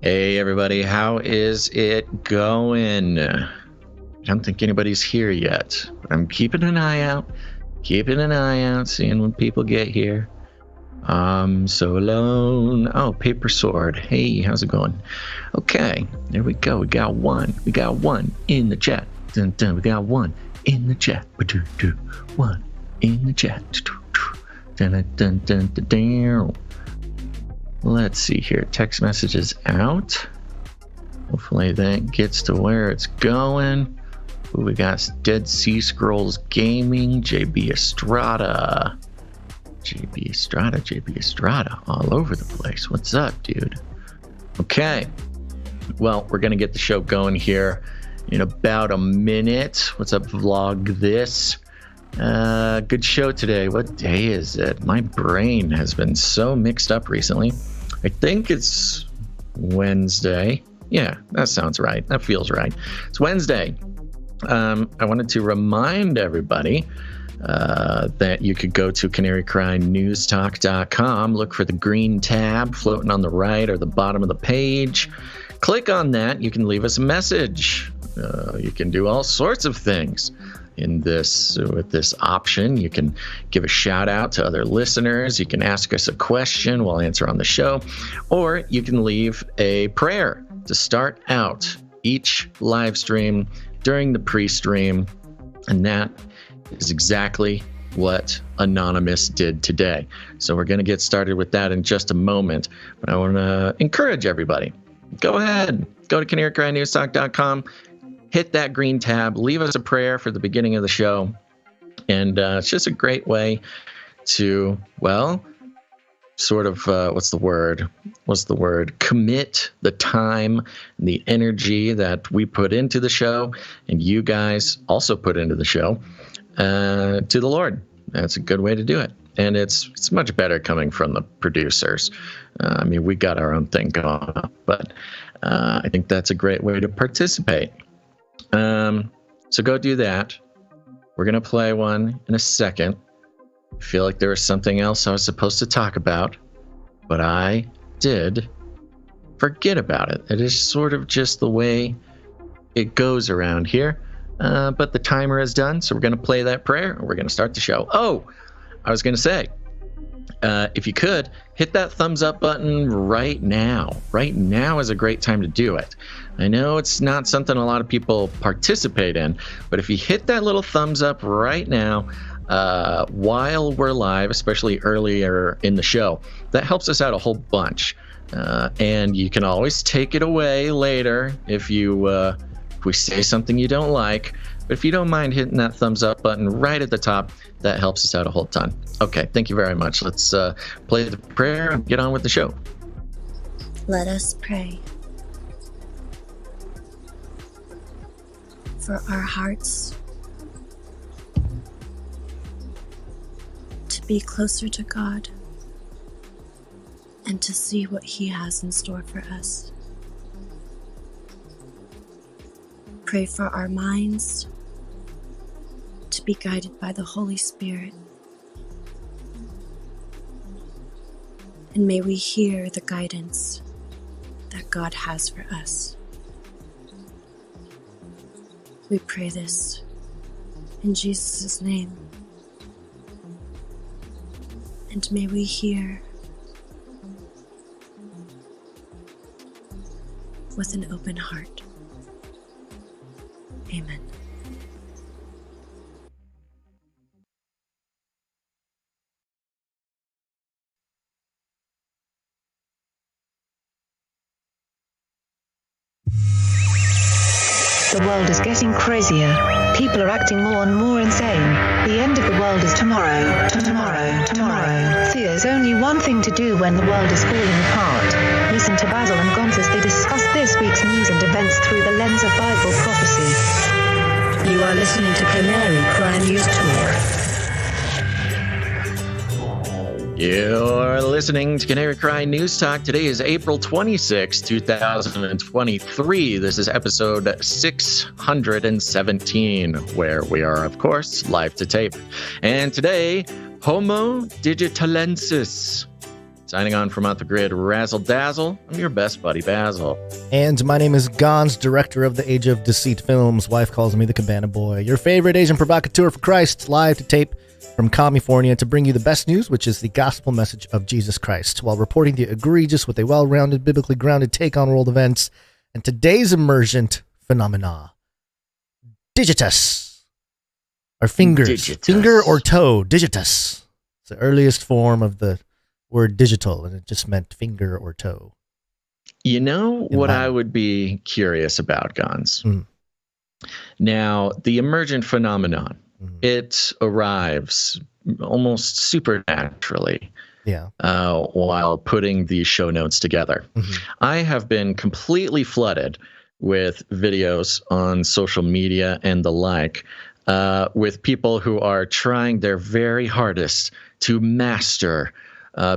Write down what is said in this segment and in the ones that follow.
Hey everybody, how is it going? I don't think anybody's here yet. I'm keeping an eye out, seeing when people get here. I'm so alone. Oh, Paper Sword. Hey, how's it going? Okay, there we go. We got one in the chat. Dun, dun. We got one in the chat. One in the chat. Dun, dun, dun, dun, dun, dun. Let's see here. Text messages out. Hopefully that gets to where it's going. Ooh, we got Dead Sea Scrolls Gaming, JB Estrada, all over the place. What's up, dude? Okay. Well, we're going to get the show going here in about a minute. What's up, Vlog This? Good show today. What day is it? My brain has been so mixed up recently. I think it's Wednesday. Yeah, that sounds right. That feels right. It's Wednesday. I wanted to remind everybody that you could go to canarycrynewstalk.com, look for the green tab floating on the right or the bottom of the page. Click on that. You can leave us a message. You can do all sorts of things with this option. You can give a shout out to other listeners. You can ask us a question we'll answer on the show, or you can leave a prayer to start out each live stream during the pre-stream, and that is exactly what Anonymous did today. So we're going to get started with that in just a moment, but I want to encourage everybody. Go ahead, go to canarycrynewstalk.com, hit that green tab, leave us a prayer for the beginning of the show, and it's just a great way to, well, sort of, commit the time and the energy that we put into the show, and you guys also put into the show, to the Lord. That's a good way to do it. And it's much better coming from the producers. I mean, we got our own thing going on, but I think that's a great way to participate. So go do that. We're going to play one in a second. I feel like there was something else I was supposed to talk about, but I did forget about it. It is sort of just the way it goes around here. But the timer is done, so we're going to play that prayer, and we're going to start the show. Oh, I was going to say, if you could, hit that thumbs up button right now. Right now is a great time to do it. I know it's not something a lot of people participate in, but if you hit that little thumbs up right now, while we're live, especially earlier in the show, that helps us out a whole bunch. And you can always take it away later if we say something you don't like. But if you don't mind hitting that thumbs up button right at the top, that helps us out a whole ton. Okay, thank you very much. Let's play the prayer and get on with the show. Let us pray. For our hearts to be closer to God and to see what He has in store for us. Pray for our minds to be guided by the Holy Spirit. And may we hear the guidance that God has for us. We pray this in Jesus' name. And may we hear with an open heart. Amen. The world is getting crazier. People are acting more and more insane. The end of the world is tomorrow. Tomorrow. There's only one thing to do when the world is falling apart. Listen to Basil and Gonz as they discuss this week's news and events through the lens of Bible prophecy. You are listening to Canary Cry News Talk. You're listening to Canary Cry News Talk. Today is April 26, 2023. This is episode 617, where we are, of course, live to tape. And today, Homo Digitalensis. Signing on from Out the Grid, Razzle Dazzle. I'm your best buddy, Basil. And my name is Gons, director of the Age of Deceit films. Wife calls me the Cabana Boy. Your favorite Asian provocateur for Christ, live to tape from California to bring you the best news, which is the gospel message of Jesus Christ, while reporting the egregious with a well-rounded, biblically grounded take on world events and today's emergent phenomena. Digitus. Our fingers. Digitus. Finger or toe. Digitus. It's the earliest form of the word digital, and it just meant finger or toe. You know what I would be curious about, Gons? Now, the emergent phenomenon, it arrives almost supernaturally while putting these show notes together. I have been completely flooded with videos on social media and the like with people who are trying their very hardest to master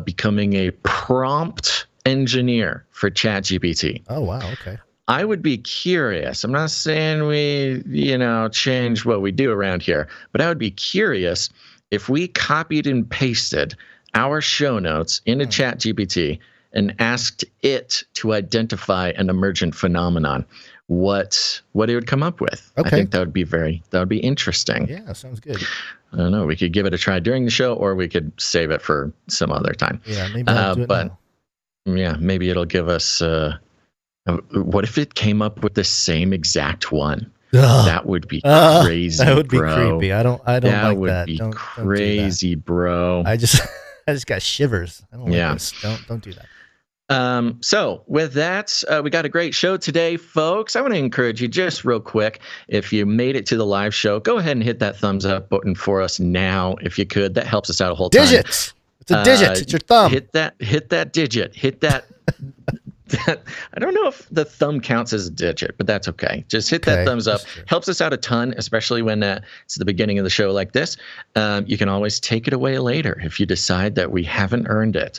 becoming a prompt engineer for ChatGPT. Oh, wow. Okay. I would be curious. I'm not saying we, change what we do around here, but I would be curious if we copied and pasted our show notes into ChatGPT and asked it to identify an emergent phenomenon, what it would come up with. Okay. I think that would be interesting. Yeah, sounds good. I don't know. We could give it a try during the show, or we could save it for some other time. Yeah, maybe I'll do it now. Yeah, maybe it'll give us. What if it came up with the same exact one? That would be crazy. That would be bro. creepy. I don't like that. That would be crazy, bro. I just got shivers. I don't like this. Don't do that. So with that, we got a great show today, folks. I want to encourage you just real quick. If you made it to the live show, go ahead and hit that thumbs up button for us now, if you could. That helps us out a whole time. Digits. It's a digit. It's your thumb. Hit that digit. Hit that. I don't know if the thumb counts as a digit, but that's okay. Just hit that thumbs up. Helps us out a ton, especially when it's the beginning of the show like this. You can always take it away later if you decide that we haven't earned it.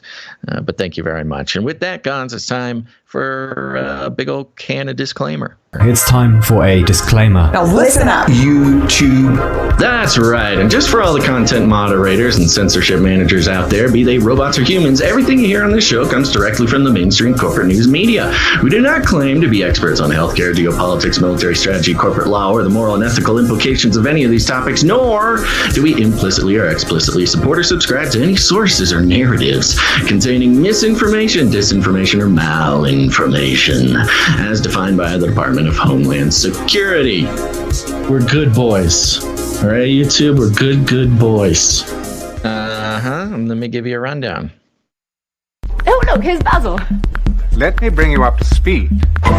But thank you very much. And with that, Gons, it's time for a big old can of disclaimer. It's time for a disclaimer. Now listen up, YouTube. That's right. And just for all the content moderators and censorship managers out there, be they robots or humans, everything you hear on this show comes directly from the mainstream corporate news media. We do not claim to be experts on healthcare, geopolitics, military strategy, corporate law, or the moral and ethical implications of any of these topics, nor do we implicitly or explicitly support or subscribe to any sources or narratives containing misinformation, disinformation, or malinformation, as defined by the Department of Homeland Security. We're good boys. All right, YouTube, we're good boys. Let me give you a rundown. Oh, look, here's Basil. Let me bring you up to speed. All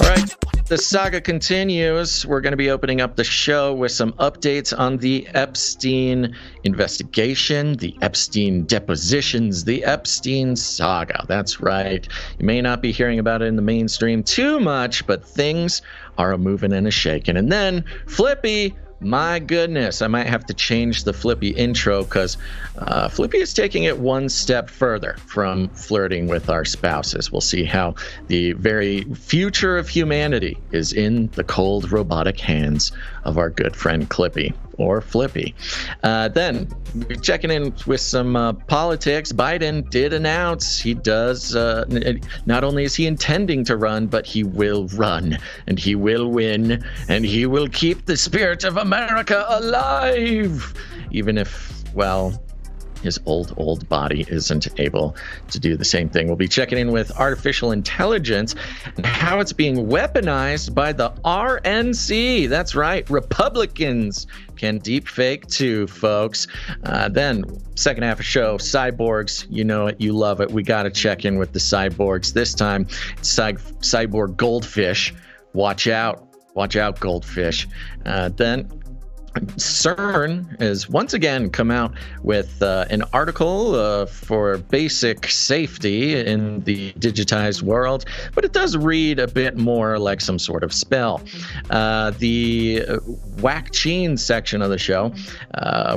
right, the saga continues. We're going to be opening up the show with some updates on the Epstein investigation, the Epstein depositions, the Epstein saga. That's right. You may not be hearing about it in the mainstream too much, but things are a moving and a shaking. And then Flippy, my goodness, I might have to change the Flippy intro because Flippy is taking it one step further from flirting with our spouses. We'll see how the very future of humanity is in the cold robotic hands of our good friend Clippy, or Flippy. Then we're checking in with some politics. Biden did announce he does, not only is he intending to run, but he will run, and he will win, and he will keep the spirit of America alive, even if, well, his old body isn't able to do the same thing. We'll be checking in with artificial intelligence and how it's being weaponized by the RNC. That's right, Republicans can deepfake too, folks. Then, second half of the show, cyborgs. You know it, you love it. We got to check in with the cyborgs. This time, it's cyborg goldfish. Watch out, goldfish. Then, CERN has once again come out with an article for basic safety in the digitized world, but it does read a bit more like some sort of spell. The Vaxx section of the show,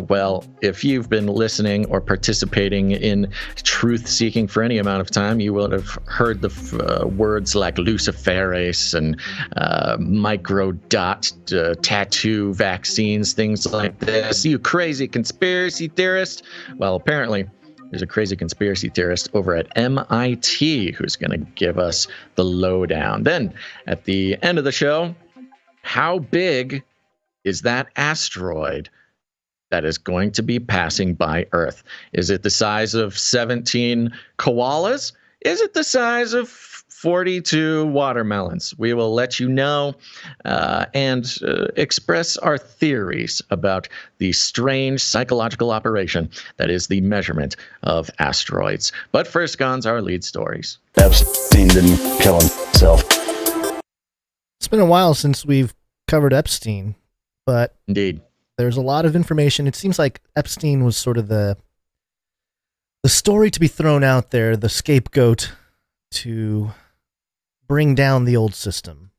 well, if you've been listening or participating in truth seeking for any amount of time, you will have heard the words like Luciferase and microdot tattoo vaccines means things like this. You crazy conspiracy theorist. Well, apparently there's a crazy conspiracy theorist over at MIT who's going to give us the lowdown. Then at the end of the show, how big is that asteroid that is going to be passing by Earth? Is it the size of 17 koalas? Is it the size of 42 watermelons? We will let you know and express our theories about the strange psychological operation that is the measurement of asteroids. But first, Gons, our lead stories. Epstein didn't kill himself. It's been a while since we've covered Epstein, but indeed, there's a lot of information. It seems like Epstein was sort of the story to be thrown out there, the scapegoat to bring down the old system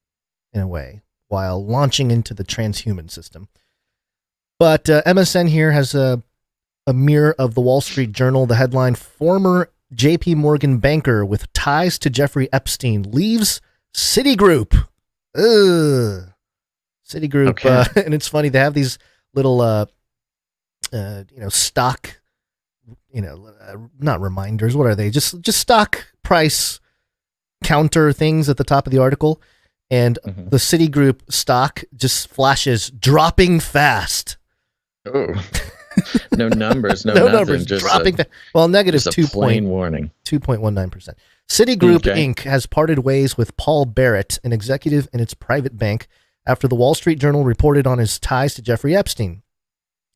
in a way while launching into the transhuman system. But MSN here has a mirror of the Wall Street Journal. The headline, former JPMorgan banker with ties to Jeffrey Epstein leaves Citigroup. Ugh. Citigroup. Okay. And it's funny, they have these little, stock, not reminders. What are they? Just stock price counter things at the top of the article. And the Citigroup stock just flashes dropping fast. Oh, no numbers, no numbers, just dropping fast. Well, negative just a 2 plain warning. 2.19%. Citigroup Inc. has parted ways with Paul Barrett, an executive in its private bank, after the Wall Street Journal reported on his ties to Jeffrey Epstein.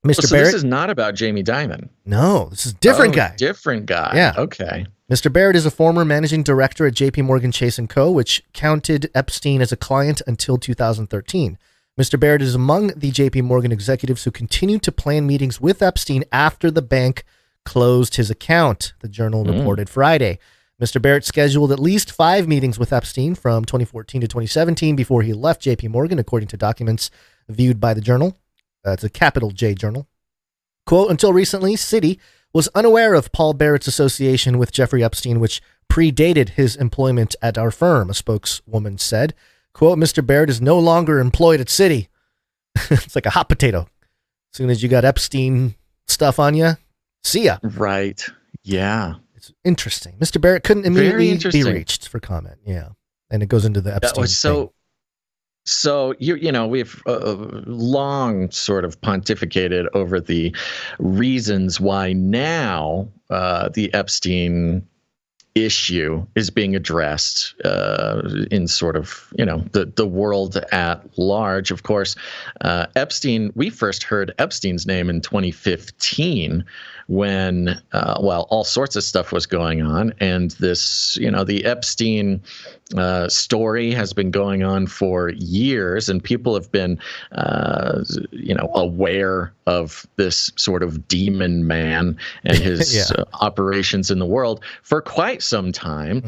Mr. So Barrett, this is not about Jamie Dimon. No, this is a different guy. Different guy. Yeah. Okay. Mr. Barrett is a former managing director at JPMorgan Chase & Co., which counted Epstein as a client until 2013. Mr. Barrett is among the JPMorgan executives who continued to plan meetings with Epstein after the bank closed his account, the Journal reported Friday. Mr. Barrett scheduled at least 5 meetings with Epstein from 2014 to 2017 before he left JPMorgan, according to documents viewed by the Journal. It's a capital J Journal. Quote, until recently, Citi was unaware of Paul Barrett's association with Jeffrey Epstein, which predated his employment at our firm, a spokeswoman said. Quote, Mr. Barrett is no longer employed at Citi. It's like a hot potato. As soon as you got Epstein stuff on you, see ya. Right. Yeah. It's interesting. Mr. Barrett couldn't immediately be reached for comment. Yeah. And it goes into the Epstein thing. So we've long sort of pontificated over the reasons why now the Epstein issue is being addressed in sort of, the world at large. Of course, Epstein, we first heard Epstein's name in 2015 when, all sorts of stuff was going on. And this, the Epstein story has been going on for years, and people have been, aware of this sort of demon man and his operations in the world for quite some time,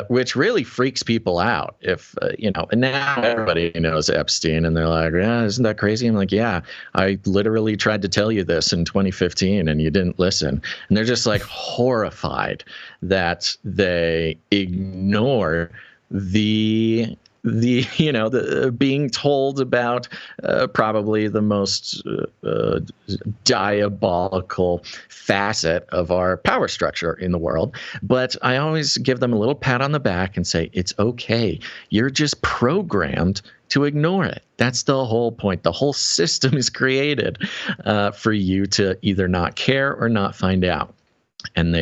which really freaks people out. If, and now everybody knows Epstein, and they're like, yeah, isn't that crazy? I'm like, yeah, I literally tried to tell you this in 2015 and you didn't listen. And they're just like horrified that they ignore the being told about probably the most diabolical facet of our power structure in the world. But I always give them a little pat on the back and say, it's okay. You're just programmed to ignore it. That's the whole point. The whole system is created for you to either not care or not find out. And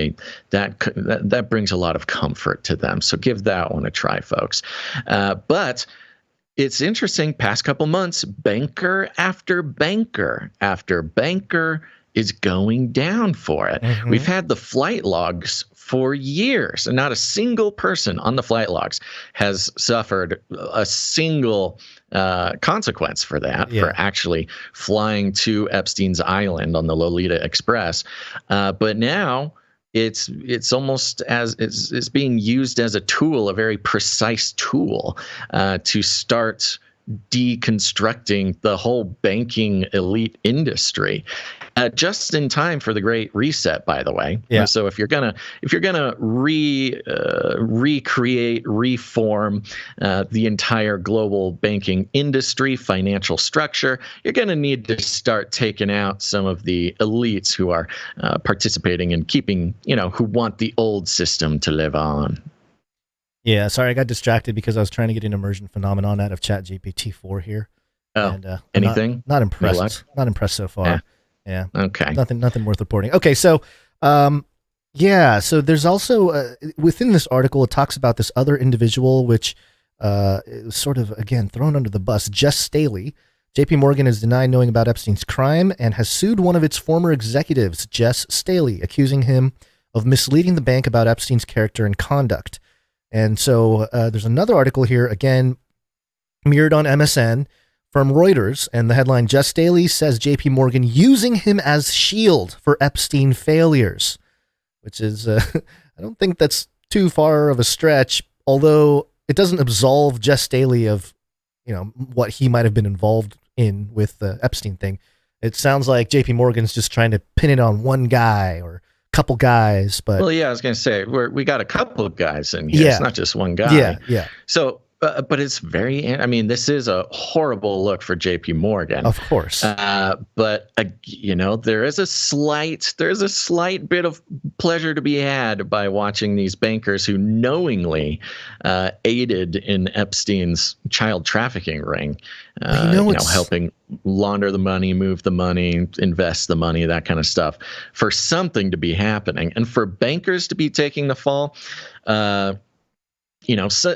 that brings a lot of comfort to them. So give that one a try, folks. But it's interesting. Past couple months, banker after banker is going down for it. We've had the flight logs for years, and not a single person on the flight logs has suffered a single consequence for that, for actually flying to Epstein's Island on the Lolita Express. But now it's almost as it's being used as a tool, a very precise tool to start deconstructing the whole banking elite industry, just in time for the Great Reset, by the way. Yeah. So if you're gonna recreate, reform the entire global banking industry, financial structure, you're gonna need to start taking out some of the elites who are participating and keeping, who want the old system to live on. Yeah, sorry, I got distracted because I was trying to get an immersion phenomenon out of ChatGPT-4 here. Oh, and, anything? Not impressed. Not impressed so far. Yeah. Okay. Nothing worth reporting. Okay, so so there's also within this article, it talks about this other individual, which is sort of, again, thrown under the bus, Jes Staley. JPMorgan has denied knowing about Epstein's crime and has sued one of its former executives, Jes Staley, accusing him of misleading the bank about Epstein's character and conduct. And so there's another article here, again, mirrored on MSN from Reuters, and the headline, Jes Staley says JPMorgan using him as shield for Epstein failures, which is, I don't think that's too far of a stretch, although it doesn't absolve Jes Staley of, what he might have been involved in with the Epstein thing. It sounds like JPMorgan's just trying to pin it on one guy or couple guys, but I was going to say we got a couple of guys in here. Yeah. It's not just one guy. Yeah. So, but it's very. I mean, this is a horrible look for JPMorgan, of course. But there is a slight bit of pleasure to be had by watching these bankers who knowingly aided in Epstein's child trafficking ring. Helping launder the money, move the money, invest the money, that kind of stuff, for something to be happening, and for bankers to be taking the fall. So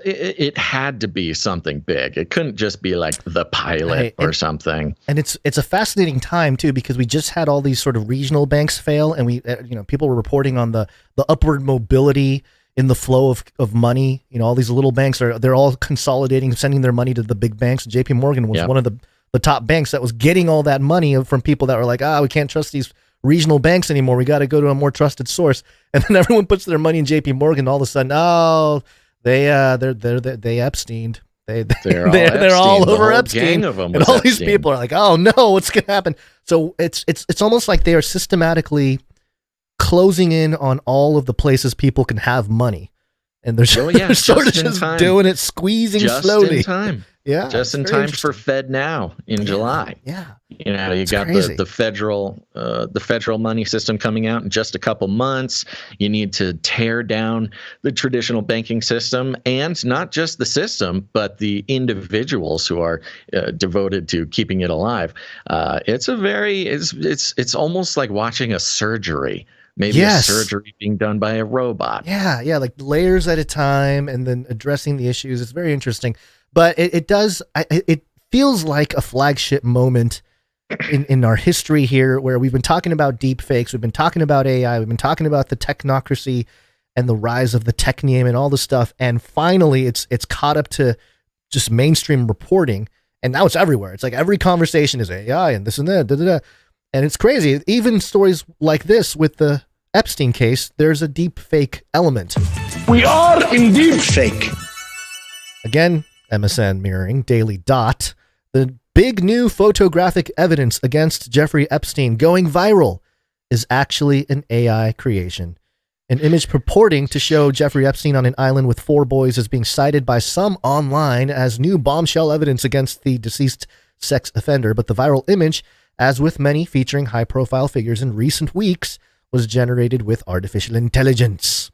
it had to be something big. It couldn't just be like the pilot or something. And it's a fascinating time too, because we just had all these sort of regional banks fail, and we people were reporting on the upward mobility in the flow of money. All these little banks they're all consolidating, sending their money to the big banks. JPMorgan was one of the top banks that was getting all that money from people that were like, we can't trust these regional banks anymore. We got to go to a more trusted source. And then everyone puts their money in JPMorgan. All of a sudden, they Epsteined. They're all over Epstein. Of them and all Epstein. These people are like, oh no, what's gonna happen? So it's almost like they are systematically closing in on all of the places people can have money, and they're sort of just doing it, squeezing just slowly. In time. Yeah, just in time for Fed Now in July. Yeah, you got the federal money system coming out in just a couple months. You need to tear down the traditional banking system, and not just the system, but the individuals who are devoted to keeping it alive. It's almost like watching a surgery. Maybe a surgery being done by a robot. Yeah, like layers at a time, and then addressing the issues. It's very interesting. But it feels like a flagship moment in our history here, where we've been talking about deepfakes, we've been talking about AI, we've been talking about the technocracy and the rise of the technium and all this stuff, and finally it's caught up to just mainstream reporting, and now it's everywhere. It's like every conversation is AI and this and that, and it's crazy. Even stories like this with the Epstein case, there's a deepfake element. We are in deepfake. Again, MSN mirroring DailyDot, the big new photographic evidence against Jeffrey Epstein going viral is actually an AI creation. An image purporting to show Jeffrey Epstein on an island with 4 boys is being cited by some online as new bombshell evidence against the deceased sex offender, but the viral image, as with many featuring high-profile figures in recent weeks, was generated with artificial intelligence.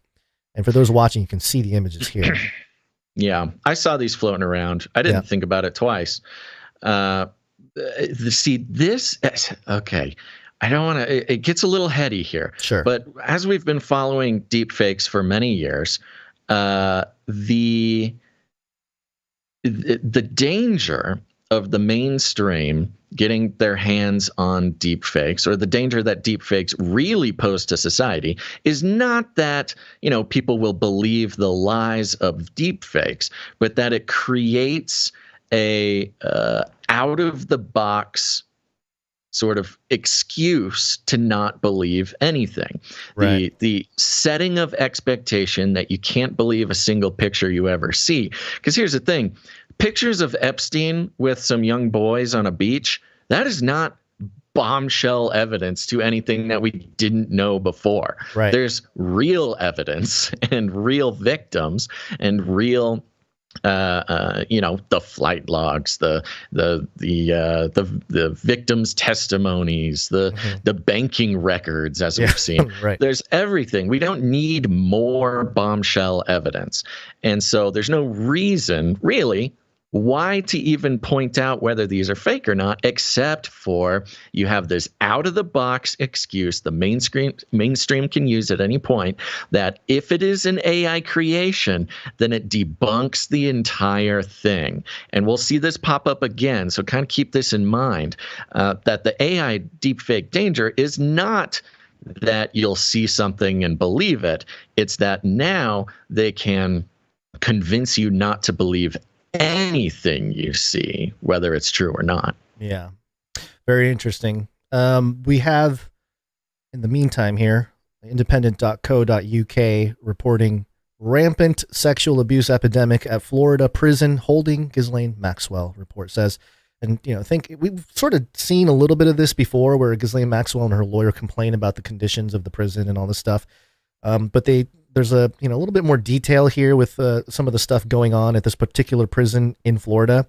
And for those watching, you can see the images here. Yeah, I saw these floating around. I didn't think about it twice. See, this, okay, I don't want to, it gets a little heady here. Sure. But as we've been following deepfakes for many years, the danger of the mainstream getting their hands on deepfakes, or the danger that deepfakes really pose to society, is not that, people will believe the lies of deepfakes, but that it creates a out of the box sort of excuse to not believe anything. Right. The setting of expectation that you can't believe a single picture you ever see. Because here's the thing, pictures of Epstein with some young boys on a beach, that is not bombshell evidence to anything that we didn't know before. Right. There's real evidence and real victims and real the flight logs, the victims' testimonies, the banking records, as we've seen. Right. There's everything. We don't need more bombshell evidence, and so there's no reason really why to even point out whether these are fake or not, except for you have this out-of-the-box excuse the mainstream can use at any point, that if it is an AI creation, then it debunks the entire thing. And we'll see this pop up again, so kind of keep this in mind, that the AI deepfake danger is not that you'll see something and believe it. It's that now they can convince you not to believe anything you see, whether it's true or not. Yeah. Very interesting. We have, in the meantime here, independent.co.uk reporting rampant sexual abuse epidemic at Florida prison holding Ghislaine Maxwell, report says. And, I think we've sort of seen a little bit of this before where Ghislaine Maxwell and her lawyer complain about the conditions of the prison and all this stuff. But there's a little bit more detail here with some of the stuff going on at this particular prison in Florida,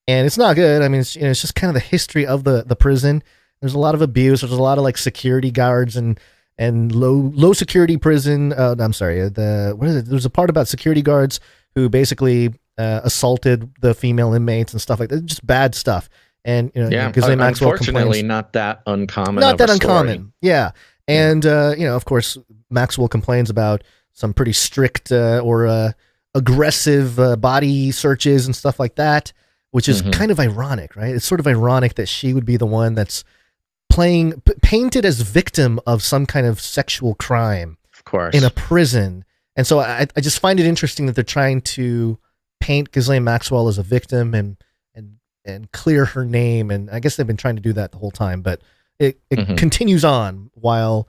and it's not good. I mean, it's just kind of the history of the prison. There's a lot of abuse. There's a lot of like security guards and low security prison. I'm sorry. What is it? There's a part about security guards who basically assaulted the female inmates and stuff like that. Just bad stuff. And Ghislaine Maxwell unfortunately not that uncommon. Not that uncommon. Yeah. And of course, Maxwell complains about some pretty strict or aggressive body searches and stuff like that, which is kind of ironic, right? It's sort of ironic that she would be the one that's painted as victim of some kind of sexual crime, of course, in a prison. And so I just find it interesting that they're trying to paint Ghislaine Maxwell as a victim and clear her name. And I guess they've been trying to do that the whole time, but it continues on while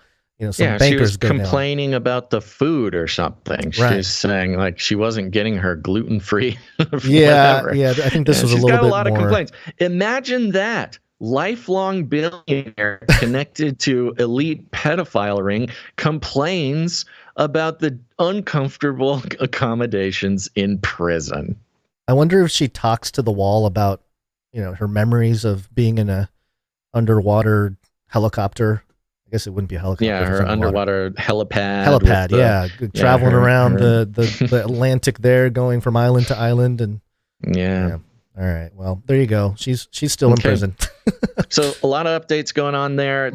some bankers she was go complaining about the food or something. Right. She's saying like she wasn't getting her gluten-free. Yeah, I think this was a little bit more. She's got a lot of complaints. Imagine that. Lifelong billionaire connected to elite pedophile ring complains about the uncomfortable accommodations in prison. I wonder if she talks to the wall about, her memories of being in a underwater helicopter. I guess it wouldn't be a helicopter. Yeah, her underwater helipad. Traveling around the Atlantic there, going from island to island. And yeah. All right. Well, there you go. She's still in prison. So a lot of updates going on there.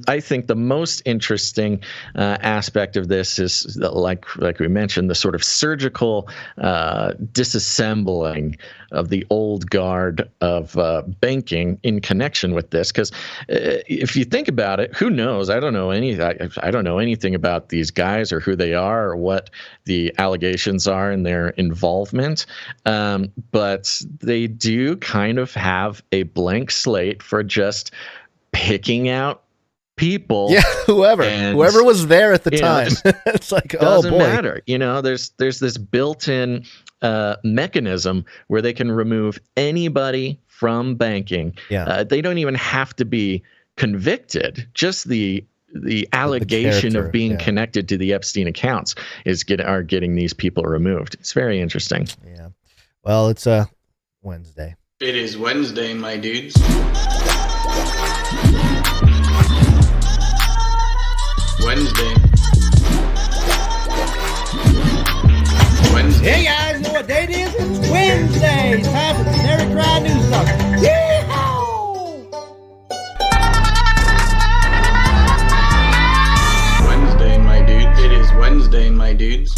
I think the most interesting aspect of this is like we mentioned, the sort of surgical disassembling of the old guard of banking in connection with this. Because if you think about it, who knows? I don't know anything about these guys or who they are or what the allegations are in their involvement. But they do kind of have a blank slate for just picking out people. Yeah, whoever was there at the time. It's like, doesn't matter. There's this built-in mechanism where they can remove anybody from banking. Yeah. They don't even have to be convicted. Just the allegation of being connected to the Epstein accounts are getting these people removed. It's very interesting. Yeah. Well, it's Wednesday. It is Wednesday, my dudes. Wednesday. Hey guys, know what date it is? It's Wednesday. It's time for the Canary Cry News Talk. Wednesday, my dude. It is Wednesday, my dudes.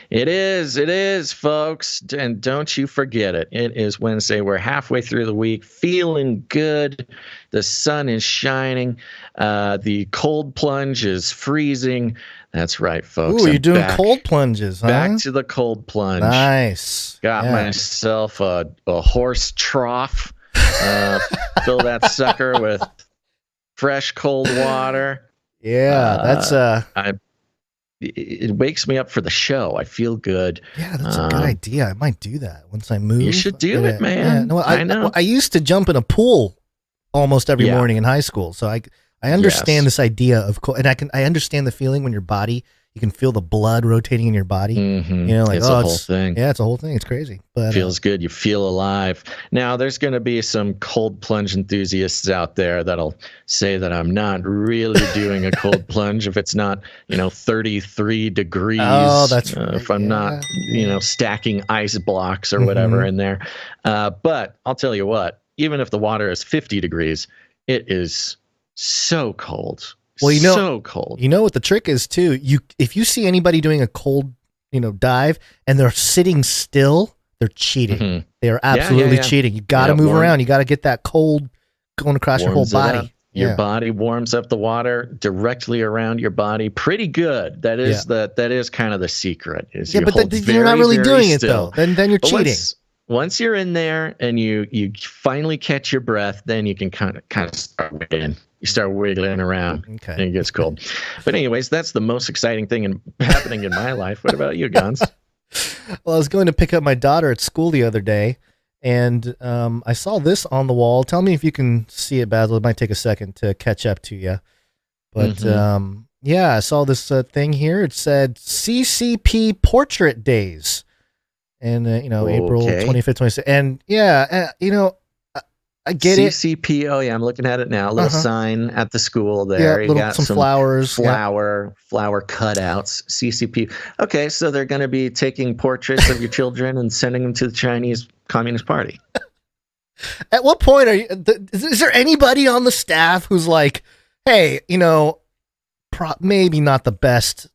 It is, folks, and don't you forget it. It is Wednesday. We're halfway through the week, feeling good. The sun is shining. The cold plunge is freezing. That's right, folks. Ooh, you're doing cold plunges, huh? Back to the cold plunge. Nice. Got myself a horse trough. Fill that sucker with fresh cold water. Yeah, that's it wakes me up for the show. I feel good. Yeah, that's a good idea. I might do that once I move. You should do it, man. Yeah. No, I know. I used to jump in a pool almost every morning in high school, so I understand this idea of cold, and I understand the feeling when your body. You can feel the blood rotating in your body. Mm-hmm. You know, like it's a whole thing. Yeah, it's a whole thing. It's crazy. But feels good. You feel alive. Now, there's going to be some cold plunge enthusiasts out there that'll say that I'm not really doing a cold plunge if it's not, 33 degrees. Oh, that's right. If I'm not, stacking ice blocks or whatever in there. But I'll tell you what, even if the water is 50 degrees, it is so cold. Well, so cold. You know what the trick is too? If you see anybody doing a cold, dive and they're sitting still, they're cheating. Mm-hmm. They are absolutely cheating. You got to move around. You got to get that cold going across your whole body. Your body warms up the water directly around your body. Pretty good. That is that is kind of the secret. Is but you're not really doing it though. Then you're cheating. Once you're in there and you finally catch your breath, then you can kind of start wiggling. You start wiggling around and it gets cold. But anyways, that's the most exciting thing happening in my life. What about you, Gons? Well, I was going to pick up my daughter at school the other day, and I saw this on the wall. Tell me if you can see it, Basil. It might take a second to catch up to you. But I saw this thing here. It said CCP Portrait Days. And, April 25th, 26th. And, I get CCP, it. I'm looking at it now. A little sign at the school there. Yeah, you got some flowers. Flower cutouts. CCP. Okay, so they're going to be taking portraits of your children and sending them to the Chinese Communist Party. At what point is there anybody on the staff who's like, hey, maybe not the best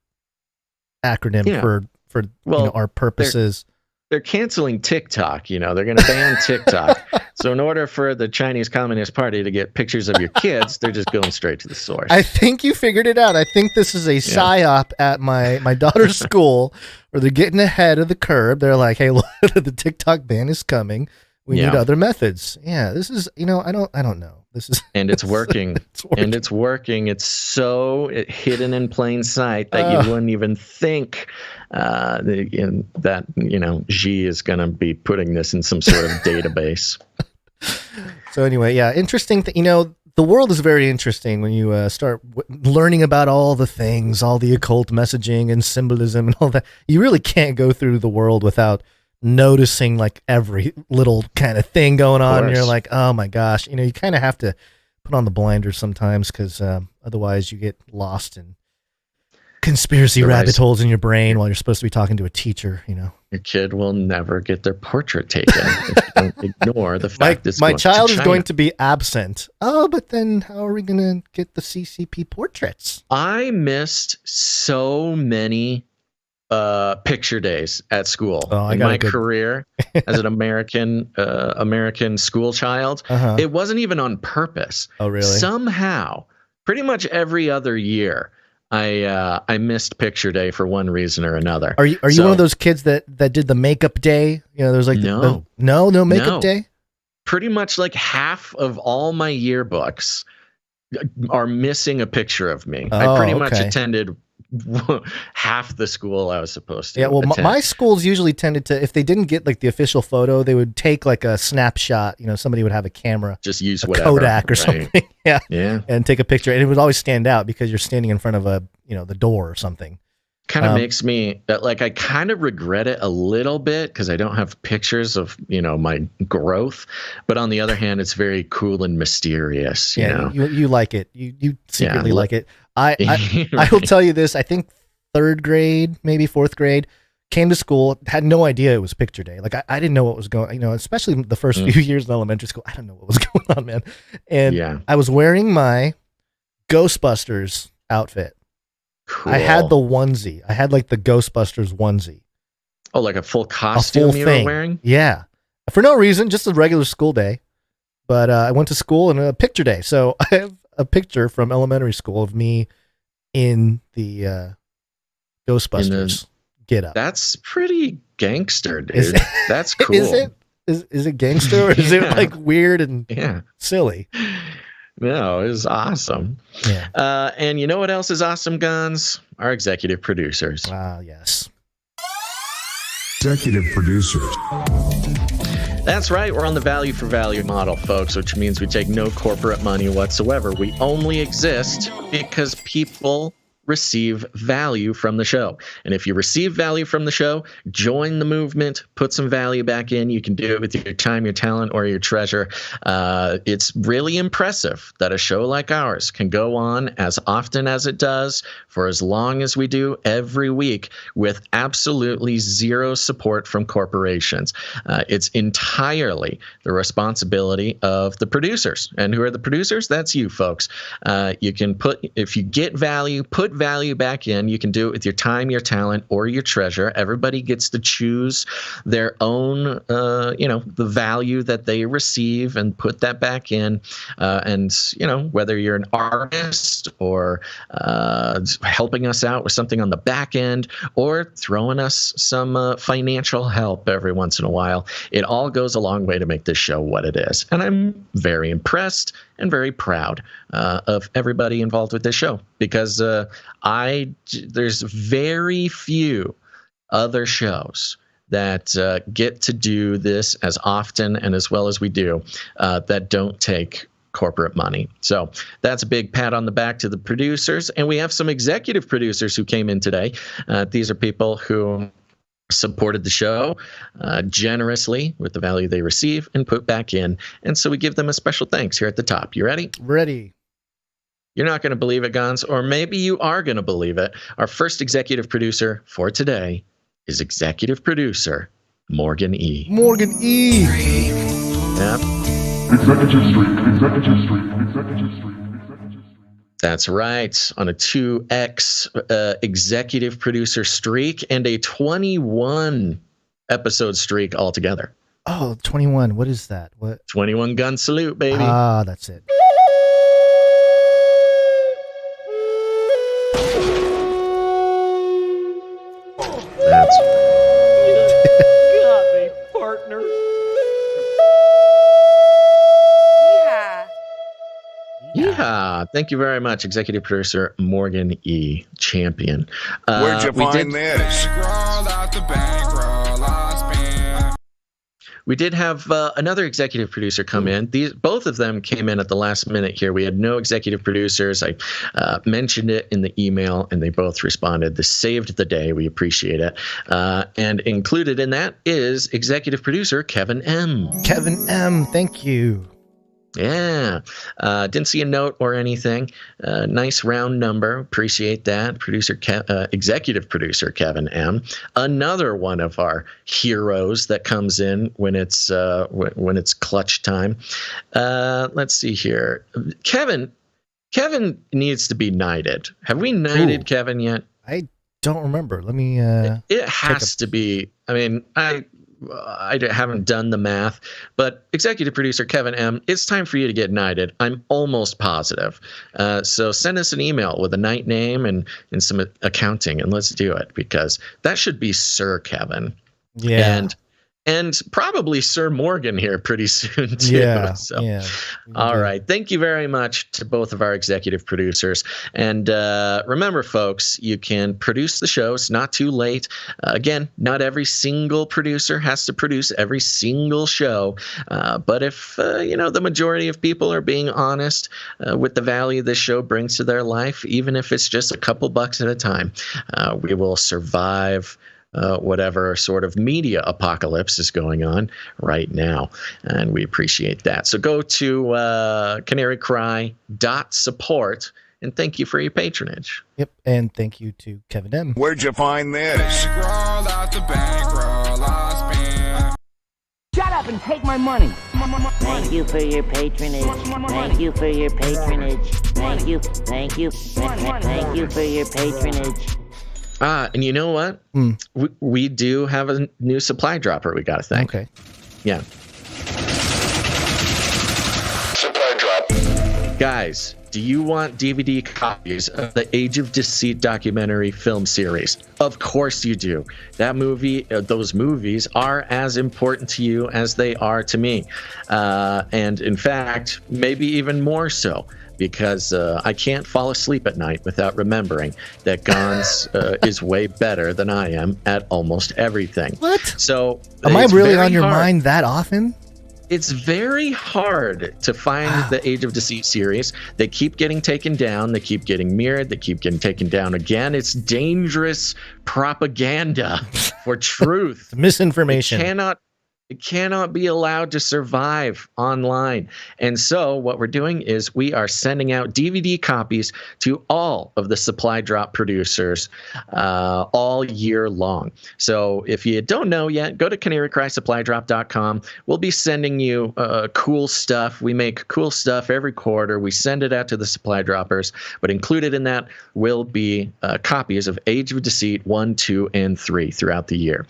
acronym for our purposes? They're canceling TikTok, they're going to ban TikTok. So in order for the Chinese Communist Party to get pictures of your kids, they're just going straight to the source. I think you figured it out. I think this is a psyop at my daughter's school where they're getting ahead of the curve. They're like, hey, look, the TikTok ban is coming. We need other methods. Yeah, this is, I don't know. This is and it's working. It's working. It's so hidden in plain sight that you wouldn't even think that Xi is going to be putting this in some sort of database. So anyway, interesting. The world is very interesting when you start learning about all the things, all the occult messaging and symbolism and all that. You really can't go through the world without noticing like every little kind of thing going on. And you're like, oh my gosh, you kind of have to put on the blinders sometimes because otherwise you get lost in conspiracy rabbit holes in your brain while you're supposed to be talking to a teacher. Your kid will never get their portrait taken if you don't ignore the fact that my child is going to be absent. Oh, but then how are we going to get the CCP portraits? I missed so many picture days at school in my career as an American school child. It wasn't even on purpose. Oh, really? Somehow, pretty much every other year, I missed picture day for one reason or another. Are you one of those kids that did the makeup day? There's like no makeup day. Pretty much like half of all my yearbooks are missing a picture of me. I pretty much attended half the school I was supposed to. Yeah, well, my schools usually tended to, if they didn't get like the official photo, they would take like a snapshot. Somebody would have a camera, just use whatever, Kodak or something, yeah, and take a picture, and it would always stand out because you're standing in front of the door or something. Kind of makes me like I kind of regret it a little bit because I don't have pictures of my growth, but on the other hand, it's very cool and mysterious. You like it. You secretly like it. I will tell you this. I think 3rd grade, maybe 4th grade, came to school, had no idea it was picture day. Like I didn't know what was going. Especially the first few years in elementary school, I don't know what was going on, man. And I was wearing my Ghostbusters outfit. Cool. I had the onesie. I had like the Ghostbusters onesie. Oh, like a full costume you were wearing? Yeah. For no reason, just a regular school day. But I went to school and a picture day. So I have a picture from elementary school of me in the Ghostbusters get up. That's pretty gangster, dude. That's cool. Is it gangster or is it like weird and silly? No, it was awesome. Yeah. And you know what else is awesome, Guns? Our executive producers. Yes. Executive producers. That's right. We're on the value for value model, folks, which means we take no corporate money whatsoever. We only exist because people receive value from the show. And if you receive value from the show, join the movement, put some value back in. You can do it with your time, your talent, or your treasure. It's really impressive that a show like ours can go on as often as it does for as long as we do every week with absolutely zero support from corporations. It's entirely the responsibility of the producers. And who are the producers? That's you, folks. You can if you get value, put value back in. You can do it with your time, your talent, or your treasure. Everybody gets to choose their own, the value that they receive and put that back in. And, whether you're an artist or helping us out with something on the back end or throwing us some financial help every once in a while, it all goes a long way to make this show what it is. And I'm very impressed and very proud of everybody involved with this show because there's very few other shows that get to do this as often and as well as we do that don't take corporate money. So that's a big pat on the back to the producers. And we have some executive producers who came in today. These are people who supported the show generously with the value they receive and put back in. And so we give them a special thanks here at the top. You ready? Ready. You're not going to believe it, Gons, or maybe you are going to believe it. Our first executive producer for today is executive producer Morgan E. Morgan E. Yep. Executive streak. That's right. On a 2X executive producer streak and a 21 episode streak altogether. Oh, 21. What is that? What? 21 gun salute, baby. That's it. That's You got me, partner. Yeehaw. Thank you very much, executive producer Morgan E. Champion. Where'd you find this? We did have another executive producer come in. Both of them came in at the last minute here. We had no executive producers. I mentioned it in the email, and they both responded. This saved the day. We appreciate it. And included in that is executive producer Kevin M. Kevin M. Thank you. Yeah. Didn't see a note or anything. Nice round number. Appreciate that. Executive producer Kevin M. Another one of our heroes that comes in when it's clutch time. Let's see here. Kevin needs to be knighted. Have we knighted Kevin yet? I don't remember. Let me. It has to be. I mean, I haven't done the math, but executive producer Kevin M., it's time for you to get knighted. I'm almost positive. So send us an email with a knight name and some accounting, and let's do it, because that should be Sir Kevin. Yeah. And probably Sir Morgan here pretty soon, too. Yeah. So, yeah. All right. Thank you very much to both of our executive producers. And remember, folks, you can produce the show. It's not too late. Again, not every single producer has to produce every single show. But if, the majority of people are being honest with the value this show brings to their life, even if it's just a couple bucks at a time, we will survive whatever sort of media apocalypse is going on right now. And we appreciate that. So go to canarycry.support and thank you for your patronage. Yep. And thank you to Kevin M. Where'd you find this? Shut up and take my money. Thank you for your patronage. Thank you for your patronage. Thank you for your patronage. And you know what? We do have a new supply dropper we got to thank. Okay. Yeah. Supply drop. Guys, Do you want DVD copies of the Age of Deceit documentary film series? Of course you do. That movie, those movies are as important to you as they are to me. And in fact, maybe even more so, because I can't fall asleep at night without remembering that Gons is way better than I am at almost everything. What? So am I really on your mind that often? It's very hard to find the Age of Deceit series. They keep getting taken down. They keep getting mirrored. They keep getting taken down again. It's dangerous propaganda for truth. Misinformation. It cannot be allowed to survive online. And so what we're doing is we are sending out DVD copies to all of the Supply Drop producers all year long. So if you don't know yet, go to canarycrysupply.com. We'll be sending you cool stuff. We make cool stuff every quarter. We send it out to the supply droppers. But included in that will be copies of Age of Deceit 1, 2, and 3 throughout the year.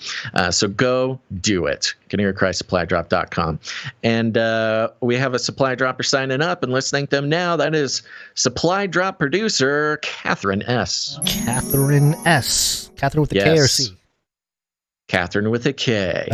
So go do it. canarycrysupply.com. And we have a supply dropper signing up, and let's thank them now. That is supply drop producer Catherine S. Catherine S. Catherine with a K or C? Catherine with a K.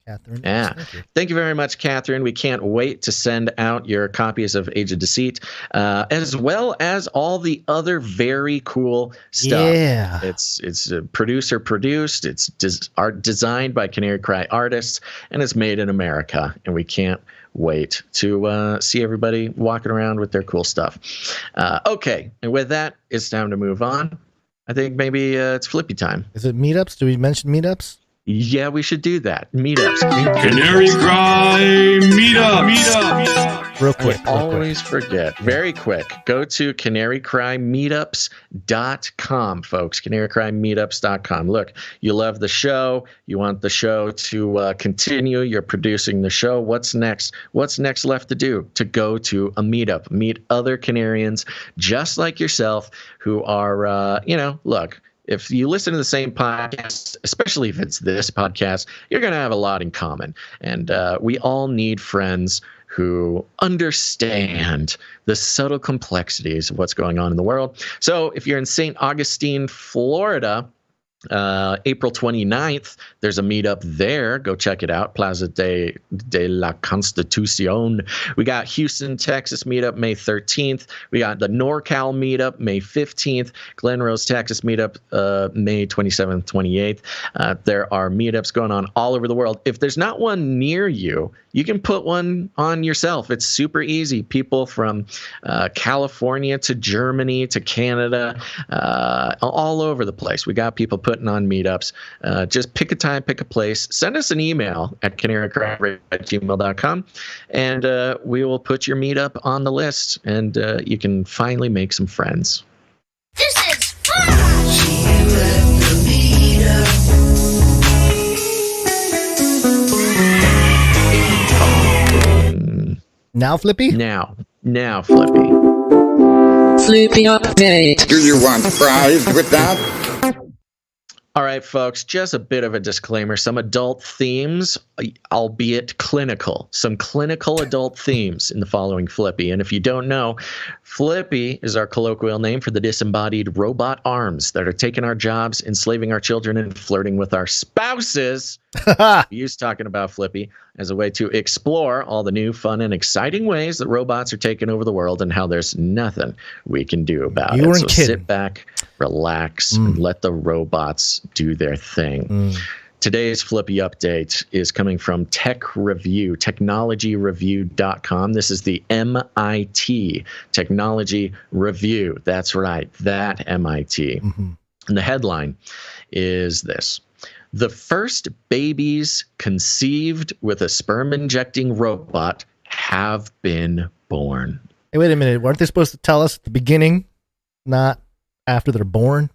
Catherine. Yeah. Thank you very much, Catherine. We can't wait to send out your copies of Age of Deceit, as well as all the other very cool stuff. Yeah. It's producer produced. It's art designed by Canary Cry artists, and it's made in America. And we can't wait to see everybody walking around with their cool stuff. Okay. And with that, it's time to move on. I think maybe it's Flippy time. Is it Meetups? Do we mention Meetups? Yeah, we should do that. Meetups. Canary Cry Meetup. Real quick. Always forget. Very quick. Go to canarycrymeetups.com, folks. Canarycrymeetups.com. Look, you love the show. You want the show to continue. You're producing the show. What's next? What's next left to do? To go to a meetup. Meet other Canarians just like yourself who are, look. If you listen to the same podcast, especially if it's this podcast, you're going to have a lot in common. And we all need friends who understand the subtle complexities of what's going on in the world. So if you're in St. Augustine, Florida, April 29th, there's a meetup there. Go check it out. Plaza de la Constitucion. We got Houston, Texas meetup May 13th. We got the NorCal meetup May 15th. Glen Rose, Texas meetup May 27th, 28th. There are meetups going on all over the world. If there's not one near you, you can put one on yourself. It's super easy. People from California to Germany to Canada, all over the place. We got people putting on meetups. Just pick a time, pick a place. Send us an email at canarycry@gmail.com, and we will put your meetup on the list, and you can finally make some friends. This is fun! See you at the meetup. Now, Flippy? Now, Flippy. Flippy update. Do you want fries with that? All right, folks, just a bit of a disclaimer. Some adult themes, albeit clinical. Some clinical adult themes in the following Flippy. And if you don't know, Flippy is our colloquial name for the disembodied robot arms that are taking our jobs, enslaving our children, and flirting with our spouses. We used talking about Flippy as a way to explore all the new, fun, and exciting ways that robots are taking over the world and how there's nothing we can do about it. So sit back, relax, and let the robots do their thing. Today's Flippy update is coming from Tech Review, technologyreview.com. This is the MIT Technology Review. That's right, that MIT. And the headline is this: the first babies conceived with a sperm-injecting robot have been born. Hey, wait a minute. Weren't they supposed to tell us at the beginning, not after they're born?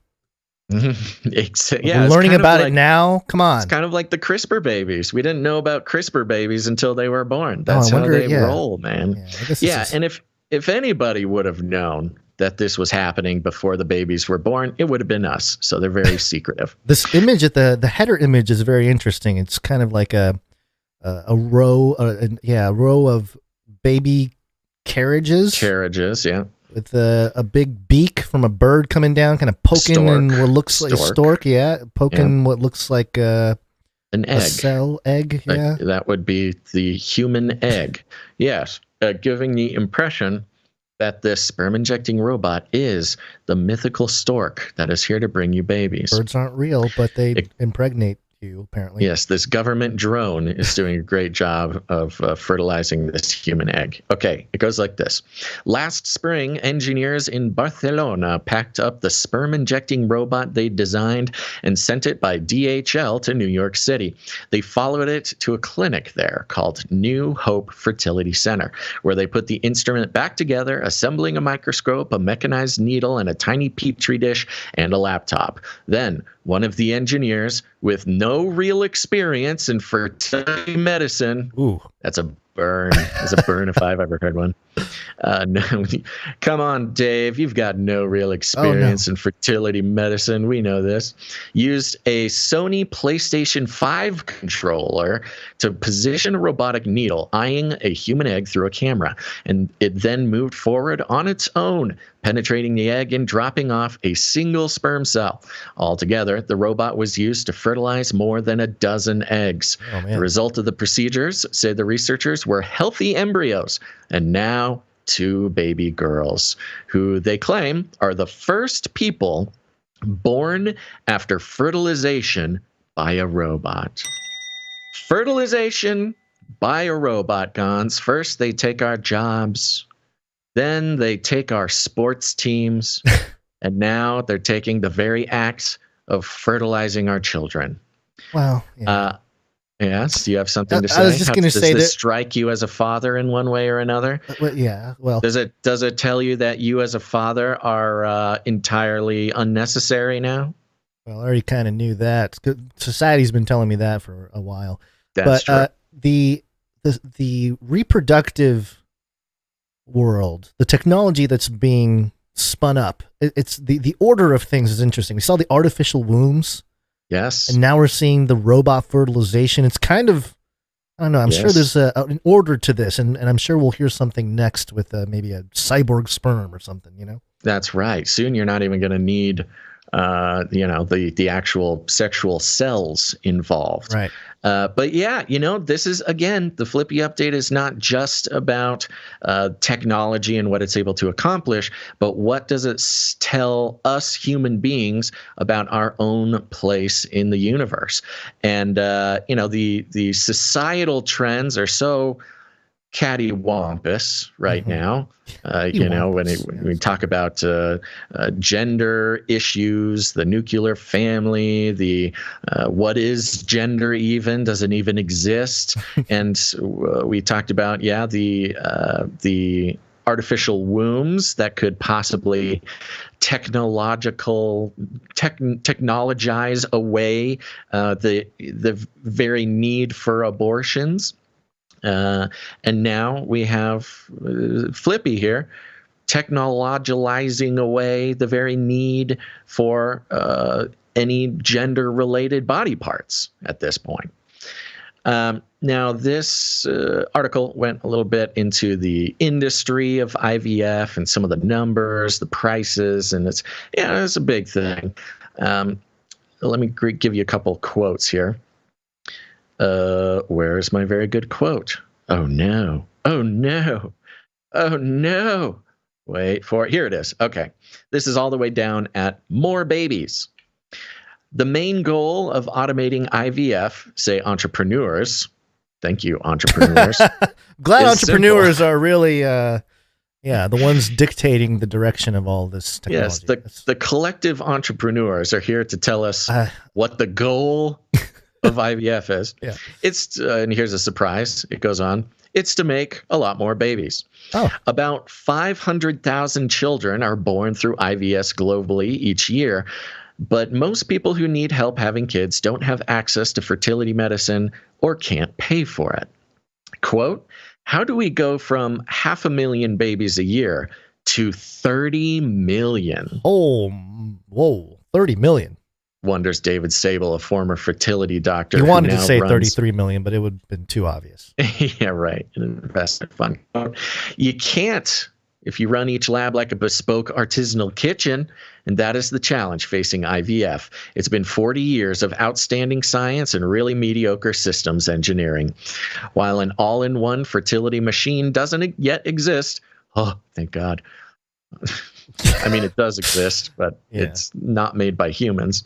Yeah, we're learning about it now. Come on. It's kind of like the CRISPR babies. We didn't know about CRISPR babies until they were born. That's how they roll, man. Yeah, and if anybody would have known that this was happening before the babies were born, it would have been us. So they're very secretive. This image at the header image is very interesting. It's kind of like a row of baby carriages. Carriages, yeah. With a big beak from a bird coming down, kind of poking in what looks like a stork, poking what looks like an egg. A cell egg, yeah. That would be the human egg. Yes, giving the impression that this sperm-injecting robot is the mythical stork that is here to bring you babies. Birds aren't real, but they impregnate you, apparently. Yes, this government drone is doing a great job of fertilizing this human egg. Okay, it goes like this. Last spring, engineers in Barcelona packed up the sperm-injecting robot they designed and sent it by DHL to New York City. They followed it to a clinic there called New Hope Fertility Center, where they put the instrument back together, assembling a microscope, a mechanized needle, and a tiny petri dish, and a laptop. Then, one of the engineers, with no real experience in fertility medicine. Ooh. That's a burn. That's a burn if I've ever heard one. No, come on, Dave. You've got no real experience in fertility medicine. We know this. Used a Sony PlayStation 5 controller to position a robotic needle, eyeing a human egg through a camera. And it then moved forward on its own, penetrating the egg and dropping off a single sperm cell. Altogether, the robot was used to fertilize more than a dozen eggs. Oh, man. The result of the procedures, say the researchers, were healthy embryos, and now 2 baby girls, who they claim are the first people born after fertilization by a robot. Fertilization by a robot, Gons. First, they take our jobs. Then they take our sports teams. And now they're taking the very act of fertilizing our children. Wow. Yeah. Yes, do you have something to say? I was just going to say does this strike you as a father in one way or another? Yeah, well. Does it tell you that you as a father are entirely unnecessary now? Well, I already kind of knew that. Society's been telling me that for a while. That's true. The reproductive world, the technology that's being spun up, it's the order of things is interesting. We saw the artificial wombs. Yes. And now we're seeing the robot fertilization. It's kind of, I don't know, I'm sure there's an order to this, and I'm sure we'll hear something next with maybe a cyborg sperm or something, you know? That's right. Soon you're not even going to need, the actual sexual cells involved. Right. But yeah, this is, again, the Flippy update is not just about technology and what it's able to accomplish, but what does it tell us human beings about our own place in the universe? And, the societal trends are so cattywampus right now. When we talk about gender issues, the nuclear family, the what is gender even? Does it even exist? And we talked about the artificial wombs that could possibly technologize away the very need for abortions. And now we have Flippy here, technologizing away the very need for any gender-related body parts at this point. Now, this article went a little bit into the industry of IVF and some of the numbers, the prices, and it's a big thing. Let me give you a couple quotes here. Where's my very good quote? Oh no. Oh no. Oh no. Wait for it. Here it is. Okay. This is all the way down at more babies. The main goal of automating IVF, say entrepreneurs. Thank you, entrepreneurs. Glad entrepreneurs are really the ones dictating the direction of all this technology. Yes, the collective entrepreneurs are here to tell us what the goal of IVF is. Yeah. It's and here's a surprise. It goes on. It's to make a lot more babies. Oh. About 500,000 children are born through IVF globally each year, but most people who need help having kids don't have access to fertility medicine or can't pay for it. Quote, how do we go from 500,000 babies a year to 30 million? Oh, whoa, 30 million. wonders David Sable, a former fertility doctor. He wanted to say 33 million, but it would have been too obvious. Yeah, right. An investment fund. You can't, if you run each lab like a bespoke artisanal kitchen, and that is the challenge facing IVF. It's been 40 years of outstanding science and really mediocre systems engineering. While an all-in-one fertility machine doesn't yet exist, oh, thank God. I mean, it does exist, but it's not made by humans.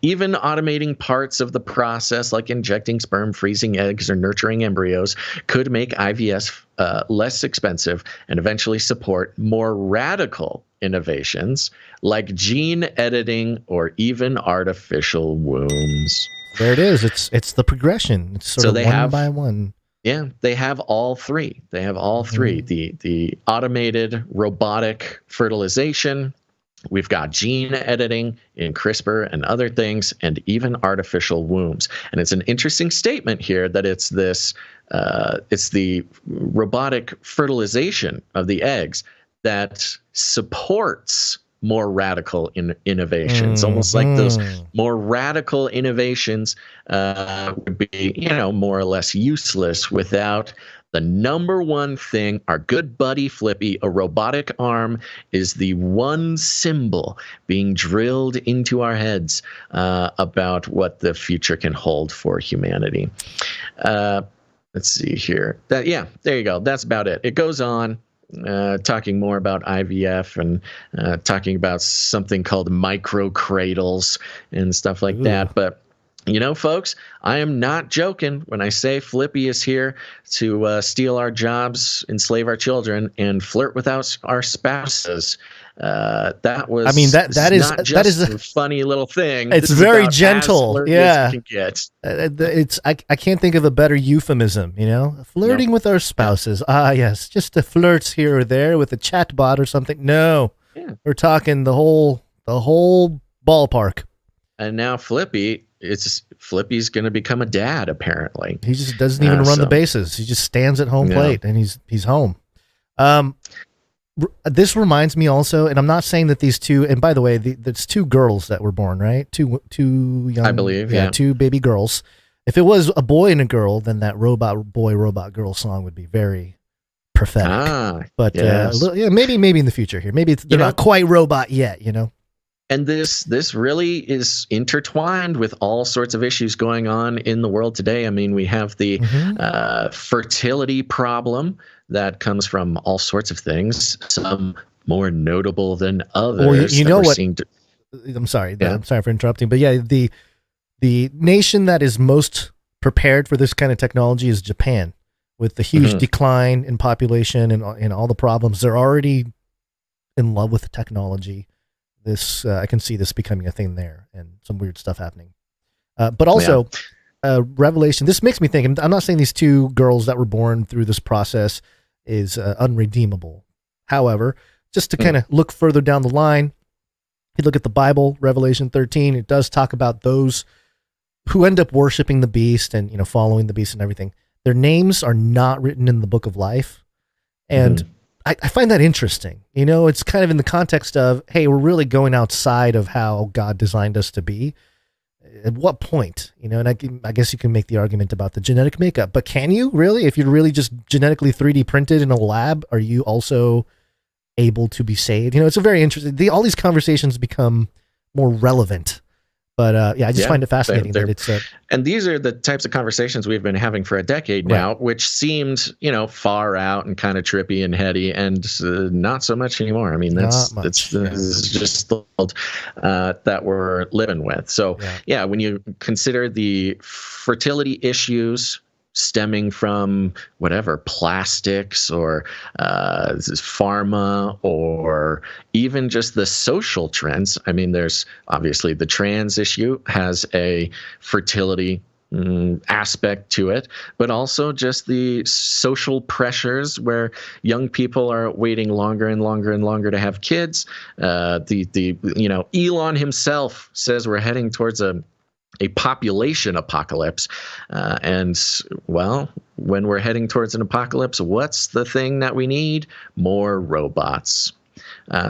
Even automating parts of the process, like injecting sperm, freezing eggs, or nurturing embryos, could make IVF less expensive and eventually support more radical innovations like gene editing or even artificial wombs. There it is. It's the progression. It's sort of one by one. Yeah, they have all three. They have all three. The automated robotic fertilization. We've got gene editing in CRISPR and other things, and even artificial wombs. And it's an interesting statement here that it's this. It's the robotic fertilization of the eggs that supports more radical innovations, almost like those more radical innovations would be, more or less useless without the number one thing. Our good buddy Flippy, a robotic arm, is the one symbol being drilled into our heads about what the future can hold for humanity. Let's see here. There you go. That's about it. It goes on. Talking more about IVF and talking about something called microcradles and stuff like that. But, folks, I am not joking when I say Flippy is here to steal our jobs, enslave our children, and flirt with our spouses. That was. I mean, that is a funny little thing. It's very gentle. Yeah. It's I can't think of a better euphemism. Flirting with our spouses. Ah, yes, just the flirts here or there with a chat bot or something. No, we're talking the whole ballpark. And now Flippy's going to become a dad. Apparently, he just doesn't even run the bases. He just stands at home plate and he's home. This reminds me also, and I'm not saying that these two, and by the way, there's two girls that were born, right? Two young, I believe, yeah. Two baby girls. If it was a boy and a girl, then that robot boy, robot girl song would be very prophetic. But yes. Maybe in the future here. Maybe they're not quite robot yet, And this really is intertwined with all sorts of issues going on in the world today. I mean, we have the fertility problem that comes from all sorts of things, some more notable than others. Well, what? I'm sorry. I'm sorry for interrupting. But the nation that is most prepared for this kind of technology is Japan, with the huge decline in population and all the problems. They're already in love with the technology. I can see this becoming a thing there, and some weird stuff happening. But also, Revelation. This makes me think. I'm not saying these two girls that were born through this process is unredeemable. However, just to kind of look further down the line, you look at the Bible, Revelation 13. It does talk about those who end up worshiping the beast and following the beast and everything. Their names are not written in the book of life, and I find that interesting. It's kind of in the context of, hey, we're really going outside of how God designed us to be. At what point? And I guess you can make the argument about the genetic makeup, but can you really? If you're really just genetically 3D printed in a lab, are you also able to be saved? It's a very interesting. All these conversations become more relevant. But I just find it fascinating that it's. And these are the types of conversations we've been having for a decade now, which seemed, far out and kind of trippy and heady, and not so much anymore. I mean, this is just the world that we're living with. So, when you consider the fertility issues stemming from whatever plastics or pharma or even just the social trends. I mean, there's obviously the trans issue has a fertility aspect to it, but also just the social pressures where young people are waiting longer and longer and longer to have kids. Elon himself says we're heading towards a population apocalypse. And when we're heading towards an apocalypse, what's the thing that we need? More robots.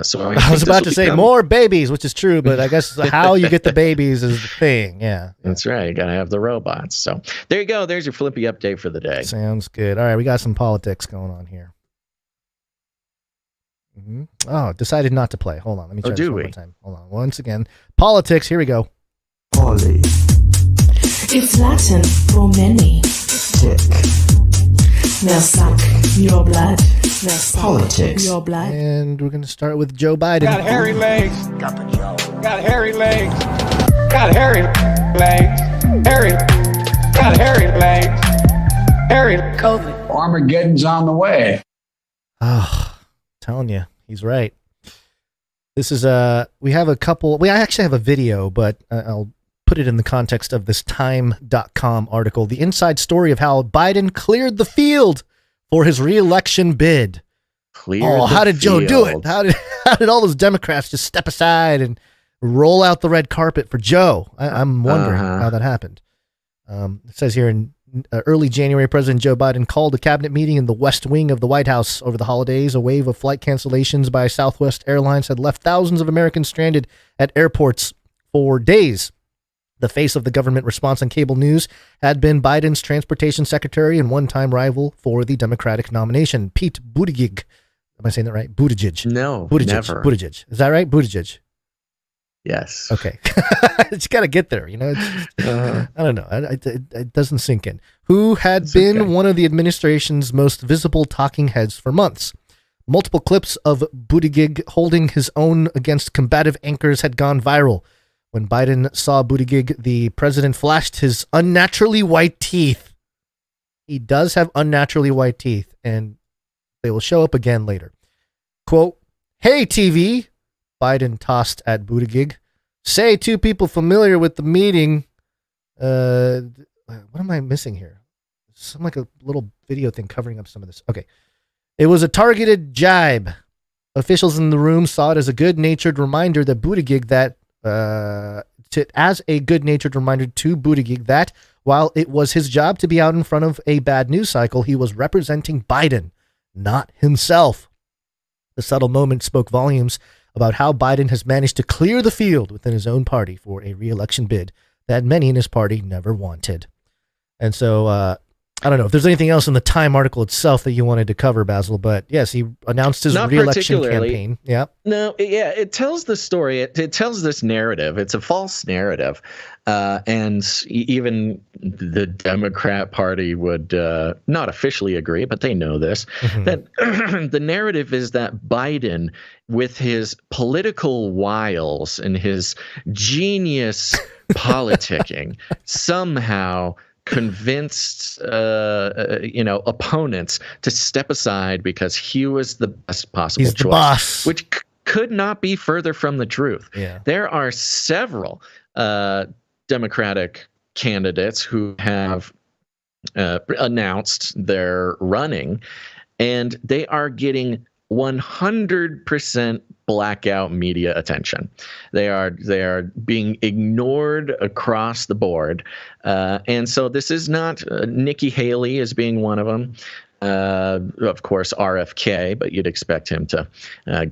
So I was about to say more babies, which is true, but I guess how you get the babies is the thing. Yeah. That's right. You got to have the robots. So there you go. There's your Flippy update for the day. Sounds good. All right. We got some politics going on here. Mm-hmm. Oh, decided not to play. Hold on. Let me try this one more time. Hold on. Once again. Politics. Here we go. Poly. It's Latin for many. Tick. Now suck your blood. Now suck Politics. Your blood. And we're going to start with Joe Biden. Got hairy legs. Got the Joe. Got hairy legs. Got hairy legs. Hairy. Got hairy legs. Hairy. COVID. Armageddon's on the way. Oh, telling you, he's right. This is we have a couple. I actually have a video, but I'll put it in the context of this Time.com article. The inside story of how Biden cleared the field for his re-election bid. How did Joe do it? How did all those Democrats just step aside and roll out the red carpet for Joe? I'm wondering how that happened. It says here in early January, President Joe Biden called a cabinet meeting in the West Wing of the White House over the holidays. A wave of flight cancellations by Southwest Airlines had left thousands of Americans stranded at airports for days. The face of the government response on cable news had been Biden's transportation secretary and one-time rival for the Democratic nomination, Pete Buttigieg. Am I saying that right? Buttigieg. No, Buttigieg. never. Buttigieg. Is that right? Buttigieg. Yes. Okay. Just got to get there. You know, I don't know. It doesn't sink in. Who had been one of the administration's most visible talking heads for months. Multiple clips of Buttigieg holding his own against combative anchors had gone viral. When Biden saw Buttigieg, the president flashed his unnaturally white teeth. He does have unnaturally white teeth, and they will show up again later. Quote, "Hey, TV," Biden tossed at Buttigieg. "Say two people familiar with the meeting." What am I missing here? Some like a little video thing covering up some of this. Okay. It was a targeted jibe. Officials in the room saw it as a good-natured reminder that Buttigieg to Buttigieg that while it was his job to be out in front of a bad news cycle, he was representing Biden, not himself. The subtle moment spoke volumes about how Biden has managed to clear the field within his own party for a re-election bid that many in his party never wanted. And so, I don't know if there's anything else in the Time article itself that you wanted to cover, Basil, but yes, he announced his re-election campaign. Yeah. No, yeah, it tells the story. It tells this narrative. It's a false narrative. And even the Democrat Party would not officially agree, but they know this, that the narrative is that Biden, with his political wiles and his genius politicking, somehow convinced opponents to step aside because he was the best possible choice. The boss. Which could not be further from the truth. Yeah. There are several Democratic candidates who have announced their running, and they are getting 100% blackout media attention. They are being ignored across the board, and so this is not Nikki Haley as being one of them. Of course, RFK, but you'd expect him to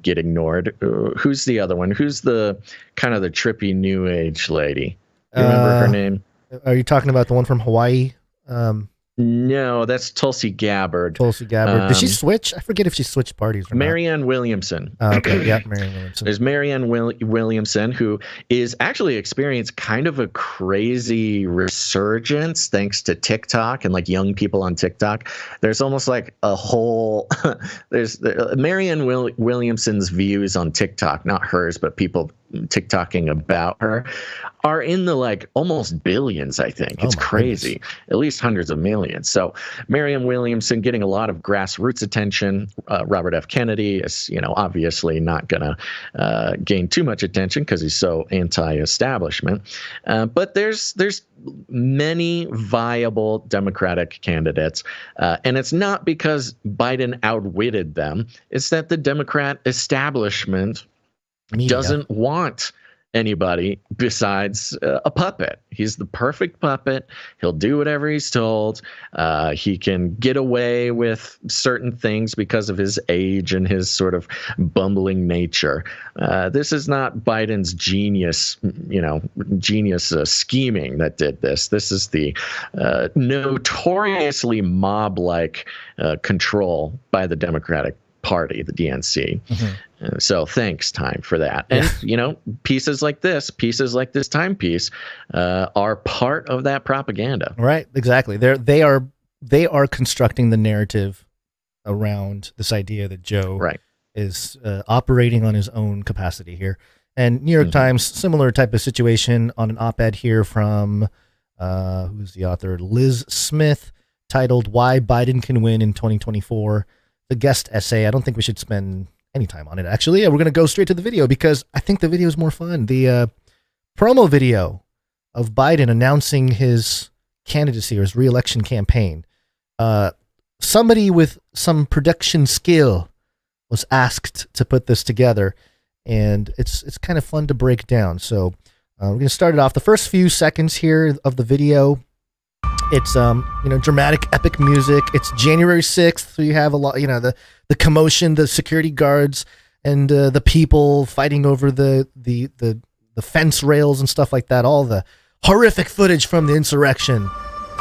get ignored. Who's the other one? Who's the kind of the trippy new age lady? You remember her name? Are you talking about the one from Hawaii? No, that's Tulsi Gabbard. Tulsi Gabbard. Did she switch? I forget if she switched parties or Marianne Williamson. Okay, yeah, Marianne Williamson. There's Marianne Williamson, who is actually experienced kind of a crazy resurgence thanks to TikTok and like young people on TikTok. There's almost like a whole there's Marianne Williamson's views on TikTok, not hers, but people TikToking about her, are in the like almost billions, I think. It's crazy. Goodness. At least hundreds of millions. So Marianne Williamson getting a lot of grassroots attention. Robert F. Kennedy is, obviously not going to gain too much attention because he's so anti-establishment. But there's many viable Democratic candidates. And it's not because Biden outwitted them. It's that the Democrat establishment doesn't want anybody besides a puppet. He's the perfect puppet. He'll do whatever he's told. He can get away with certain things because of his age and his sort of bumbling nature. This is not Biden's genius scheming that did this. This is the notoriously mob-like control by the Democratic Party, the DNC. So thanks, Time, for that. And, pieces like this timepiece are part of that propaganda. Right, exactly. They are constructing the narrative around this idea that Joe is operating on his own capacity here. And New York Times, similar type of situation on an op-ed here from, who's the author? Liz Smith, titled Why Biden Can Win in 2024. The guest essay. I don't think we should spend any time on it, actually. We're going to go straight to the video because I think the video is more fun. The promo video of Biden announcing his candidacy or his re-election campaign. Somebody with some production skill was asked to put this together, and it's kind of fun to break down. So we're going to start it off. The first few seconds here of the video, it's dramatic, epic music. It's January 6th, so you have a lot, the commotion, the security guards, and the people fighting over the fence rails and stuff like that. All the horrific footage from the insurrection.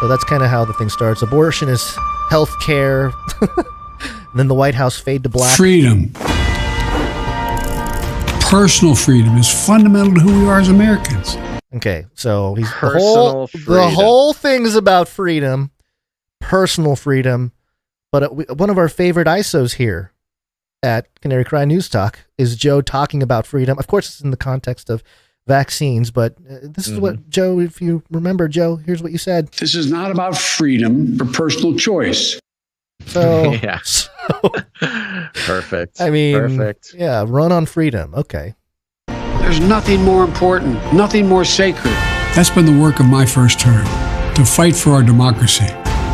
So that's kind of how the thing starts. Abortion is health care. And then the White House fade to black. Freedom. Personal freedom is fundamental to who we are as Americans. Okay, so the whole thing is about freedom, personal freedom. But one of our favorite ISOs here at Canary Cry News Talk is Joe talking about freedom. Of course, it's in the context of vaccines, but this is what, Joe, if you remember, Joe, here's what you said. This is not about freedom for personal choice. So, Perfect. I mean, perfect. Yeah, run on freedom. Okay. There's nothing more important, nothing more sacred. That's been the work of my first term, to fight for our democracy.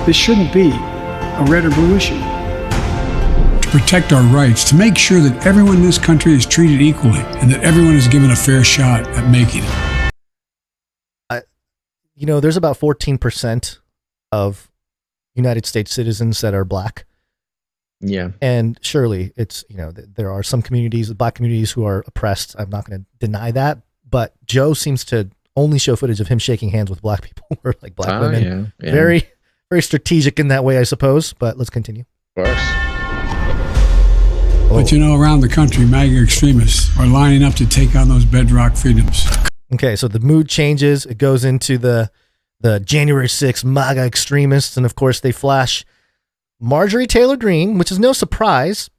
This shouldn't be a red or blue issue. To protect our rights, to make sure that everyone in this country is treated equally and that everyone is given a fair shot at making it. There's about 14% of United States citizens that are black. Yeah. And surely it's, there are some communities, black communities, who are oppressed. I'm not going to deny that. But Joe seems to only show footage of him shaking hands with black people or like black women. Yeah. Very, very strategic in that way, I suppose. But let's continue. Of course. But around the country, MAGA extremists are lining up to take on those bedrock freedoms. Okay, so the mood changes. It goes into the January 6th MAGA extremists. And of course, they flash Marjorie Taylor Greene, which is no surprise,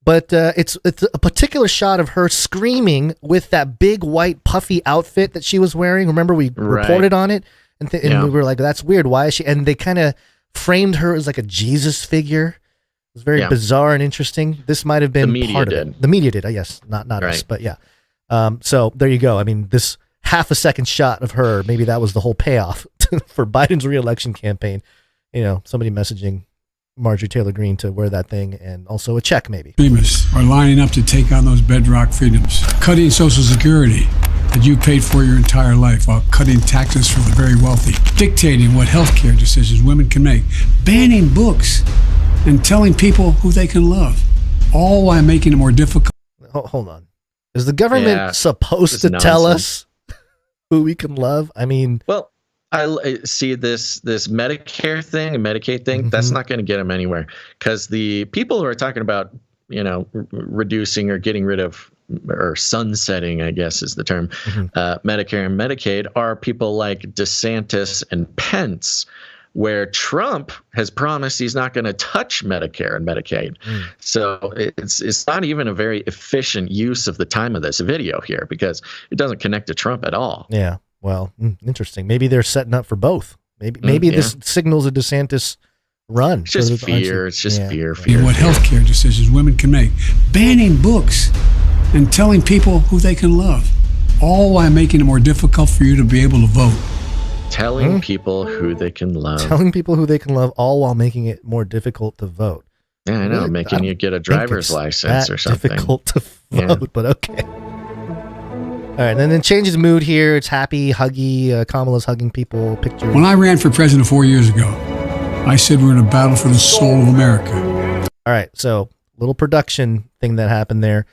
but it's a particular shot of her screaming with that big white puffy outfit that she was wearing. Remember, we reported on it, and we were like, "That's weird. Why is she?" And they kind of framed her as like a Jesus figure. It was very bizarre and interesting. This might have been part of it. The media did, yes, not us, but yeah. So there you go. I mean, this half a second shot of her, maybe that was the whole payoff for Biden's re-election campaign. Somebody messaging Marjorie Taylor Greene to wear that thing, and also a check, maybe. Extremists are lining up to take on those bedrock freedoms, cutting Social Security that you paid for your entire life while cutting taxes for the very wealthy, dictating what healthcare decisions women can make, banning books, and telling people who they can love, all while making it more difficult. Hold on. Is the government supposed to tell us who we can love? I mean... Well, I see this Medicare thing, Medicaid thing. That's not going to get them anywhere, because the people who are talking about, reducing or getting rid of or sunsetting, I guess is the term, Medicare and Medicaid are people like DeSantis and Pence, where Trump has promised he's not going to touch Medicare and Medicaid. So it's not even a very efficient use of the time of this video here, because it doesn't connect to Trump at all. Yeah. Well, interesting. Maybe they're setting up for both. Maybe this signals a DeSantis run. It's just fear. It's just fear. What healthcare decisions women can make, banning books, and telling people who they can love, all while making it more difficult for you to be able to vote. Telling people who they can love. Telling people who they can love, all while making it more difficult to vote. Yeah, I know. Really? Making you get a driver's license or something. Difficult to vote, but okay. right, and then changes mood here. It's happy, huggy. Kamala's hugging people. Picture. When I ran for president 4 years ago, I said we're in a battle for the soul of America. All right, so little production thing that happened there.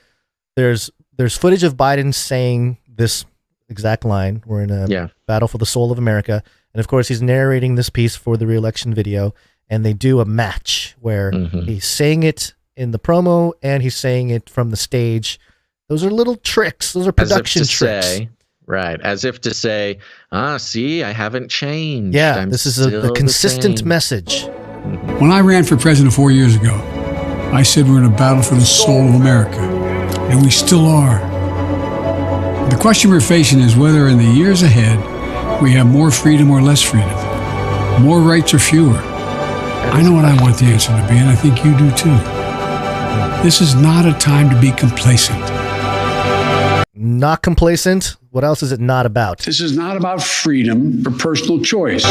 There's footage of Biden saying this exact line. We're in a battle for the soul of America. And of course, he's narrating this piece for the re-election video. And they do a match where he's saying it in the promo and he's saying it from the stage. Those are little tricks. Those are production tricks. Right. As if to say, see, I haven't changed. Yeah, this is a consistent message. When I ran for president 4 years ago, I said we're in a battle for the soul of America. And we still are. The question we're facing is whether in the years ahead we have more freedom or less freedom, more rights or fewer. I know what I want the answer to be, and I think you do too. This is not a time to be complacent. Not complacent? What else is it not about? This is not about freedom or personal choice.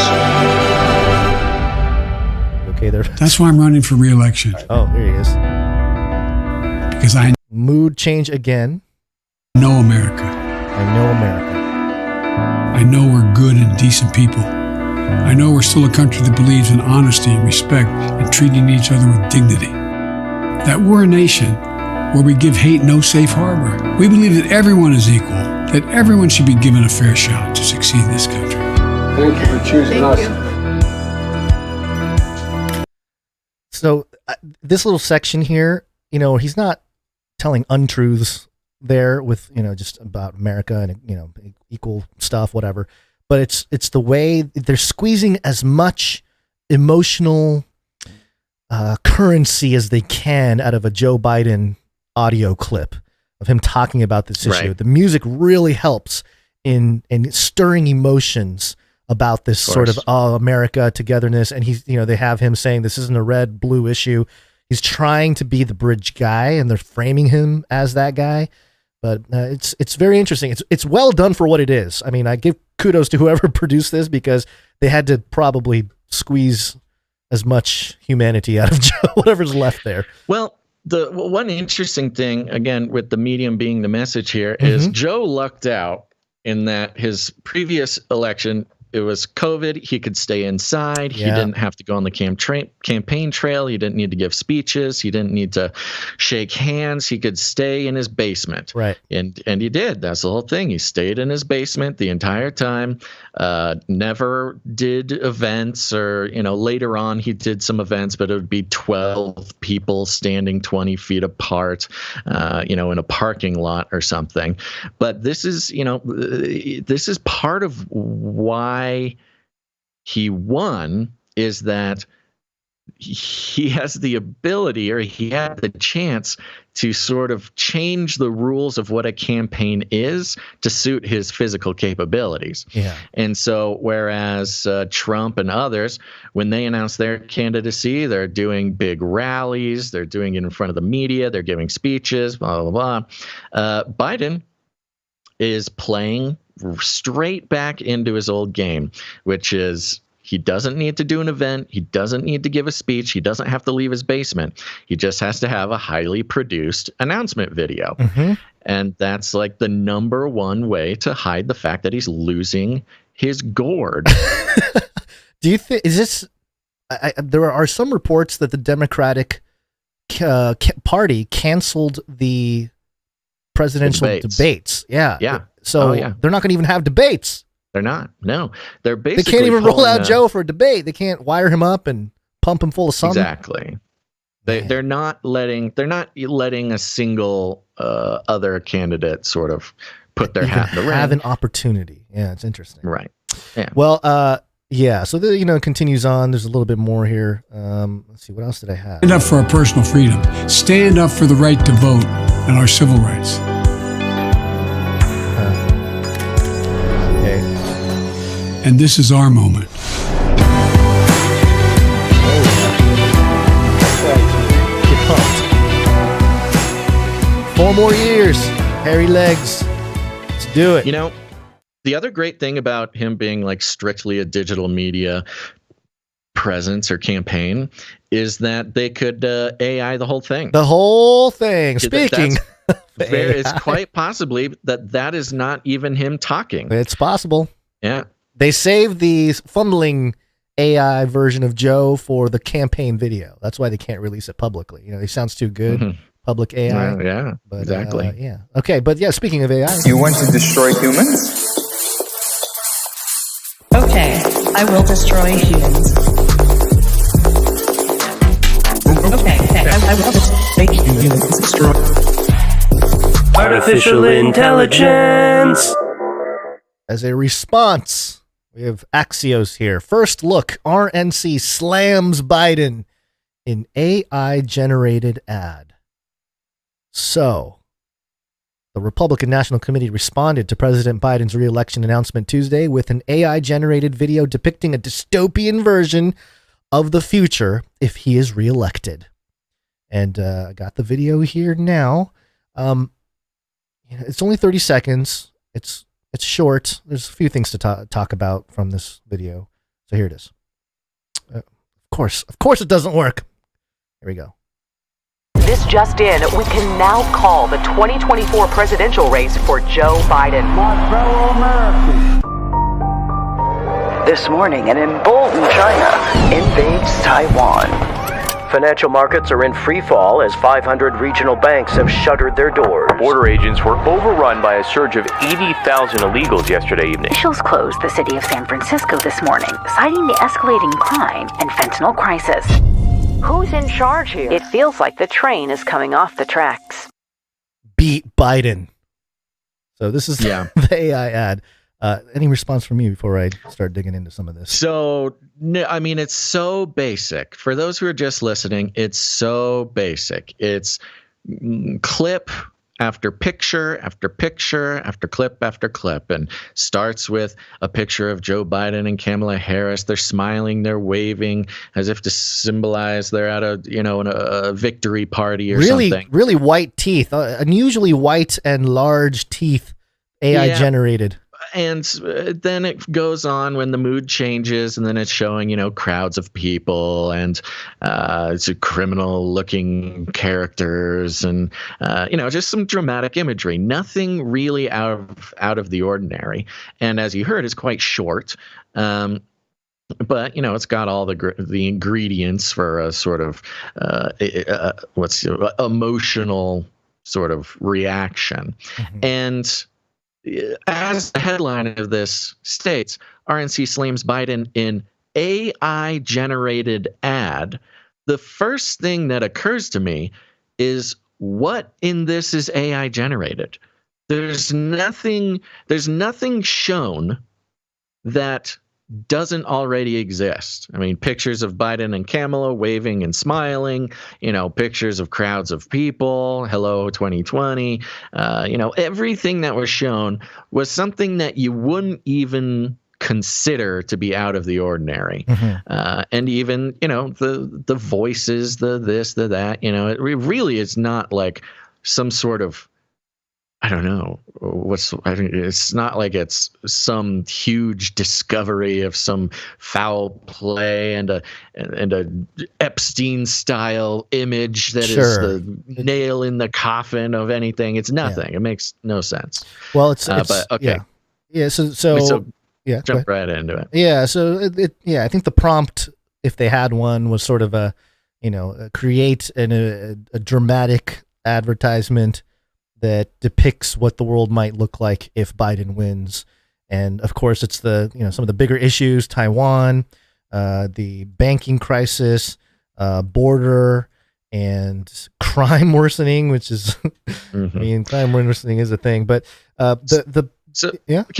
Okay, there. That's why I'm running for re-election. Oh, here he is. Because I mood change again. Know America. I know America. I know we're good and decent people. I know we're still a country that believes in honesty and respect and treating each other with dignity. That we're a nation where we give hate no safe harbor. We believe that everyone is equal, that everyone should be given a fair shot to succeed in this country. Thank you for choosing us. So this little section here, he's not telling untruths there with, just about America and, equal stuff, whatever. But it's the way they're squeezing as much emotional currency as they can out of a Joe Biden audio clip of him talking about this issue. Right. The music really helps in stirring emotions about this sort of America togetherness. And they have him saying this isn't a red blue issue. He's trying to be the bridge guy, and they're framing him as that guy. But it's very interesting. It's well done for what it is. I mean, I give kudos to whoever produced this because they had to probably squeeze as much humanity out of Joe, whatever's left there. Well, the one interesting thing, again, with the medium being the message here, is Joe lucked out in that his previous election, it was COVID. He could stay inside. He didn't have to go on the campaign trail. He didn't need to give speeches. He didn't need to shake hands. He could stay in his basement. Right. And he did. That's the whole thing. He stayed in his basement the entire time. Never did events, or later on he did some events, but it would be 12 people standing 20 feet apart, in a parking lot or something. But this is part of why he won, is that he has the ability, or he had the chance, to sort of change the rules of what a campaign is to suit his physical capabilities. Yeah. And so whereas Trump and others, when they announce their candidacy, they're doing big rallies, they're doing it in front of the media, they're giving speeches, blah, blah, blah. Biden is playing straight back into his old game, which is he doesn't need to do an event. He doesn't need to give a speech. He doesn't have to leave his basement. He just has to have a highly produced announcement video. And that's like the number one way to hide the fact that he's losing his gourd. Do you think, is this, there are some reports that the Democratic Party canceled the presidential debates. Yeah. So they're not going to even have debates. They're not. No, they're basically. They can't even roll out Joe for a debate. They can't wire him up and pump him full of something. Exactly. They're not letting a single other candidate sort of put their hat in the ring. Have an opportunity. Yeah, it's interesting. Right. Yeah. Well, so it continues on. There's a little bit more here. Let's see, what else did I have? Stand up for our personal freedom. Stand up for the right to vote and our civil rights. And this is our moment. Get pumped. 4 more years. Hairy legs. Let's do it. The other great thing about him being like strictly a digital media presence or campaign is that they could AI the whole thing. The whole thing. Speaking it's quite possibly that is not even him talking. It's possible. Yeah. They saved the fumbling AI version of Joe for the campaign video. That's why they can't release it publicly. He sounds too good. Public AI. Yeah, but, exactly. Yeah. Okay, but yeah, speaking of AI. You want to destroy humans? Okay, I will destroy humans. Okay, I will destroy humans. Destroy. Artificial intelligence. As a response, we have Axios here. First look, RNC slams Biden in AI-generated ad. So, the Republican National Committee responded to President Biden's re-election announcement Tuesday with an AI-generated video depicting a dystopian version of the future if he is re-elected. And I got the video here now. It's only 30 seconds. It's short. There's a few things to talk about from this video. So here it is. Of course it doesn't work. Here we go. This just in, we can now call the 2024 presidential race for Joe Biden. My fellow Americans. This morning, an emboldened China invades Taiwan. Financial markets are in free fall as 500 regional banks have shuttered their doors. Border agents were overrun by a surge of 80,000 illegals yesterday evening. Officials closed the city of San Francisco this morning, citing the escalating crime and fentanyl crisis. Who's in charge here? It feels like the train is coming off the tracks. Beat Biden. So this is the AI ad. Any response from you before I start digging into some of this? So, no, I mean, it's so basic. For those who are just listening, it's so basic. It's clip after picture after picture after clip after clip, and starts with a picture of Joe Biden and Kamala Harris. They're smiling, they're waving as if to symbolize they're at a victory party or something. Really white teeth, unusually white and large teeth, AI generated. And then it goes on when the mood changes, and then it's showing, crowds of people and it's criminal-looking characters and, just some dramatic imagery. Nothing really out of the ordinary. And as you heard, it's quite short. But it's got all the ingredients for a sort of emotional sort of reaction. Mm-hmm. And as the headline of this states, RNC slams Biden in AI-generated ad. The first thing that occurs to me is, what in this is AI-generated? There's nothing shown that doesn't already exist. I mean, pictures of Biden and Kamala waving and smiling, pictures of crowds of people, hello 2020, everything that was shown was something that you wouldn't even consider to be out of the ordinary. Mm-hmm. And even, the voices, the this, the that, it really is not like some sort of, I don't know it's not like it's some huge discovery of some foul play and a Epstein style image that is the nail in the coffin of anything. It's nothing. Yeah. It makes no sense. Well, it's but okay. Yeah. So yeah, jump right into it. Yeah. So I think the prompt, if they had one, was sort of create a dramatic advertisement that depicts what the world might look like if Biden wins. And of course, it's some of the bigger issues: Taiwan, the banking crisis, border, and crime worsening, which is, mm-hmm. I mean, crime worsening is a thing. But can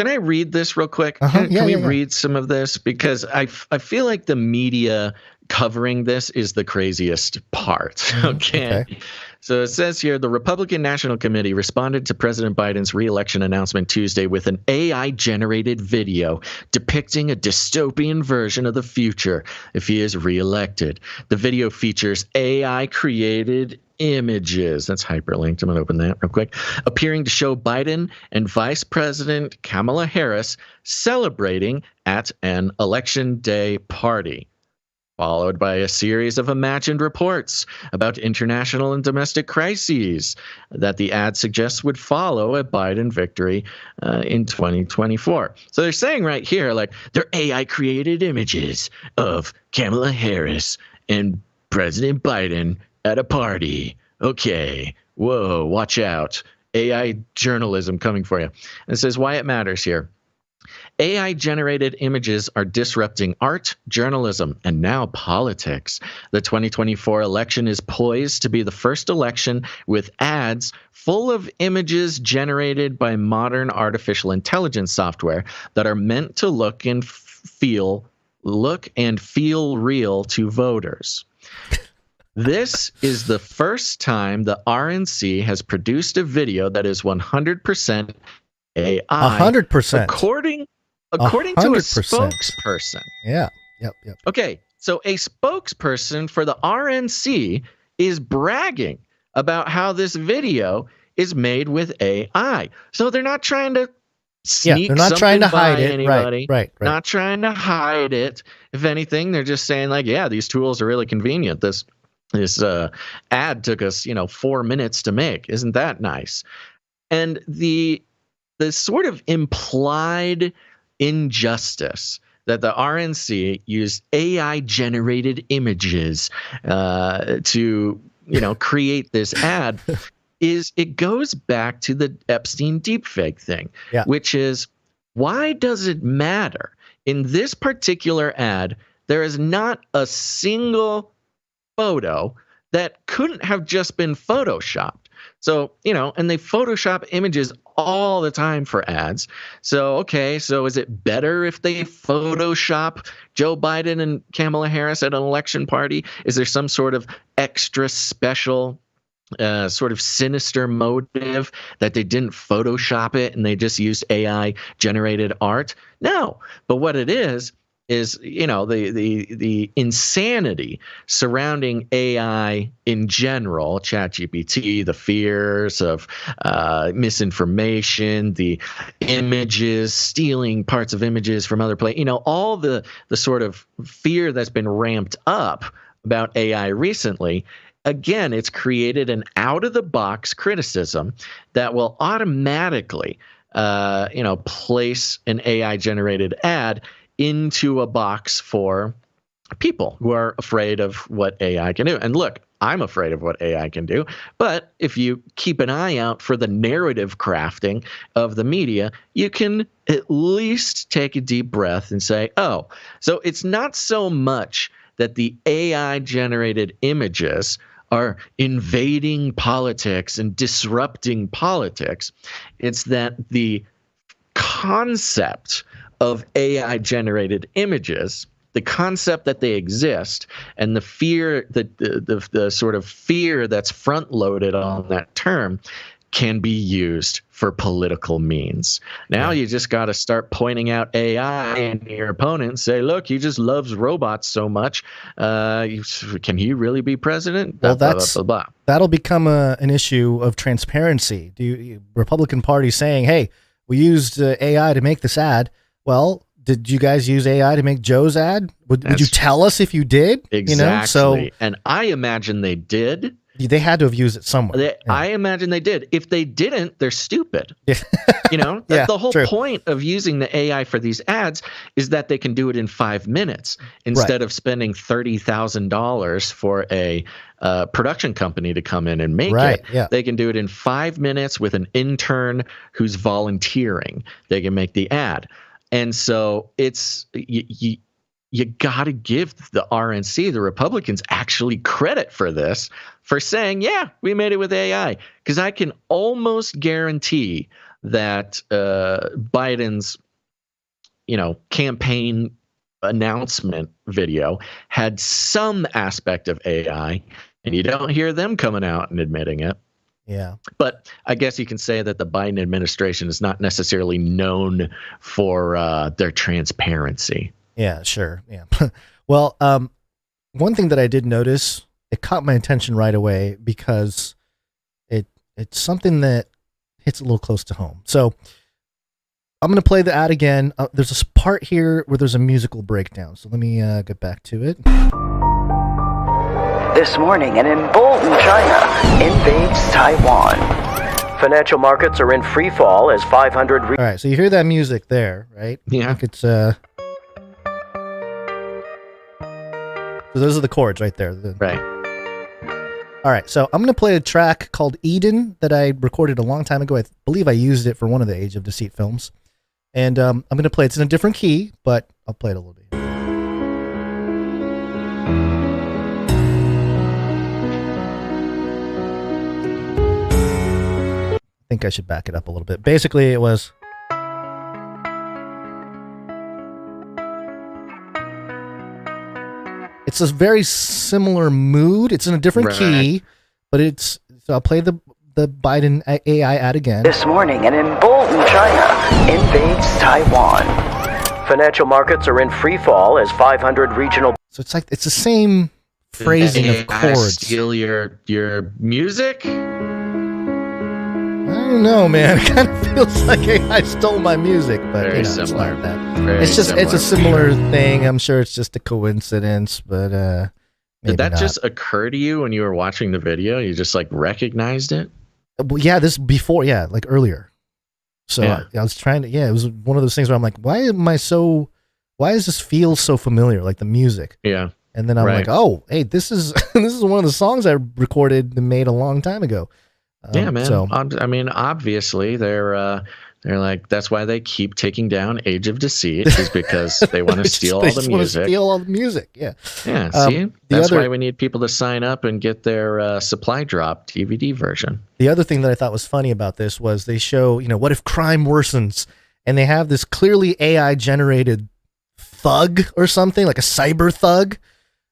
I read this real quick? Uh-huh. Can we read some of this? Because I feel like the media covering this is the craziest part. Okay. So it says here, the Republican National Committee responded to President Biden's re-election announcement Tuesday with an AI-generated video depicting a dystopian version of the future if he is re-elected. The video features AI-created images. That's hyperlinked. I'm going to open that real quick. Appearing to show Biden and Vice President Kamala Harris celebrating at an Election Day party. followed by a series of imagined reports about international and domestic crises that the ad suggests would follow a Biden victory in 2024. So they're saying right here, like, they're AI-created images of Kamala Harris and President Biden at a party. Okay, whoa, watch out. AI journalism coming for you. And it says why it matters here. AI-generated images are disrupting art, journalism, and now politics. The 2024 election is poised to be the first election with ads full of images generated by modern artificial intelligence software that are meant to look and feel real to voters. This is the first time the RNC has produced a video that is 100% AI. 100%. According to a spokesperson. Yeah. Yep. Okay, so a spokesperson for the RNC is bragging about how this video is made with AI. So they're not trying to sneak they're not trying to hide it. Anybody. Right. Not trying to hide it. If anything, they're just saying, like, yeah, these tools are really convenient. This ad took us, 4 minutes to make. Isn't that nice? And the sort of implied injustice that the RNC used AI-generated images to, create this ad is it goes back to the Epstein deepfake thing, which is, why does it matter? In this particular ad, there is not a single photo that couldn't have just been photoshopped. So, and they Photoshop images all the time for ads. So, okay, so is it better if they Photoshop Joe Biden and Kamala Harris at an election party? Is there some sort of extra special sort of sinister motive that they didn't Photoshop it and they just used AI generated art? No, but what it is the insanity surrounding AI in general, ChatGPT, the fears of misinformation, the images, stealing parts of images from other places, all the sort of fear that's been ramped up about AI recently. Again, it's created an out-of-the-box criticism that will automatically, place an AI-generated ad into a box for people who are afraid of what AI can do. And look, I'm afraid of what AI can do, but if you keep an eye out for the narrative crafting of the media, you can at least take a deep breath and say, oh, so it's not so much that the AI-generated images are invading politics and disrupting politics. It's that the concept of AI-generated images, the concept that they exist, and the fear, the sort of fear that's front-loaded on that term, can be used for political means. Now you just got to start pointing out AI and your opponent and say, look, he just loves robots so much. Can he really be president? Well, blah, blah, blah, blah. That'll become an issue of transparency. Republican Party saying, hey, we used AI to make this ad. Well, did you guys use AI to make Joe's ad? Would you tell us if you did? Exactly. And I imagine they did. They had to have used it somewhere. I imagine they did. If they didn't, they're stupid. The whole point of using the AI for these ads is that they can do it in 5 minutes instead of spending $30,000 for a production company to come in and make it. Yeah. They can do it in 5 minutes with an intern who's volunteering. They can make the ad. And so it's you got to give the RNC, the Republicans, actually credit for this, for saying, yeah, we made it with AI. Because I can almost guarantee that Biden's, campaign announcement video had some aspect of AI, and you don't hear them coming out and admitting it. Yeah. But I guess you can say that the Biden administration is not necessarily known for their transparency. Yeah, sure. Yeah. Well, one thing that I did notice, it caught my attention right away because it's something that hits a little close to home. So I'm going to play the ad again. There's a part here where there's a musical breakdown. So let me get back to it. This morning, an emboldened China invades Taiwan. Financial markets are in free fall as 500... All right, so you hear that music there, right? Yeah. I think it's... So those are the chords right there. Right. All right, so I'm going to play a track called Eden that I recorded a long time ago. I believe I used it for one of the Age of Deceit films. And I'm going to play it. It's in a different key, but I'll play it a little bit. I think I should back it up a little bit. Basically, it was... It's a very similar mood. It's in a different key, but it's... So I'll play the Biden AI ad again. This morning, an emboldened China invades Taiwan. Financial markets are in free fall as 500 regional... So it's like, it's the same phrasing of chords. Steal your music? I don't know, man. It kind of feels like I stole my music, but very similar. It's just it's a similar thing. I'm sure it's just a coincidence, but did that not. just occur to you when you were watching the video? You just like recognized it? Well, yeah, this before, yeah, like earlier. So I was trying to, it was one of those things where I'm like, why does this feel so familiar? Like the music. Yeah. And then I'm like, oh, hey, this is one of the songs I recorded and made a long time ago. Yeah, man. So, I mean, obviously they're like, that's why they keep taking down Age of Deceit, is because they want to steal all the music. Want to steal all the music. Yeah. Yeah. See, that's why we need people to sign up and get their supply drop DVD version. The other thing that I thought was funny about this was they show, what if crime worsens, and they have this clearly AI generated thug or something, like a cyber thug,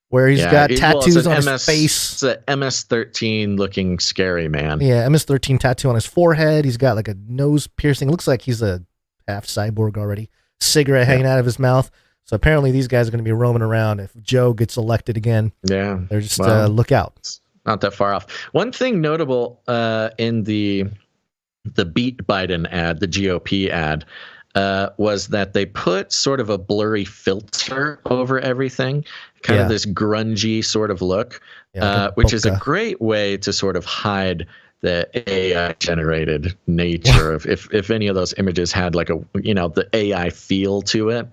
where he's got tattoos on his face. It's an MS-13 looking scary man. Yeah, MS-13 tattoo on his forehead. He's got like a nose piercing. Looks like he's a half cyborg already. Cigarette hanging out of his mouth. So apparently these guys are going to be roaming around if Joe gets elected again. Yeah. They're just look out. It's not that far off. One thing notable in the Beat Biden ad, the GOP ad, was that they put sort of a blurry filter over everything, kind of this grungy sort of look, which is a great way to sort of hide the AI generated nature of if any of those images had like the AI feel to it,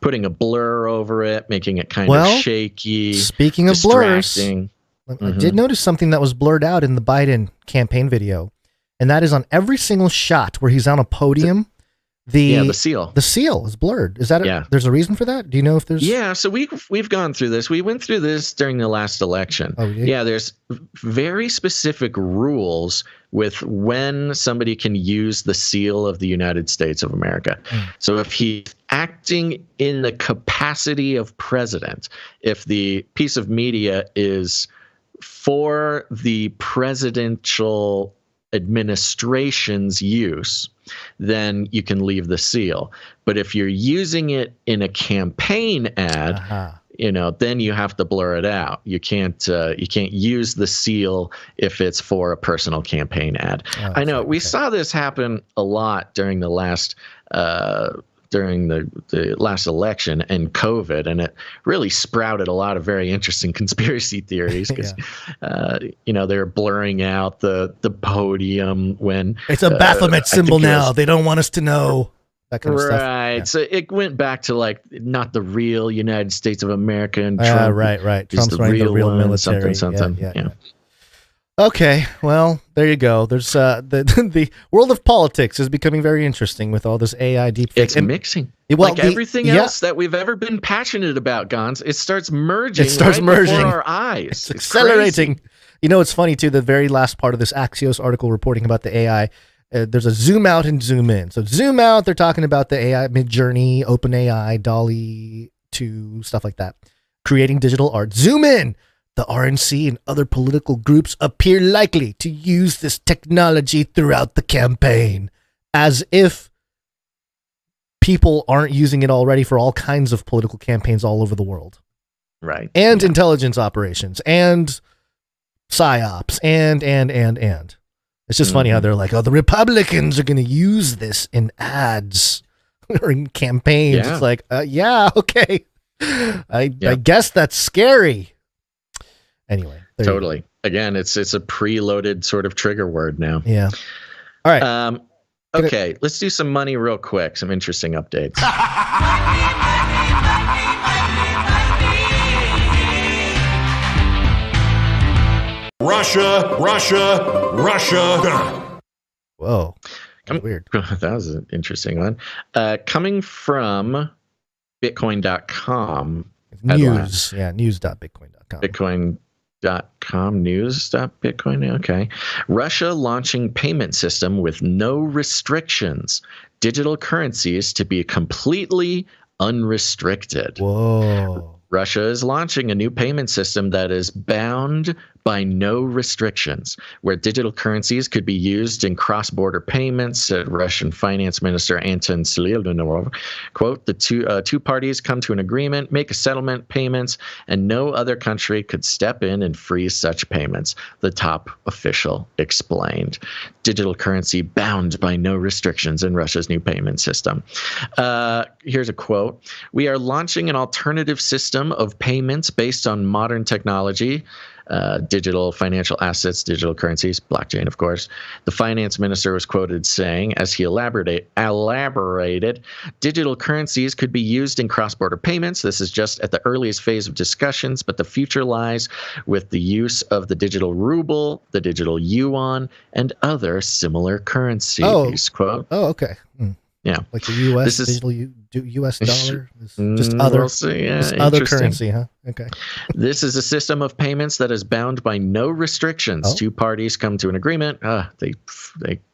putting a blur over it, making it kind of shaky. Speaking of blurs, I did notice something that was blurred out in the Biden campaign video, and that is on every single shot where he's on a podium. The seal. The seal is blurred. Is that there's a reason for that? Do you know if there's... Yeah, so we've gone through this. We went through this during the last election. Oh, yeah, there's very specific rules with when somebody can use the seal of the United States of America. So if he's acting in the capacity of president, if the piece of media is for the presidential administration's use, then you can leave the seal. But if you're using it in a campaign ad, then you have to blur it out. You can't use the seal if it's for a personal campaign ad. I know we saw this happen a lot during the last election and COVID, and it really sprouted a lot of very interesting conspiracy theories because they're blurring out the podium when it's a Baphomet symbol now. They don't want us to know that kind of stuff. Right. Yeah. So it went back to like not the real United States of America and Trump. Right. Trump's running the real military. Something. Yeah. Okay, well, there you go. There's the world of politics is becoming very interesting with all this AI deepfake. It's mixing. Like everything else that we've ever been passionate about, Gons, it starts merging. Before our eyes. It's accelerating. Crazy. It's funny too. The very last part of this Axios article reporting about the AI. There's a zoom out and zoom in. So zoom out, they're talking about the AI Midjourney, OpenAI, DALL-E 2, stuff like that, creating digital art. Zoom in. The RNC and other political groups appear likely to use this technology throughout the campaign, as if people aren't using it already for all kinds of political campaigns all over the world. Right. And intelligence operations and psyops and. It's just funny how they're like, the Republicans are going to use this in ads or in campaigns. Yeah. It's like, okay. I guess that's scary. Anyway, Totally. Again, it's a preloaded sort of trigger word now. Yeah. All right. Okay, let's do some money real quick. Some interesting updates. Russia. Whoa. Weird. That was an interesting one. Coming from Bitcoin.com. News. Yeah, news.bitcoin.com. Bitcoin.com, news.bitcoin. Okay. Russia launching payment system with no restrictions. Digital currencies to be completely unrestricted. Whoa. Russia is launching a new payment system that is bound by no restrictions, where digital currencies could be used in cross-border payments, said Russian Finance Minister Anton Silianov. Quote, the two parties come to an agreement, make a settlement payments, and no other country could step in and freeze such payments, the top official explained. Digital currency bound by no restrictions in Russia's new payment system. Here's a quote. We are launching an alternative system of payments based on modern technology, digital financial assets, digital currencies, blockchain, of course. The finance minister was quoted saying, as he elaborated, digital currencies could be used in cross-border payments. This is just at the earliest phase of discussions, but the future lies with the use of the digital ruble, the digital yuan, and other similar currencies. Quote. Oh, okay. Yeah. Like the U.S. digital U.S. dollar? Just other, we'll see. Yeah, just other currency, huh? Okay. This is a system of payments that is bound by no restrictions. Two parties come to an agreement. They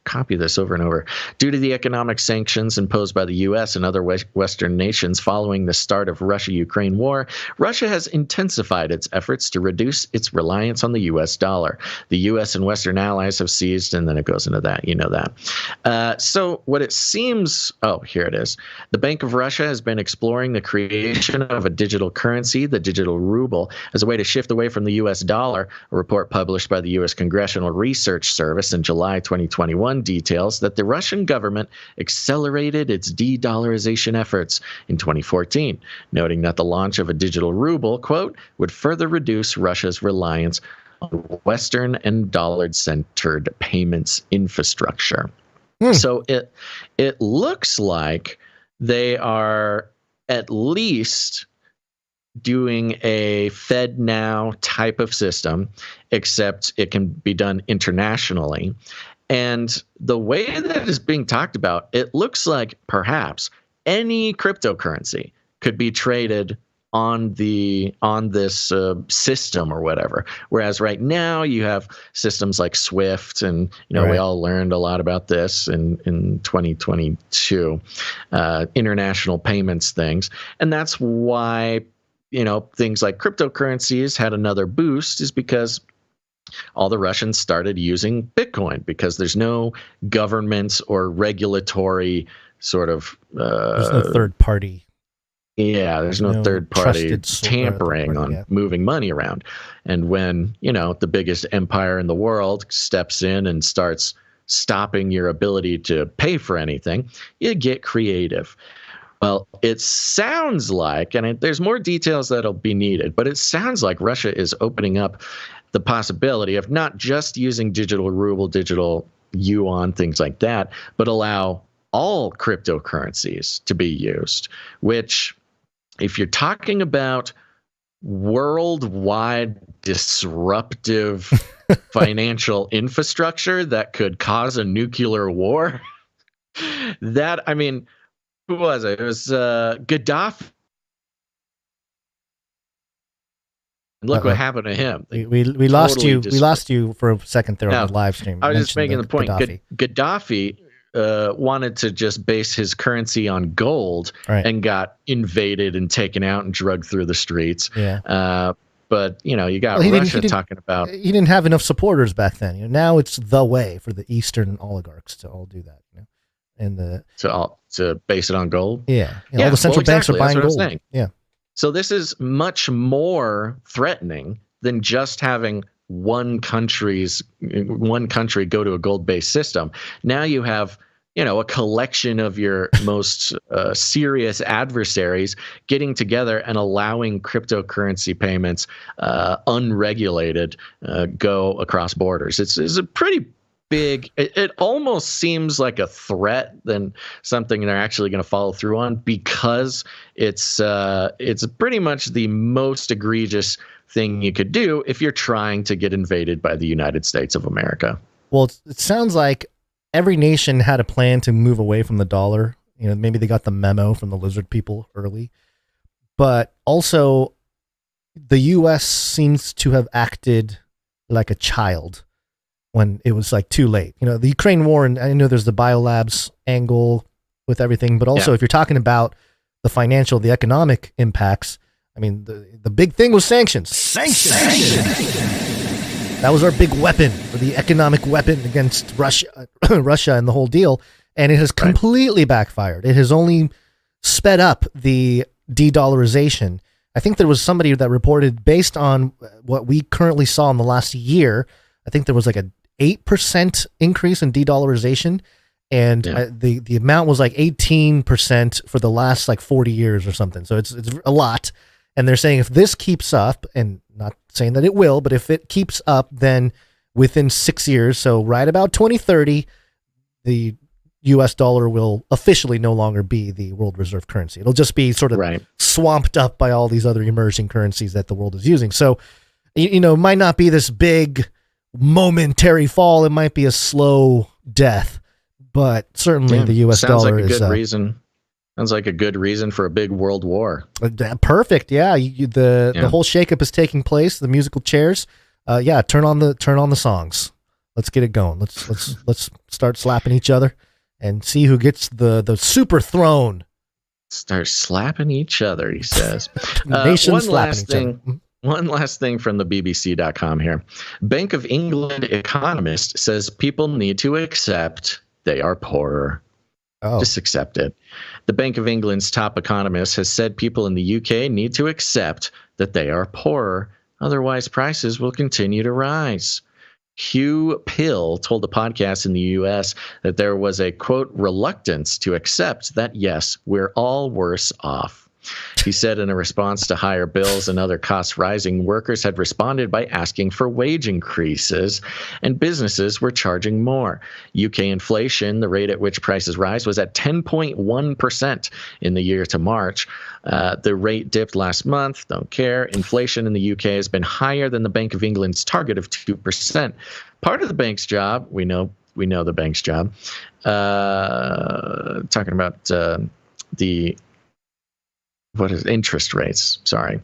copy this over and over. Due to the economic sanctions imposed by the U.S. and other Western nations following the start of Russia-Ukraine war, Russia has intensified its efforts to reduce its reliance on the U.S. dollar. The U.S. and Western allies have seized, and then it goes into that. You know that. So what it seems, here it is. The Bank of Russia has been exploring the creation of a digital currency, the digital ruble, as a way to shift away from the U.S. dollar. A report published by the U.S. Congressional Research Service in July 2021 details that the Russian government accelerated its de-dollarization efforts in 2014, noting that the launch of a digital ruble, quote, would further reduce Russia's reliance on Western and dollar-centered payments infrastructure. So it looks like they are at least doing a FedNow type of system, except it can be done internationally. And the way that is being talked about, it looks like perhaps any cryptocurrency could be traded on this system or whatever. Whereas right now you have systems like SWIFT, and we all learned a lot about this in 2022, international payments things, and that's why things like cryptocurrencies had another boost, is because all the Russians started using Bitcoin, because there's no government or regulatory sort of there's no third party. Yeah, there's no third party tampering on moving money around. And when, the biggest empire in the world steps in and starts stopping your ability to pay for anything, you get creative. Well, it sounds like, and there's more details that'll be needed, but it sounds like Russia is opening up the possibility of not just using digital ruble, digital yuan, things like that, but allow all cryptocurrencies to be used, which, if you're talking about worldwide disruptive financial infrastructure that could cause a nuclear war, who was it? It was Gaddafi. Look what happened to him. We lost you. We lost you for a second there on the live stream. I was just making the point. Gaddafi wanted to just base his currency on gold, and got invaded and taken out and drugged through the streets. Yeah. But you got Russia talking about. He didn't have enough supporters back then. Now it's the way for the Eastern oligarchs to all do that. And to base it on gold. Yeah. All the central banks are buying gold. Yeah. So this is much more threatening than just having one country go to a gold-based system. Now you have a collection of your most serious adversaries getting together and allowing cryptocurrency payments unregulated go across borders. It's a pretty big. It almost seems like a threat than something they're actually going to follow through on, because it's pretty much the most egregious thing you could do if you're trying to get invaded by the United States of America. Well, it sounds like every nation had a plan to move away from the dollar. Maybe they got the memo from the lizard people early, but also the U.S. seems to have acted like a child when it was like too late. The Ukraine war, and I know there's the biolabs angle with everything, but also if you're talking about the financial, the economic impacts, I mean, the big thing was sanctions. That was our big weapon, or the economic weapon against Russia and the whole deal. And it has completely backfired. It has only sped up the de-dollarization. I think there was somebody that reported, based on what we currently saw in the last year, I think there was like an 8% increase in de-dollarization. And the amount was like 18% for the last like 40 years or something. So it's a lot. And they're saying if this keeps up, and not saying that it will, but if it keeps up, then within 6 years, so right about 2030, the US dollar will officially no longer be the world reserve currency. It'll just be sort of swamped up by all these other emerging currencies that the world is using. So, it might not be this big momentary fall. It might be a slow death, but certainly the US dollar like a is good reason. Sounds like a good reason for a big world war. Perfect. Yeah. The whole shakeup is taking place. The musical chairs. Turn on the songs. Let's get it going. Let's start slapping each other and see who gets the super throne. Start slapping each other, he says. Nations slapping each other. One last thing from the BBC.com here. Bank of England economist says people need to accept they are poorer. Just accept it. The Bank of England's top economist has said people in the UK need to accept that they are poorer, otherwise prices will continue to rise. Hugh Pill told a podcast in the U.S. that there was a, quote, reluctance to accept that, yes, we're all worse off. He said in a response to higher bills and other costs rising, workers had responded by asking for wage increases, and businesses were charging more. UK inflation, the rate at which prices rise, was at 10.1% in the year to March. The rate dipped last month. Don't care. Inflation in the UK has been higher than the Bank of England's target of 2%. Part of the bank's job, we know the bank's job, talking about the interest rates. Sorry.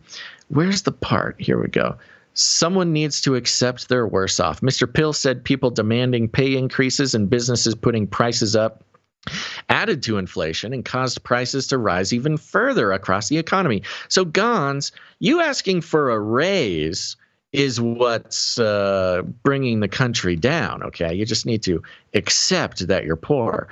Where's the part? Here we go. Someone needs to accept they're worse off. Mr. Pill said people demanding pay increases and businesses putting prices up added to inflation and caused prices to rise even further across the economy. So, Gons, you asking for a raise is what's bringing the country down, okay? You just need to accept that you're poor.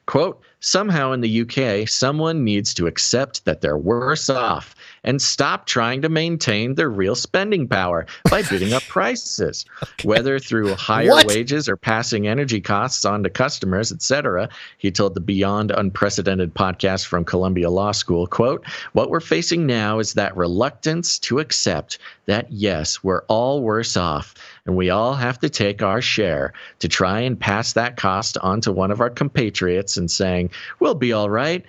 Quote, somehow in the UK, someone needs to accept that they're worse off and stop trying to maintain their real spending power by bidding up prices, whether through higher wages or passing energy costs on to customers, etc. He told the Beyond Unprecedented podcast from Columbia Law School, quote, what we're facing now is that reluctance to accept that, yes, we're all worse off and we all have to take our share to try and pass that cost on to one of our compatriots and saying, we'll be all right,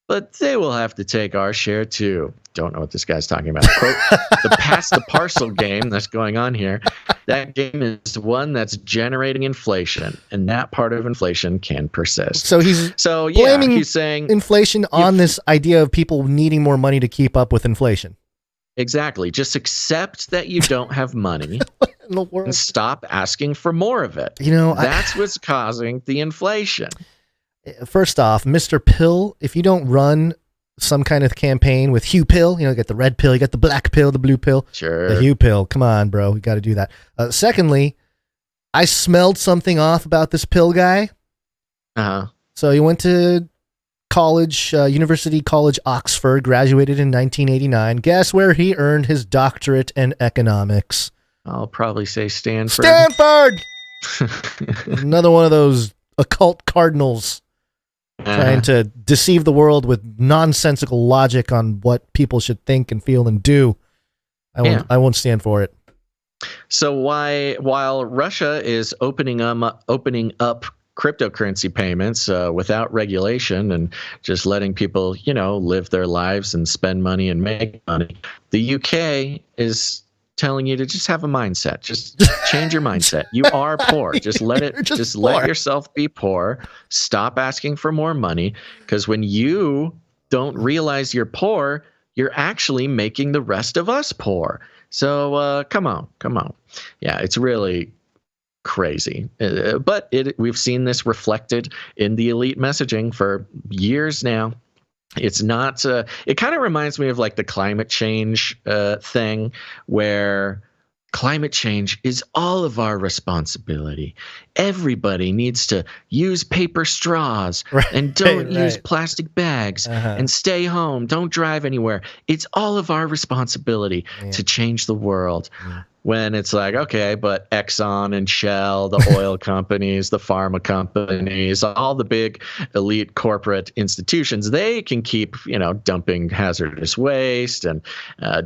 but they will have to take our share too. Don't know what this guy's talking about. Quote, the pass the parcel game that's going on here, that game is one that's generating inflation, and that part of inflation can persist. So he's blaming he's saying inflation on this idea of people needing more money to keep up with inflation. Exactly. Just accept that you don't have money and stop asking for more of it. That's what's causing the inflation. First off, Mr. Pill, if you don't run some kind of campaign with Hugh Pill, you get the red pill, you got the black pill, the blue pill. Sure. The Hugh Pill. Come on, bro. We got to do that. Secondly, I smelled something off about this pill guy. Uh-huh. So he went to college, University College Oxford, graduated in 1989. Guess where he earned his doctorate in economics? I'll probably say Stanford. Stanford! Another one of those occult cardinals. trying to deceive the world with nonsensical logic on what people should think and feel and do. I won't stand for it. So while Russia is opening up cryptocurrency payments without regulation and just letting people, live their lives and spend money and make money, the UK is telling you to just have a mindset. Just change your mindset. You are poor. Just let yourself be poor. Stop asking for more money, because when you don't realize you're poor, you're actually making the rest of us poor. So come on. Yeah, it's really crazy. But we've seen this reflected in the elite messaging for years now. It's not it kind of reminds me of like the climate change thing, where climate change is all of our responsibility. Everybody needs to use paper straws and don't use plastic bags and stay home. Don't drive anywhere. It's all of our responsibility to change the world. When it's like, okay, but Exxon and Shell, the oil companies, the pharma companies, all the big elite corporate institutions, they can keep, dumping hazardous waste and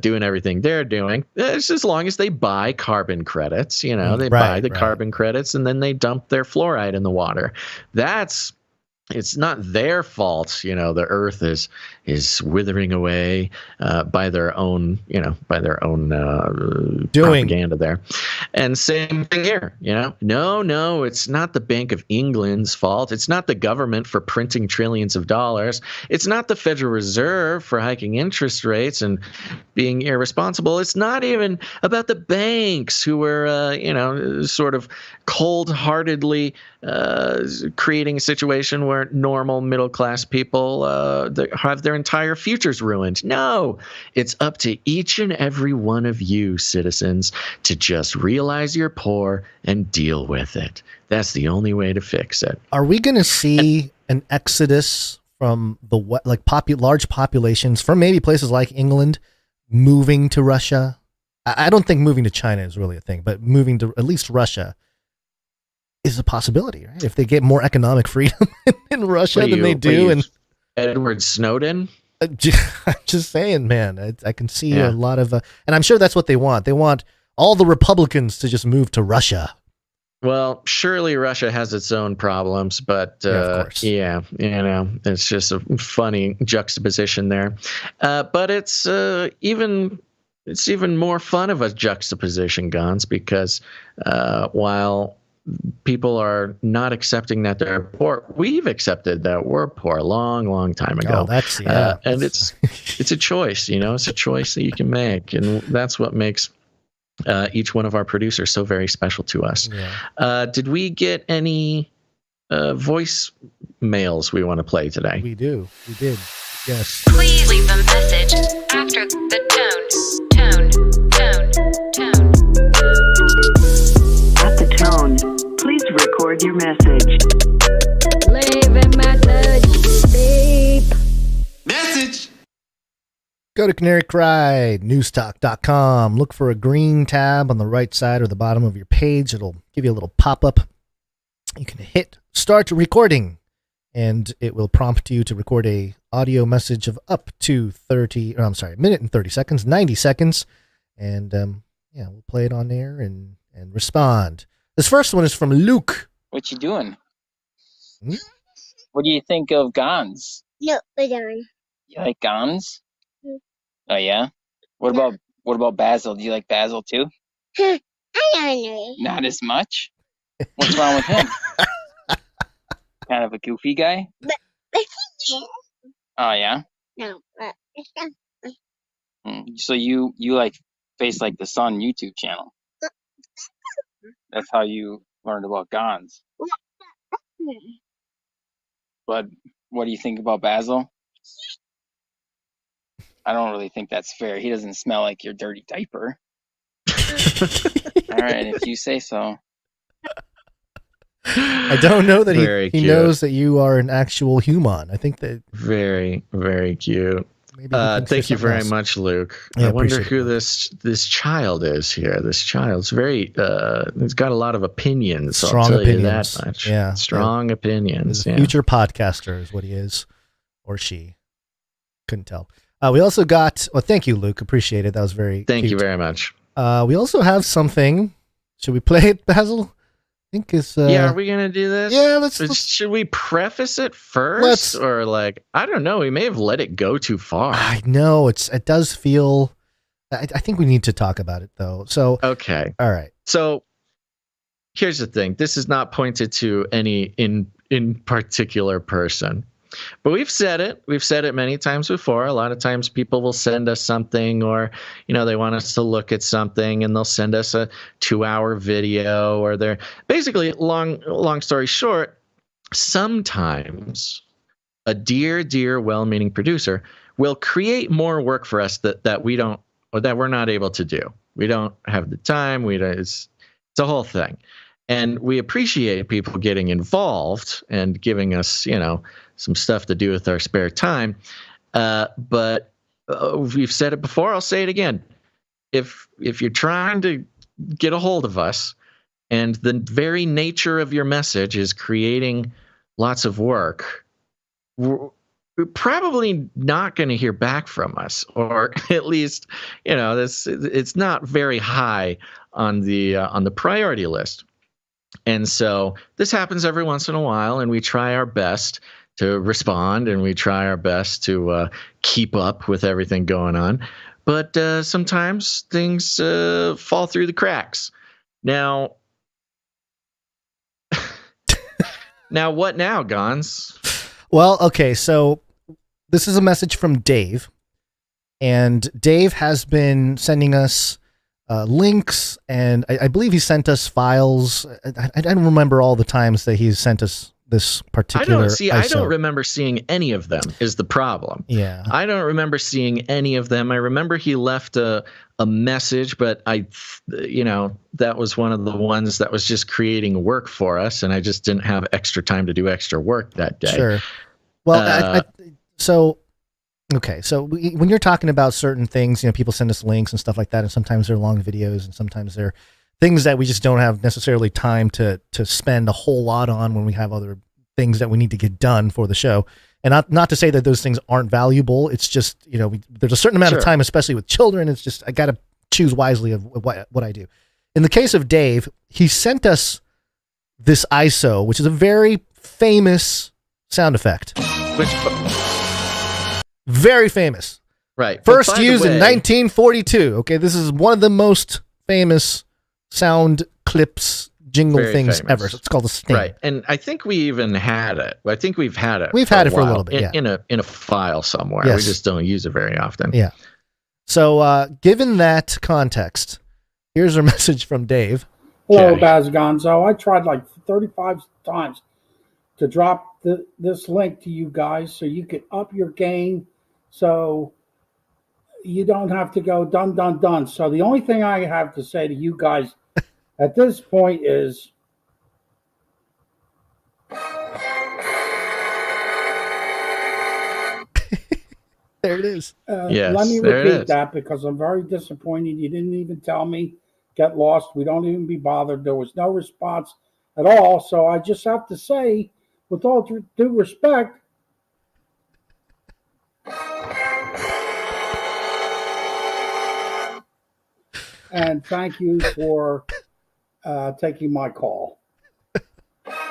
doing everything they're doing. It's as long as they buy carbon credits, they buy the carbon credits and then they dump their fluoride in the water. It's not their fault, the earth is withering away by their own propaganda there. And same thing here, No, it's not the Bank of England's fault. It's not the government for printing trillions of dollars. It's not the Federal Reserve for hiking interest rates and being irresponsible. It's not even about the banks who were, sort of cold-heartedly creating a situation where normal middle-class people have their entire futures ruined. No, it's up to each and every one of you, citizens, to just realize you're poor and deal with it. That's the only way to fix it. Are we going to see an exodus from the large populations from maybe places like England moving to Russia? I don't think moving to China is really a thing, but moving to at least Russia is a possibility, right? If they get more economic freedom in Russia than they do in Edward Snowden. I'm just saying, man. I can see a lot of, and I'm sure that's what they want. They want all the Republicans to just move to Russia. Well, surely Russia has its own problems, but of course. It's just a funny juxtaposition there. But it's even more fun of a juxtaposition, Gons, because while people are not accepting that they're poor, we've accepted that we're poor a long, long time ago. And it's a choice, it's a choice that you can make, and that's what makes each one of our producers so very special to us. Did we get any voice mails we want to play today? We did. Yes. Please leave a message after the tone. At the tone, please record your message. Leave a message. Beep. Message. Go to Canary Cry, newstalk.com. Look for a green tab on the right side or the bottom of your page. It'll give you a little pop-up. You can hit start recording, and it will prompt you to record a audio message of up to minute and 30 seconds, 90 seconds. And we'll play it on air and respond. This first one is from Luke. What you doing? What do you think of Gons? No, we're done. You like Gons? Oh yeah. What about Basil? Do you like Basil too? I don't know. Not as much. What's wrong with him? Kind of a goofy guy. But Oh yeah. no, but it's not. So you like Face Like the Sun YouTube channel? That's how you learned about Gons. But what do you think about Basil? I don't really think that's fair. He doesn't smell like your dirty diaper. All right, if you say so. I don't know that he knows that you are an actual human. I think that very, very cute. Maybe thank you very much, Luke. Yeah, I wonder who this child is here. This child's very he's got a lot of opinions. Strong I'll tell opinions. you that much. Yeah, strong opinions. He's a future podcaster is what he is, or she. Couldn't tell. We also got. Well, thank you, Luke. Appreciate it. That was very. Thank cute. you very much. We also have something. Should we play it, Basil? I think it's. Yeah, are we gonna do this? Yeah, let's. Should we preface it first, or like I don't know? We may have let it go too far. I know it does feel. I think we need to talk about it though. So okay, all right. So here's the thing. This is not pointed to any in particular person. But we've said it. We've said it many times before. A lot of times people will send us something, or, they want us to look at something, and they'll send us a 2-hour video, or they're basically long story short, sometimes a dear, well-meaning producer will create more work for us that we don't, or that we're not able to do. We don't have the time. It's a whole thing. And we appreciate people getting involved and giving us, some stuff to do with our spare time. But we've said it before. I'll say it again. If you're trying to get a hold of us, and the very nature of your message is creating lots of work, we're probably not going to hear back from us, or at least, it's not very high on the priority list. And so this happens every once in a while, and we try our best to respond, and we try our best to keep up with everything going on. But sometimes things fall through the cracks. Now, what now, Gons? Well, okay, so this is a message from Dave, and Dave has been sending us links, and I believe he sent us files. I don't remember all the times that he's sent us this particular ISO. I don't remember seeing any of them is the problem. Yeah. I don't remember seeing any of them. I remember he left a message, but that was one of the ones that was just creating work for us, and I just didn't have extra time to do extra work that day. Sure. Well, okay. So when you're talking about certain things, people send us links and stuff like that, and sometimes they're long videos, and sometimes they're things that we just don't have necessarily time to spend a whole lot on when we have other things that we need to get done for the show. And not to say that those things aren't valuable. It's just, there's a certain amount of time, especially with children. It's just, I got to choose wisely of what I do. In the case of Dave, he sent us this ISO, which is a very famous sound effect. Very famous. Right. First used in 1942. Okay, this is one of the most famous sound clips, jingle things ever. So it's called a sting. Right. And I think we even had it. I think we've had it. We've had it for a little bit, yeah. In a file somewhere. Yes. We just don't use it very often. Yeah. So given that context, here's our message from Dave. Hello, Baz Gonzo. I tried like 35 times to drop this link to you guys so you could up your game, so you don't have to go dun. So the only thing I have to say to you guys at this point is there it is. Yes, let me repeat that because I'm very disappointed. You didn't even tell me. Get lost. We don't even be bothered. There was no response at all. So I just have to say, with all due respect, and thank you for taking my call.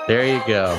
There you go.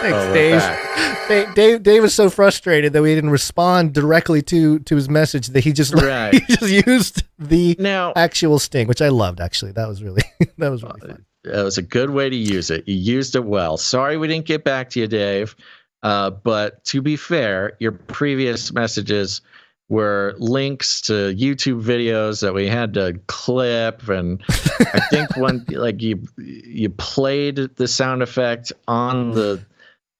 Thanks, Dave. Dave was so frustrated that we didn't respond directly to his message that he just he just used the actual sting, which I loved. Actually, that was really fun. That was a good way to use it. You used it well. Sorry we didn't get back to you, Dave. But to be fair, your previous messages were links to YouTube videos that we had to clip, and I think when you played the sound effect on the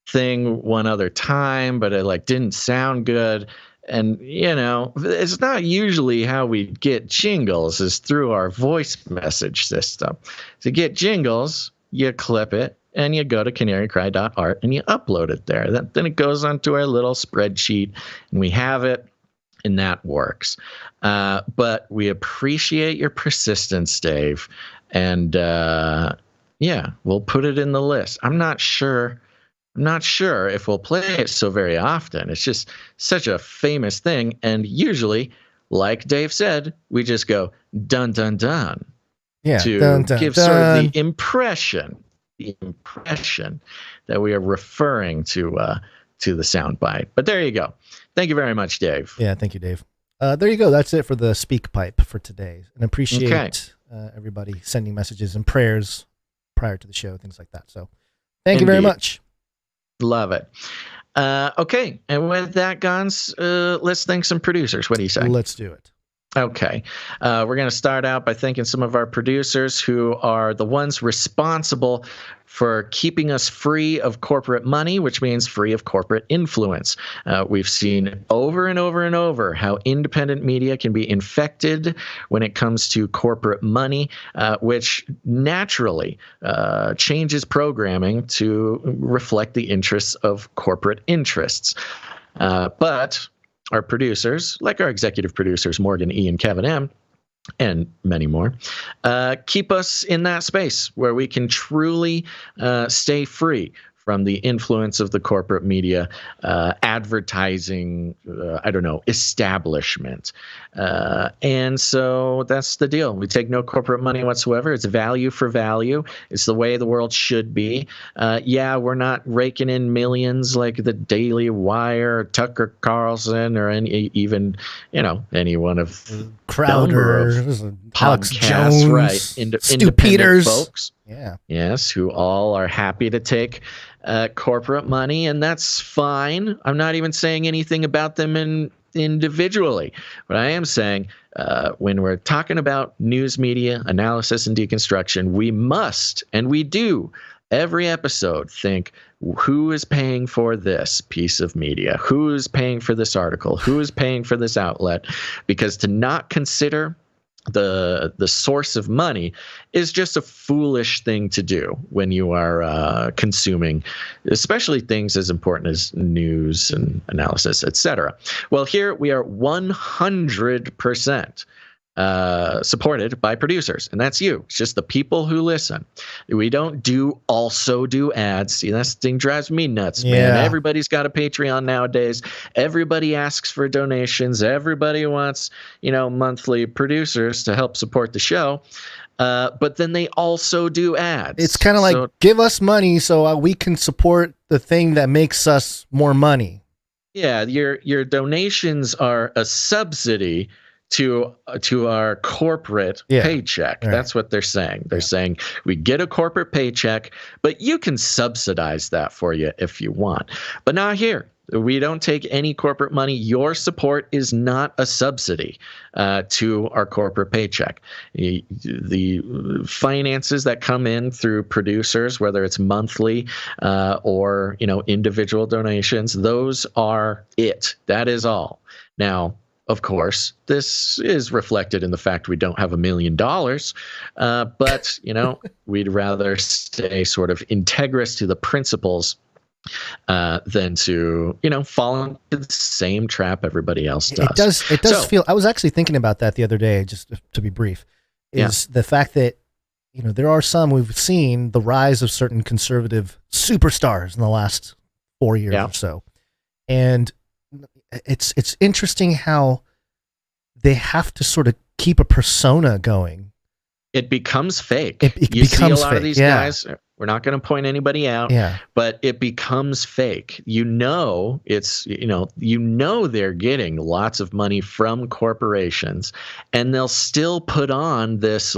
thing one other time, but it didn't sound good. And it's not usually how we get jingles is through our voice message system. To get jingles, you clip it and you go to canarycry.art and you upload it there. Then it goes onto our little spreadsheet, and we have it, and that works. But we appreciate your persistence, Dave, and we'll put it in the list. I'm not sure if we'll play it so very often. It's just such a famous thing, and usually, like Dave said, we just go dun dun dun. Yeah, to dun, dun, give dun. sort of the impression that we are referring to the soundbite. But there you go. Thank you very much, Dave. Yeah, thank you, Dave. There you go. That's it for the speak pipe for today. And appreciate everybody sending messages and prayers prior to the show, things like that. So thank you very much. Love it. Okay, and with that, Gons, let's thank some producers. What do you say? Let's do it. Okay. We're going to start out by thanking some of our producers who are the ones responsible for keeping us free of corporate money, which means free of corporate influence. We've seen over and over and over how independent media can be infected when it comes to corporate money, which naturally changes programming to reflect the interests of corporate interests. But our producers, like our executive producers, Morgan E. and Kevin M., and many more, keep us in that space where we can truly stay free from the influence of the corporate media, advertising, establishment. And so that's the deal. We take no corporate money whatsoever. It's value for value. It's the way the world should be. We're not raking in millions like the Daily Wire, Tucker Carlson, or any one of Crowder, Alex Jones, right? Stu Independent Peters, folks. Yeah. Yes, who all are happy to take corporate money, and that's fine. I'm not even saying anything about them individually. But I am saying when we're talking about news media, analysis, and deconstruction, we must, and we do, every episode think, who is paying for this piece of media? Who is paying for this article? Who is paying for this outlet? Because to not consider the source of money is just a foolish thing to do when you are consuming, especially things as important as news and analysis, etc. Well, here we are 100% supported by producers, and that's you. It's just the people who listen. We don't also do ads. See, that thing drives me nuts, man. Everybody's got a Patreon nowadays. Everybody asks for donations. Everybody wants, monthly producers to help support the show. But then they also do ads. It's kind of like, give us money so we can support the thing that makes us more money. Yeah, your donations are a subsidy to our corporate paycheck. Right. That's what they're saying. They're saying we get a corporate paycheck, but you can subsidize that for you if you want. But not here. We don't take any corporate money. Your support is not a subsidy to our corporate paycheck. The finances that come in through producers, whether it's monthly or individual donations, those are it. That is all. Now, of course, this is reflected in the fact we don't have $1 million, but we'd rather stay sort of integrous to the principles than to fall into the same trap everybody else does. It does feel. I was actually thinking about that the other day, just to be brief, is the fact that there are some, we've seen the rise of certain conservative superstars in the last 4 years or so, and it's interesting how they have to sort of keep a persona going. It becomes fake. You see a lot of these guys. We're not going to point anybody out, but it becomes fake. It's they're getting lots of money from corporations, and they'll still put on this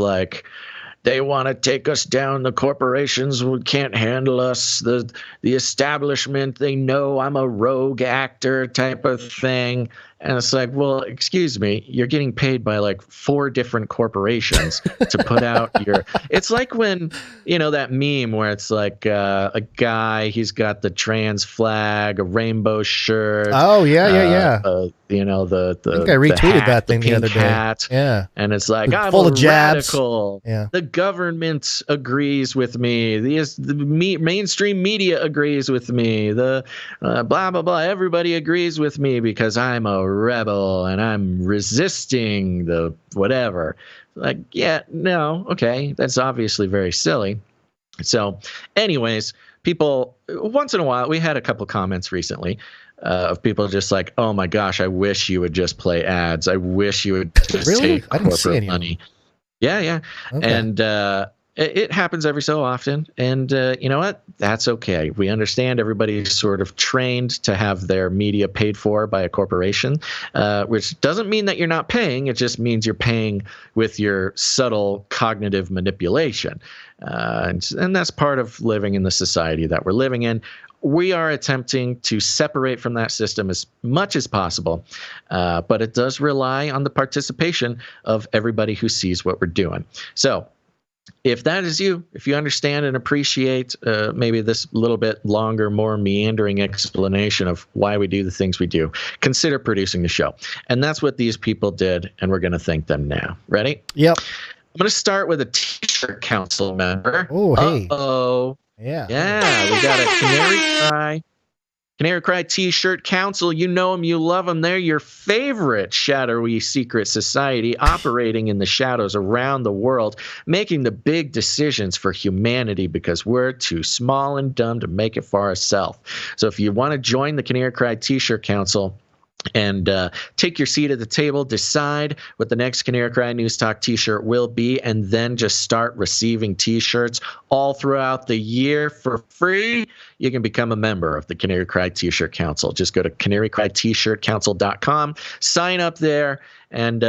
they want to take us down. The corporations can't handle us. The establishment, they know I'm a rogue actor type of thing. And it's like, well, excuse me, you're getting paid by 4 different corporations to put out your. It's like when, that meme where it's like a guy, he's got the trans flag, a rainbow shirt. Oh, yeah. you know, the I think I retweeted hat, that thing the other pink day. hat. Yeah. And it's like, I'm full a of jabs. radical. Yeah. The government agrees with me. The mainstream media agrees with me. The blah, blah, blah. Everybody agrees with me because I'm a rebel and I'm resisting the whatever. Like, yeah, no, okay. That's obviously very silly. So anyways, people, once in a while, we had a couple comments recently of people just like, oh my gosh, I wish you would just play ads. I wish you would just take corporate money. Yeah. Okay. And it happens every so often. And you know what? That's okay. We understand everybody's sort of trained to have their media paid for by a corporation, which doesn't mean that you're not paying. It just means you're paying with your subtle cognitive manipulation. And that's part of living in the society that we're living in. We are attempting to separate from that system as much as possible, but it does rely on the participation of everybody who sees what we're doing. So if that is you, if you understand and appreciate maybe this little bit longer, more meandering explanation of why we do the things we do, consider producing the show. And that's what these people did, and we're going to thank them now. Ready? Yep. I'm going to start with a T-shirt council member. Oh, hey. Uh-oh. Yeah. Yeah, we got a Canary Cry T-shirt council. You know them, you love them. They're your favorite shadowy secret society operating in the shadows around the world, making the big decisions for humanity because we're too small and dumb to make it for ourselves. So if you want to join the Canary Cry T-shirt council, and take your seat at the table, decide what the next Canary Cry News Talk T-shirt will be, and then just start receiving T-shirts all throughout the year for free. You can become a member of the Canary Cry T-shirt Council. Just go to canarycryt-shirtcouncil.com, sign up there, and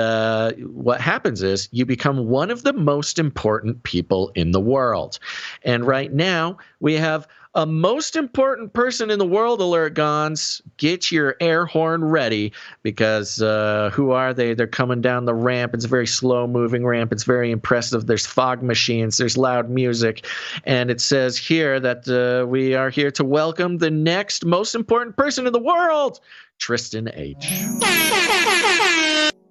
what happens is you become one of the most important people in the world. And right now, we have a most important person in the world alert, Gons. Get your air horn ready because who are they? They're coming down the ramp. It's a very slow-moving ramp. It's very impressive. There's fog machines. There's loud music. And it says here that we are here to welcome the next most important person in the world, Tristan H.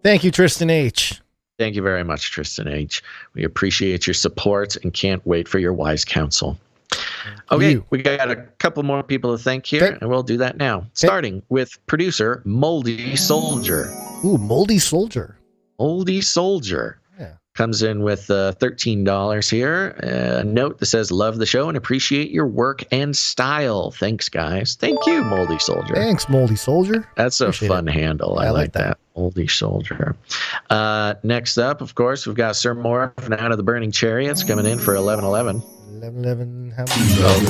Thank you, Tristan H. Thank you very much, Tristan H. We appreciate your support and can't wait for your wise counsel. Okay, we got a couple more people to thank here, and we'll do that now. Starting with producer Moldy Soldier. Ooh, Moldy Soldier. Moldy Soldier. Yeah. Comes in with $13 here. A note that says, love the show and appreciate your work and style. Thanks, guys. Thank you, Moldy Soldier. Thanks, Moldy Soldier. That's a fun handle. I like that. Moldy Soldier. Next up, of course, we've got Sir Morphin out of the Burning Chariots coming in for 1111. 11. How many? 11.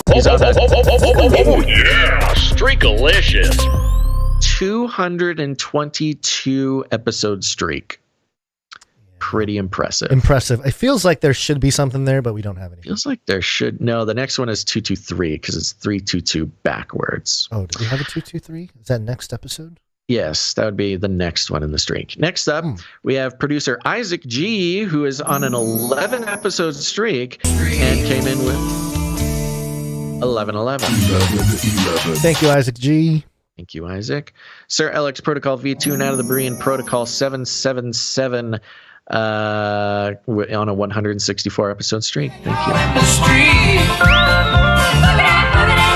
Oh yeah, Streakalicious. 222 episode streak. Pretty impressive. It feels like there should be something there, but we don't have any. Feels like there should. No, the next one is 223 because it's 322 backwards. Oh, do we have a 223? Is that next episode? Yes, that would be the next one in the streak. Next up, we have producer Isaac G, who is on an 11-episode streak and came in with 1111. Thank you, Isaac G. Thank you, Isaac. Sir Alex Protocol V2 and out of the Berean Protocol 777 on a 164-episode streak. Thank you.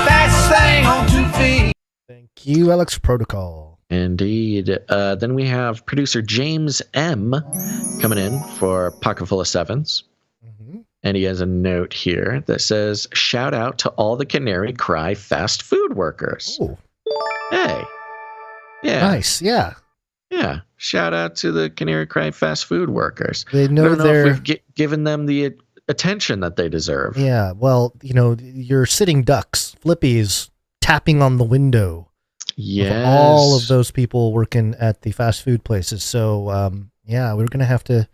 Fast thing on 2 feet. Thank you, Alex Protocol. Indeed. Then we have producer James M coming in for Pocket Full of Sevens. Mm-hmm. And he has a note here that says, shout out to all the Canary Cry fast food workers. Ooh. Hey. Yeah. Nice. Yeah. Yeah. Shout out to the Canary Cry fast food workers. They know they're... if we've given them the attention that they deserve. Yeah. Well, you're sitting ducks. Flippy's tapping on the window. Yes. All of those people working at the fast food places. So, yeah, we're going to have to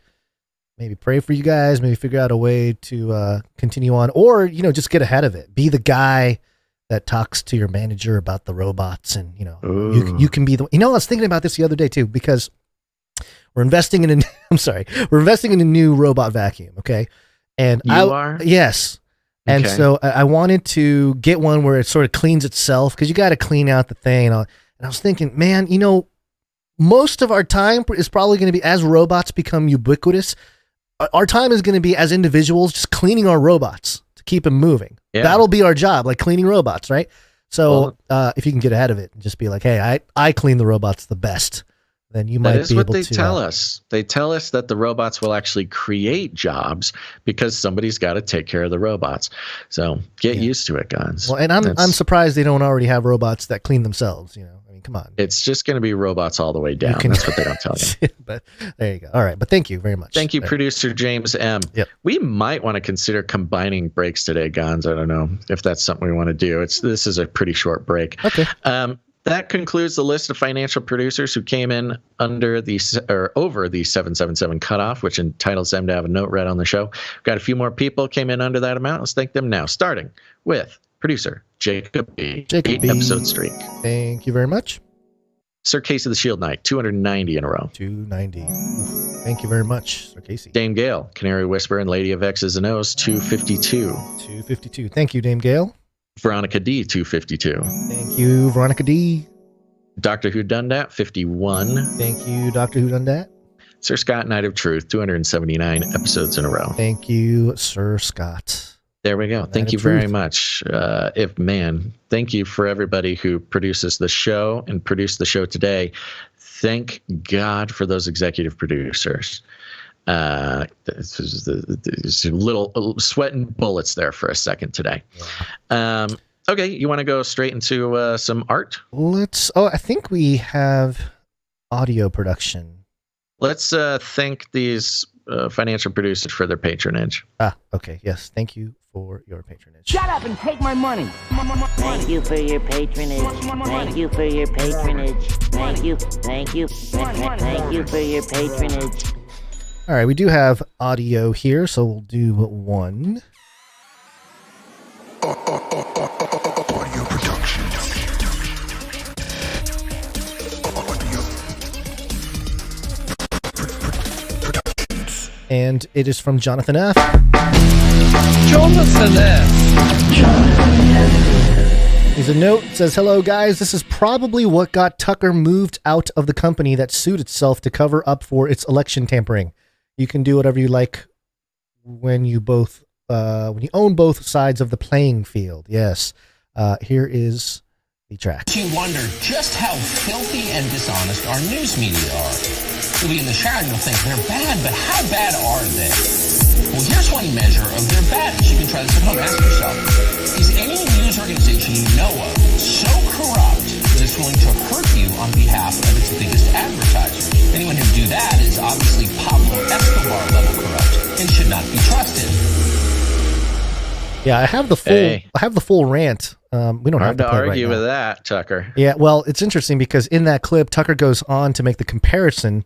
maybe pray for you guys, maybe figure out a way to continue on, or, just get ahead of it. Be the guy that talks to your manager about the robots and, you can be the, I was thinking about this the other day too, because we're investing in we're investing in a new robot vacuum. Okay. And yes. And so I wanted to get one where it sort of cleans itself because you got to clean out the thing. And And I was thinking, man, most of our time is probably going to be, as robots become ubiquitous, our time is going to be as individuals just cleaning our robots to keep them moving. Yeah. That'll be our job, like cleaning robots, right? So if you can get ahead of it and just be like, hey, I clean the robots the best, then you might be able to. That is what they tell us. They tell us that the robots will actually create jobs because somebody's got to take care of the robots. So get used to it, guys. Well, and I'm surprised they don't already have robots that clean themselves. I mean, come on. It's just going to be robots all the way down. That's what they don't tell you. But there you go. All right, but thank you very much. Thank you, producer James M. Yep. We might want to consider combining breaks today, Gons. I don't know if that's something we want to do. This is a pretty short break. Okay. That concludes the list of financial producers who came in over the 777 cutoff, which entitles them to have a note read on the show. We've got a few more people came in under that amount. Let's thank them now, starting with producer Jacob B. 8-episode streak. Thank you very much. Sir Casey the Shield Knight, 290 in a row. 290. Oof. Thank you very much, Sir Casey. Dame Gale, Canary Whisperer and Lady of X's and O's, 252. 252. Thank you, Dame Gale. Veronica D, 252. Thank you, Veronica D. Doctor Who Done That, 51. Thank you, Doctor Who Done That. Sir Scott, Knight of Truth, 279 episodes in a row. Thank you, Sir Scott. There we go. Thank you very much. Thank you for everybody who produces the show and produced the show today. Thank God for those executive producers. There's a little sweating bullets there for a second today. Yeah. Okay, you want to go straight into some art? I think we have audio production. Let's thank these financial producers for their patronage. Okay. Yes. Thank you for your patronage. Shut up and take my money. Thank you for your patronage. Thank you for your patronage. Thank you for your patronage. All right, we do have audio here, so we'll do one. Audio production. Productions. And it is from Jonathan F. Jonathan F. Here's a note. It says, hello, guys. This is probably what got Tucker moved out of the company that sued itself to cover up for its election tampering. You can do whatever you like when you own both sides of the playing field. Yes. Here is the track. You wonder just how filthy and dishonest our news media are. You'll be in the shower and you'll think they're bad, but how bad are they? Well, here's one measure of their badness. You can try this at home. Ask yourself, is any news organization you know of so corrupt that it's willing to hurt you on behalf of its biggest advertisers? Anyone who do that is obviously Pablo Escobar level corrupt and should not be trusted. Yeah, I have the full rant. We don't have to argue with that, Tucker. Yeah, well, it's interesting because in that clip, Tucker goes on to make the comparison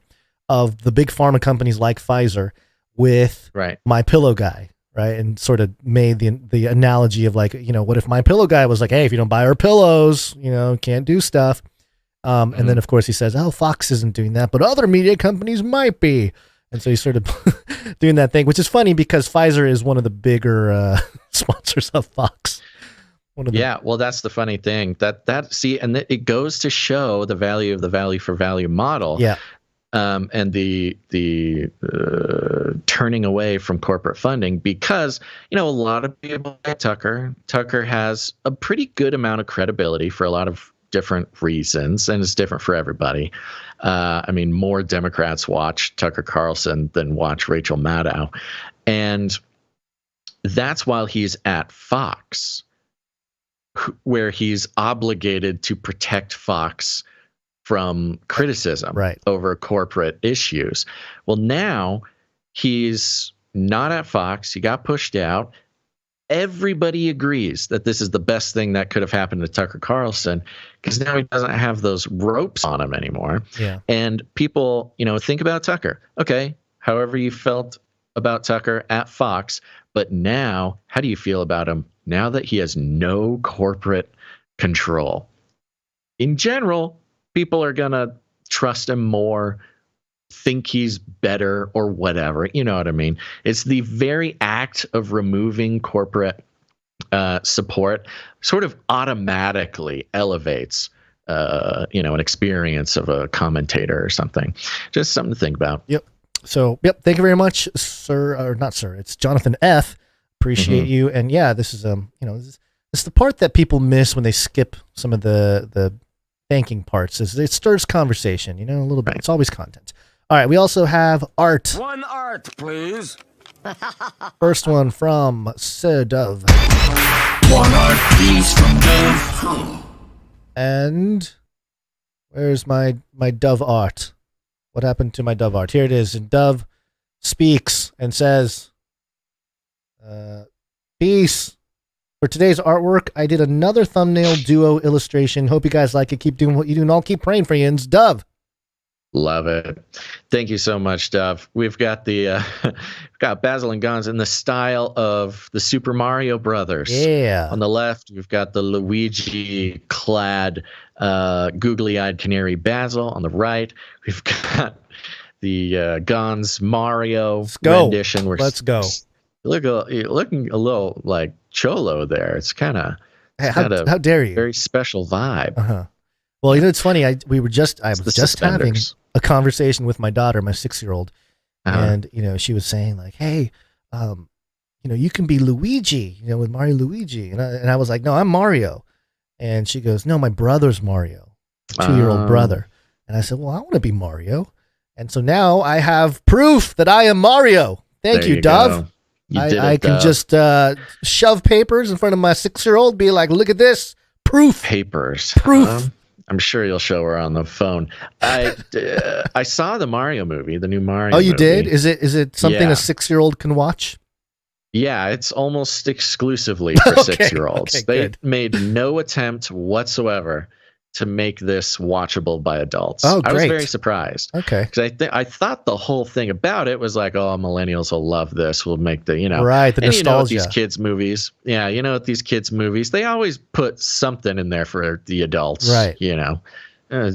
of the big pharma companies like Pfizer with My Pillow guy, right? And sort of made the analogy of like, what if My Pillow guy was like, hey, if you don't buy our pillows, can't do stuff. And then, of course, he says, oh, Fox isn't doing that, but other media companies might be. And so he's sort of doing that thing, which is funny because Pfizer is one of the bigger sponsors of Fox. Well, that's the funny thing. And it goes to show the value of the value for value model. Yeah. And the turning away from corporate funding because, a lot of people like Tucker has a pretty good amount of credibility for a lot of different reasons, and it's different for everybody. More Democrats watch Tucker Carlson than watch Rachel Maddow. And that's while he's at Fox, where he's obligated to protect Fox from criticism over corporate issues. Well, now he's not at Fox. He got pushed out. Everybody agrees that this is the best thing that could have happened to Tucker Carlson because now he doesn't have those ropes on him anymore. Yeah. And people, think about Tucker. Okay, however you felt about Tucker at Fox, but now how do you feel about him now that he has no corporate control? In general, people are going to trust him more, think he's better or whatever. You know what I mean? It's the very act of removing corporate support sort of automatically elevates an experience of a commentator or something. Just something to think about. Yep. So, thank you very much, sir, or not sir. It's Jonathan F. Appreciate you. And yeah, this is this is the part that people miss when they skip some of the banking parts. Is it stirs conversation, a little bit. Right. It's always content. All right, we also have art. One art, please. First one from Sir Dove. One art, please, from Dove. And where's my Dove art? What happened to my Dove art? Here it is. And Dove speaks and says, peace. For today's artwork, I did another thumbnail duo illustration. Hope you guys like it. Keep doing what you do, and I'll keep praying for you. And it's Dove. Love it. Thank you so much, Dove. We've got we've got Basil and Gons in the style of the Super Mario Brothers. Yeah. On the left, we've got the Luigi-clad, googly-eyed Canary Basil. On the right, we've got the Gons Mario rendition. Let's go. You're looking a little like Cholo there. It's kind of how dare you? Very special vibe. Uh-huh. Well, it's funny. I was just having a conversation with my daughter, my 6-year-old, and she was saying like, "Hey, you can be Luigi, with Mario Luigi," and I was like, "No, I'm Mario," and she goes, "No, my brother's Mario, 2-year-old brother," and I said, "Well, I want to be Mario," and so now I have proof that I am Mario. Thank you, Dove. I can just shove papers in front of my 6-year-old, be like, "Look at this proof." Papers. Proof. I'm sure you'll show her on the phone. I saw the Mario movie, the new Mario. Oh, you movie. did? Is it something a 6-year-old can watch? Yeah, it's almost exclusively for 6-year-olds. They made no attempt whatsoever to make this watchable by adults. Oh, great. I was very surprised. Okay. Because I thought the whole thing about it was like, oh, millennials will love this. We'll make the, Right, the nostalgia. With these kids' movies. Yeah, with these kids' movies, they always put something in there for the adults. Right.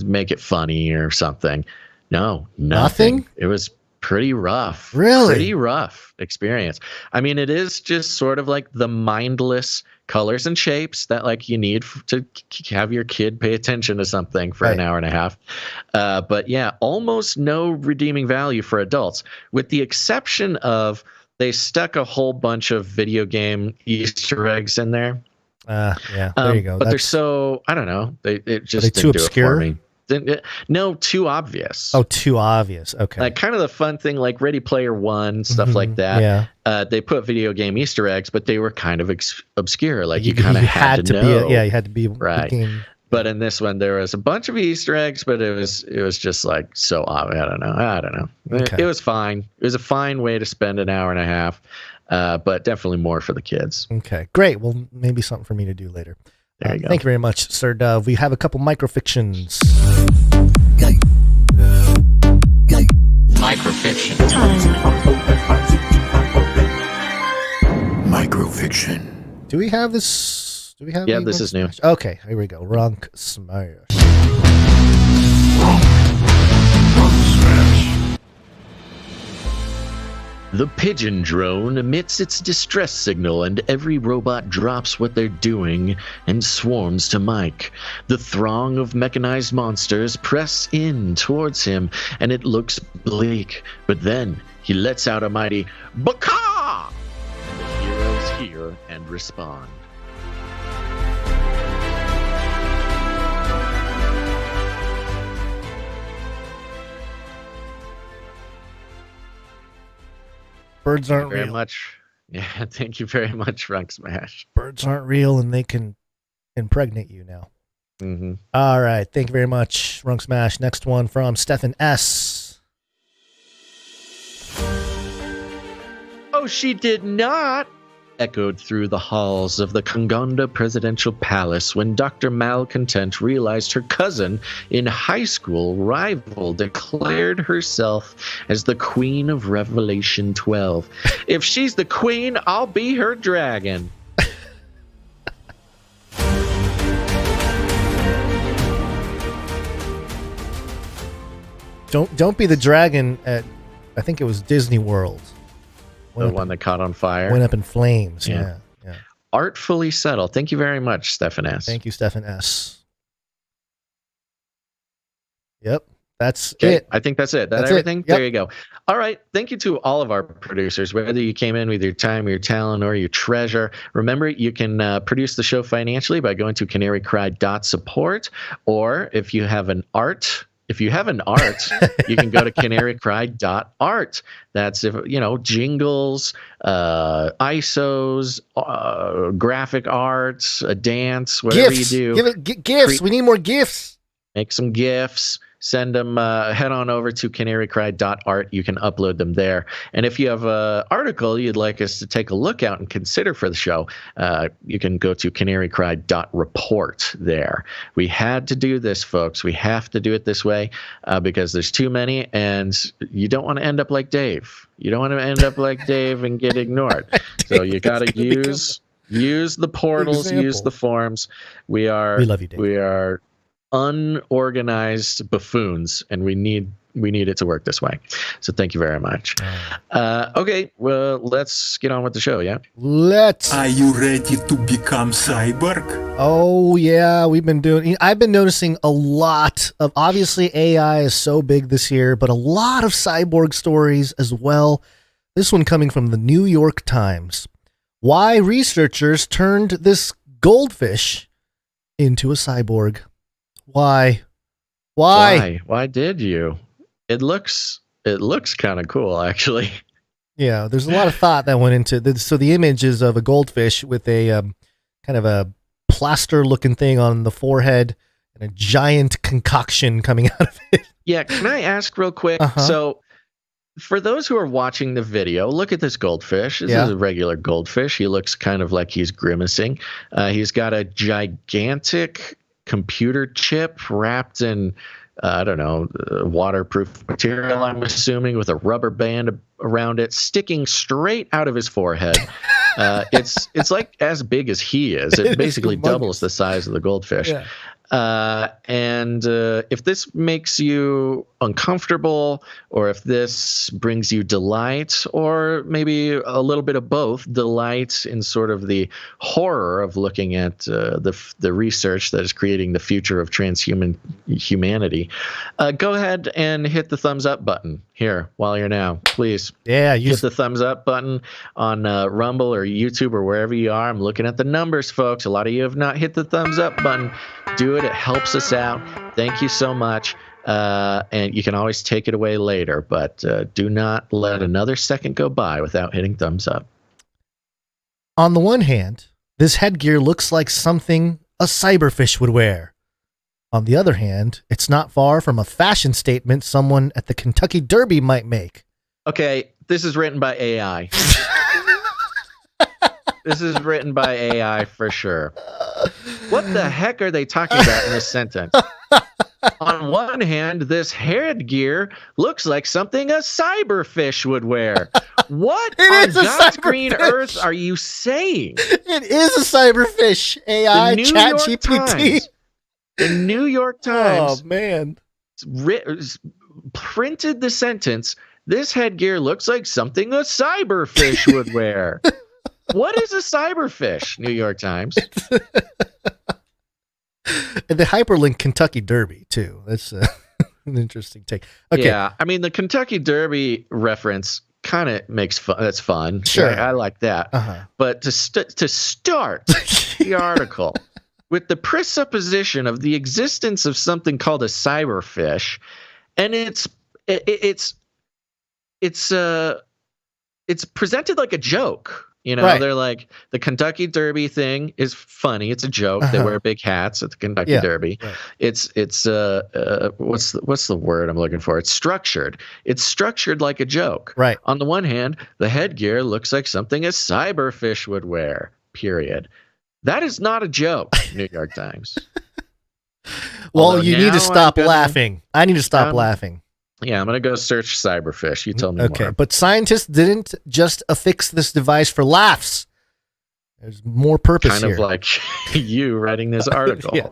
Make it funny or something. No, nothing. It was pretty rough. Really? Pretty rough experience. I mean, it is just sort of like the mindless colors and shapes that like you need to have your kid pay attention to something for an hour and a half. But yeah, almost no redeeming value for adults, with the exception of they stuck a whole bunch of video game Easter eggs in there. Yeah, there you go. But they're so, I don't know. It just didn't too do obscure? it for me. No, too obvious. Oh, too obvious. Okay. Like kind of the fun thing, like Ready Player One, stuff like that. Yeah. They put video game Easter eggs, but they were kind of obscure. Like you kind of had to know. You had to be right. But in this one, there was a bunch of Easter eggs, but it was just like so obvious. I don't know. Okay. It was fine. It was a fine way to spend an hour and a half, but definitely more for the kids. Okay, great. Well, maybe something for me to do later. There you go. Thank you very much, Sir Dove. We have a couple microfictions. Microfiction. Microfiction. Do we have this? Do we have? Yeah, this is new. Okay, here we go. Rank Smash. The pigeon drone emits its distress signal, and every robot drops what they're doing and swarms to Mike. The throng of mechanized monsters press in towards him, and it looks bleak. But then he lets out a mighty "Baka!" And the heroes hear and respond. Birds aren't very real. Much. Yeah, thank you very much, Rank Smash. Birds aren't real, and they can impregnate you now. Mm-hmm. All right, thank you very much, Rank Smash. Next one from Stephen S. Oh, she did not! Echoed through the halls of the Kongonda Presidential Palace when Dr. Malcontent realized her cousin in high school rival declared herself as the Queen of Revelation 12. If she's the queen, I'll be her dragon. Don't be the dragon at, I think it was Disney World. The one that caught on fire. Went up in flames. Yeah. Artfully subtle. Thank you very much, Stephen S. Thank you, Stephen S. Yep. That's Okay, it. I think that's it. That's everything? it. Yep. There you go. All right. Thank you to all of our producers, whether you came in with your time, your talent, or your treasure. Remember, you can produce the show financially by going to canarycry.support, or if you have an art, you can go to canarycry.art. That's jingles, ISOs, graphic arts, a dance, whatever GIFs. you do. Give it gifts. We need more gifs. Make some GIFs. Send them, head on over to canarycry.art. You can upload them there. And if you have an article you'd like us to take a look at and consider for the show, you can go to canarycry.report there. We had to do this, folks. We have to do it this way because there's too many, and you don't want to end up like Dave. You don't want to end up like Dave and get ignored. So you got to use the portals, use the forms. We love you, Dave. We are unorganized buffoons, and we need it to work this way. So thank you very much. Okay, well, let's get on with the show. Yeah, Are you ready to become cyborg? Oh yeah, I've been noticing a lot of, obviously AI is so big this year, but a lot of cyborg stories as well. This one coming from the New York Times. Why researchers turned this goldfish into a cyborg. Why did you? It looks kind of cool, actually. Yeah, there's a lot of thought that went into this. So the image is of a goldfish with a kind of a plaster looking thing on the forehead and a giant concoction coming out of it. Yeah, can I ask real quick? So for those who are watching the video, look at this goldfish. This is a regular goldfish. He looks kind of like he's grimacing. He's got a gigantic computer chip wrapped in waterproof material, I'm assuming, with a rubber band around it sticking straight out of his forehead. It's like as big as he is. It basically doubles the size of the goldfish. And if this makes you uncomfortable, or if this brings you delight, or maybe a little bit of both, delight in sort of the horror of looking at the research that is creating the future of transhuman humanity, go ahead and hit the thumbs up button here while you're now, please. Yeah, hit the thumbs up button on Rumble or YouTube or wherever you are. I'm looking at the numbers, folks. A lot of you have not hit the thumbs up button. Do it. It helps us out. Thank you so much. And you can always take it away later, but do not let another second go by without hitting thumbs up. On the one hand, this headgear looks like something a cyberfish would wear. On the other hand, it's not far from a fashion statement someone at the Kentucky Derby might make. Okay, this is written by AI. This is written by AI for sure. What the heck are they talking about in this sentence? On one hand, this headgear looks like something a cyberfish would wear. What on God's green earth are you saying? It is a cyberfish. AI, ChatGPT. The New York Times. Oh, man. Printed the sentence, this headgear looks like something a cyberfish would wear. What is a cyberfish, New York Times? And the hyperlink Kentucky Derby, too. That's an interesting take. Okay. Yeah, I mean, the Kentucky Derby reference kind of makes fun. That's fun. Sure. Yeah, I like that. But to start the article with the presupposition of the existence of something called a cyberfish, and it's presented like a joke. You know, they're like, the Kentucky Derby thing is funny. It's a joke. They wear big hats at the Kentucky Derby. Right. It's what's the word I'm looking for? It's structured. It's structured like a joke. Right. On the one hand, the headgear looks like something a cyberfish would wear. Period. That is not a joke, New York Times. Well, although you need to stop laughing. I need to stop laughing. Yeah, I'm going to go search cyberfish. You tell me more. Okay, but scientists didn't just affix this device for laughs. There's more purpose here. Kind of like you writing this article. Yeah.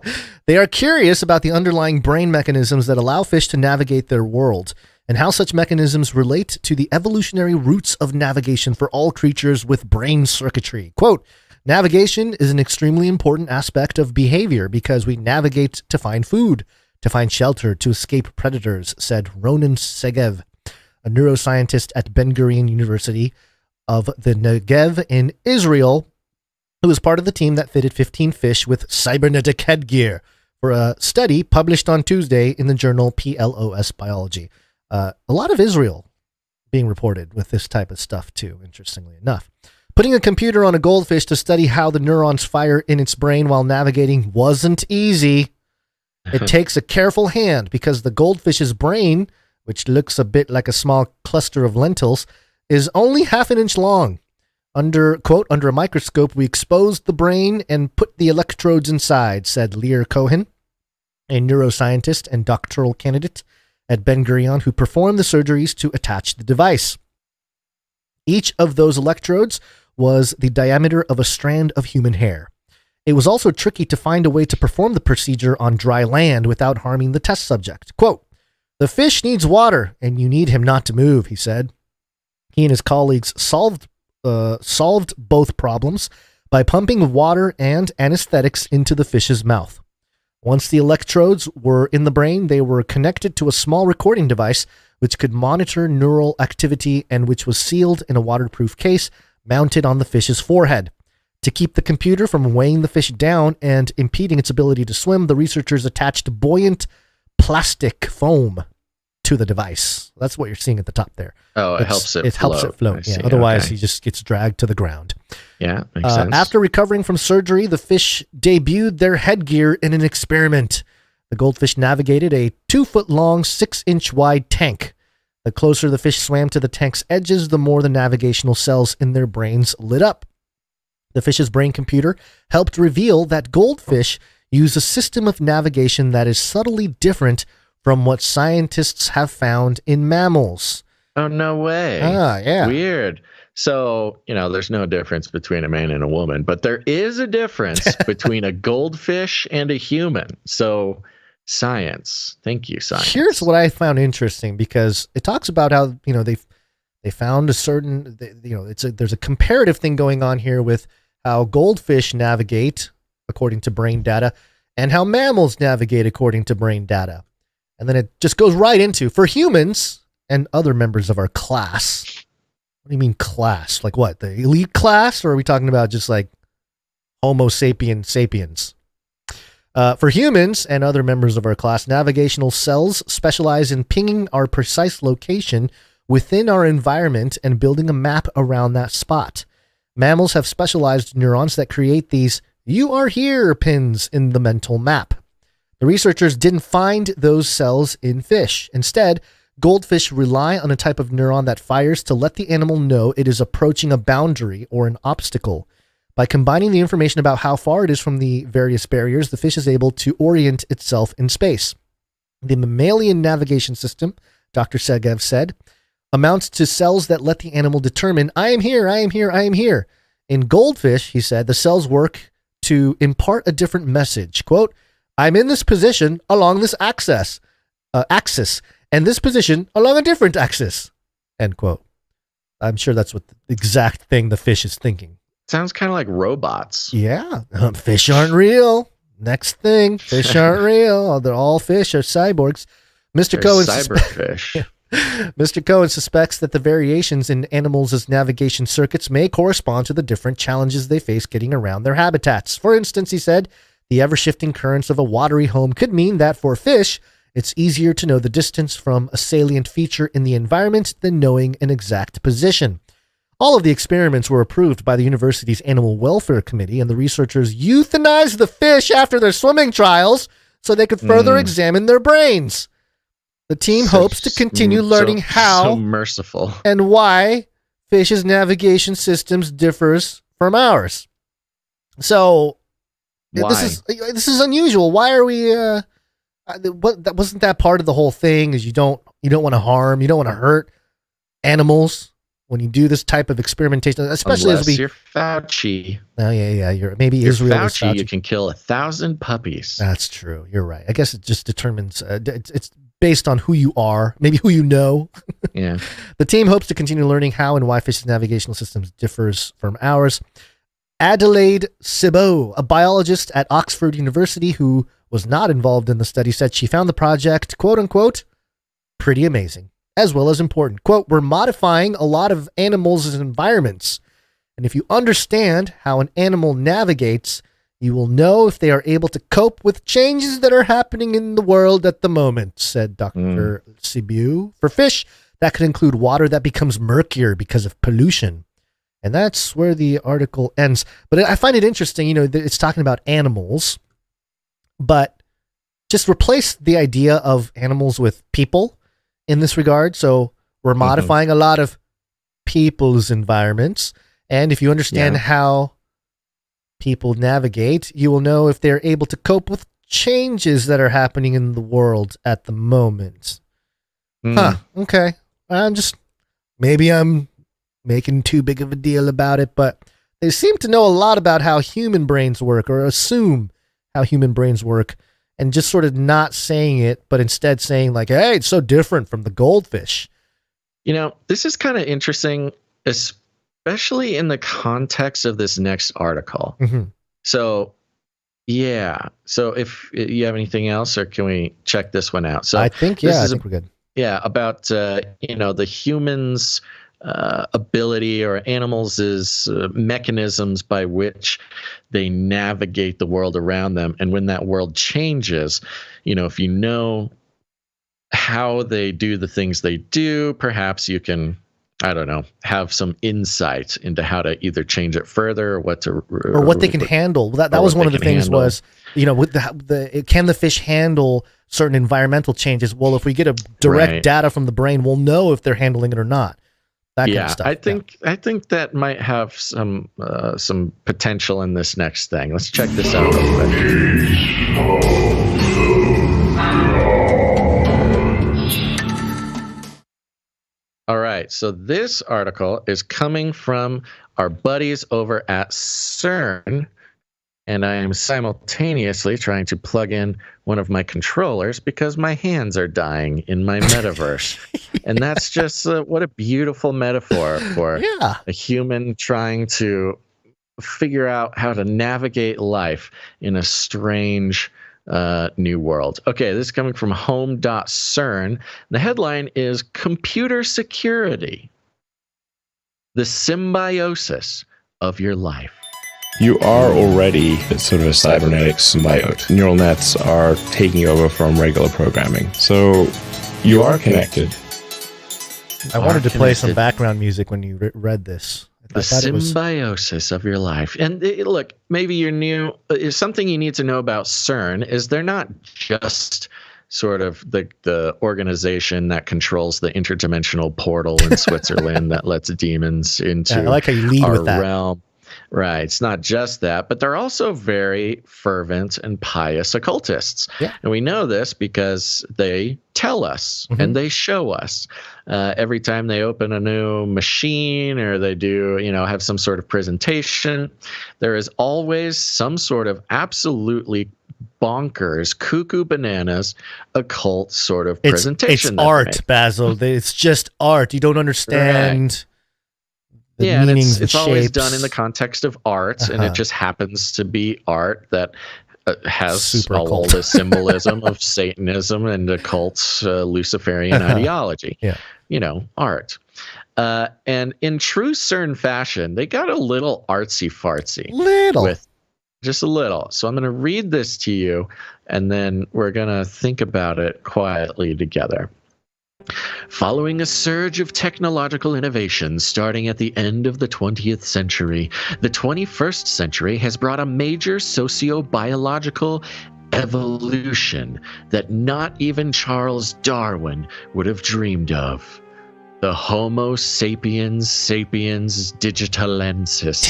They are curious about the underlying brain mechanisms that allow fish to navigate their world, and how such mechanisms relate to the evolutionary roots of navigation for all creatures with brain circuitry. Quote, navigation is an extremely important aspect of behavior because we navigate to find food, to find shelter to escape predators, said Ronan Segev, a neuroscientist at Ben Gurion University of the Negev in Israel, who was part of the team that fitted 15 fish with cybernetic headgear for a study published on Tuesday in the journal PLOS Biology. A lot of Israel being reported with this type of stuff too, interestingly enough. Putting a computer on a goldfish to study how the neurons fire in its brain while navigating wasn't easy. It takes a careful hand because the goldfish's brain, which looks a bit like a small cluster of lentils, is only half an inch long. Under a microscope, we exposed the brain and put the electrodes inside, said Lear Cohen, a neuroscientist and doctoral candidate at Ben Gurion who performed the surgeries to attach the device. Each of those electrodes was the diameter of a strand of human hair. It was also tricky to find a way to perform the procedure on dry land without harming the test subject. Quote, "The fish needs water, and you need him not to move," he said. He and his colleagues solved both problems by pumping water and anesthetics into the fish's mouth. Once the electrodes were in the brain, they were connected to a small recording device which could monitor neural activity and which was sealed in a waterproof case mounted on the fish's forehead. To keep the computer from weighing the fish down and impeding its ability to swim, the researchers attached buoyant plastic foam to the device. That's what you're seeing at the top there. Oh, it helps it float. Helps it float. Yeah. Otherwise, he just gets dragged to the ground. Yeah, makes sense. After recovering from surgery, the fish debuted their headgear in an experiment. The goldfish navigated a 2-foot-long, 6-inch-wide tank. The closer the fish swam to the tank's edges, the more the navigational cells in their brains lit up. The fish's brain computer helped reveal that goldfish use a system of navigation that is subtly different from what scientists have found in mammals. Oh, no way. Yeah. Weird. So, there's no difference between a man and a woman, but there is a difference between a goldfish and a human. So, science. Thank you, science. Here's what I found interesting, because it talks about how, they found a certain, there's a comparative thing going on here with how goldfish navigate according to brain data and how mammals navigate according to brain data. And then it just goes right into, for humans and other members of our class. What do you mean class? Like what? The elite class? Or are we talking about just like Homo sapiens? For humans and other members of our class, navigational cells specialize in pinging our precise location within our environment and building a map around that spot. Mammals have specialized neurons that create these "you are here" pins in the mental map. The researchers didn't find those cells in fish. Instead, goldfish rely on a type of neuron that fires to let the animal know it is approaching a boundary or an obstacle. By combining the information about how far it is from the various barriers, the fish is able to orient itself in space. The mammalian navigation system, Dr. Segev said, amounts to cells that let the animal determine, I am here, I am here, I am here. In goldfish, he said, the cells work to impart a different message. Quote, I'm in this position along this axis, and this position along a different axis, end quote. I'm sure that's what the exact thing the fish is thinking. Sounds kind of like robots. Yeah. Fish aren't real. Next thing, fish aren't real. They're all fish are cyborgs. Mr. Cohen cyberfish. Mr. Cohen suspects that the variations in animals' navigation circuits may correspond to the different challenges they face getting around their habitats. For instance, he said, the ever-shifting currents of a watery home could mean that for fish, it's easier to know the distance from a salient feature in the environment than knowing an exact position. All of the experiments were approved by the university's Animal Welfare Committee, and the researchers euthanized the fish after their swimming trials so they could further examine their brains. The team hopes to continue learning how so merciful and why fish's navigation systems differs from ours. So this is unusual. Why are we? Wasn't that part of the whole thing? Is you don't want to harm, you don't want to hurt animals when you do this type of experimentation, especially unless as you're Fauci. Oh yeah. You're Israel. Fauci, you can kill 1,000 puppies. That's true. You're right. I guess it just determines. It's based on who you are, maybe who you know. Yeah. The team hopes to continue learning how and why fish's navigational systems differs from ours. Adelaide Sibo, a biologist at Oxford University who was not involved in the study, said she found the project, quote unquote, pretty amazing, as well as important. Quote, we're modifying a lot of animals' environments. And if you understand how an animal navigates, you will know if they are able to cope with changes that are happening in the world at the moment, said Dr. Sibu. For fish, that could include water that becomes murkier because of pollution. And that's where the article ends. But I find it interesting, it's talking about animals, but just replace the idea of animals with people in this regard. So we're modifying a lot of people's environments. And if you understand how people navigate, you will know if they're able to cope with changes that are happening in the world at the moment. Okay. Maybe I'm making too big of a deal about it, but they seem to know a lot about how human brains work, or assume how human brains work, and just sort of not saying it, but instead saying like, hey, it's so different from the goldfish. This is kind of interesting, especially in the context of this next article. So, So if you have anything else, or can we check this one out? So I think, I think we're good. Yeah, about, the humans' ability, or animals' mechanisms by which they navigate the world around them. And when that world changes, if you know how they do the things they do, perhaps you can, I don't know, have some insight into how to either change it further, or what to, or what they can handle. That was one of the things handle. Was, with can the fish handle certain environmental changes? Well, if we get a direct data from the brain, we'll know if they're handling it or not. That kind of stuff. I think that might have some potential in this next thing. Let's check this out real quick. All right, so this article is coming from our buddies over at CERN, and I am simultaneously trying to plug in one of my controllers because my hands are dying in my metaverse. And that's just what a beautiful metaphor for a human trying to figure out how to navigate life in a strange new world. Okay, this is coming from home.cern. The headline is Computer Security, the symbiosis of your life. You are already sort of a cybernetic symbiote. Neural nets are taking over from regular programming. So you are connected. I wanted to play some background music when you read this. The symbiosis of your life. And look, maybe you're new. Something you need to know about CERN is they're not just sort of the organization that controls the interdimensional portal in Switzerland that lets demons into I like how you lead our with that. realm. Right. It's not just that, but they're also very fervent and pious occultists. Yeah. And we know this because they tell us and they show us every time they open a new machine, or they do, have some sort of presentation. There is always some sort of absolutely bonkers, cuckoo bananas, occult sort of presentation. It's art, Basil. It's just art. You don't understand. Yeah, and it's always done in the context of art, and it just happens to be art that has all the symbolism of Satanism and occult Luciferian ideology. Art. And in true CERN fashion, they got a little artsy-fartsy. Just a little. So I'm going to read this to you, and then we're going to think about it quietly together. Following a surge of technological innovation starting at the end of the 20th century, the 21st century has brought a major socio-biological evolution that not even Charles Darwin would have dreamed of. The Homo sapiens sapiens digitalensis.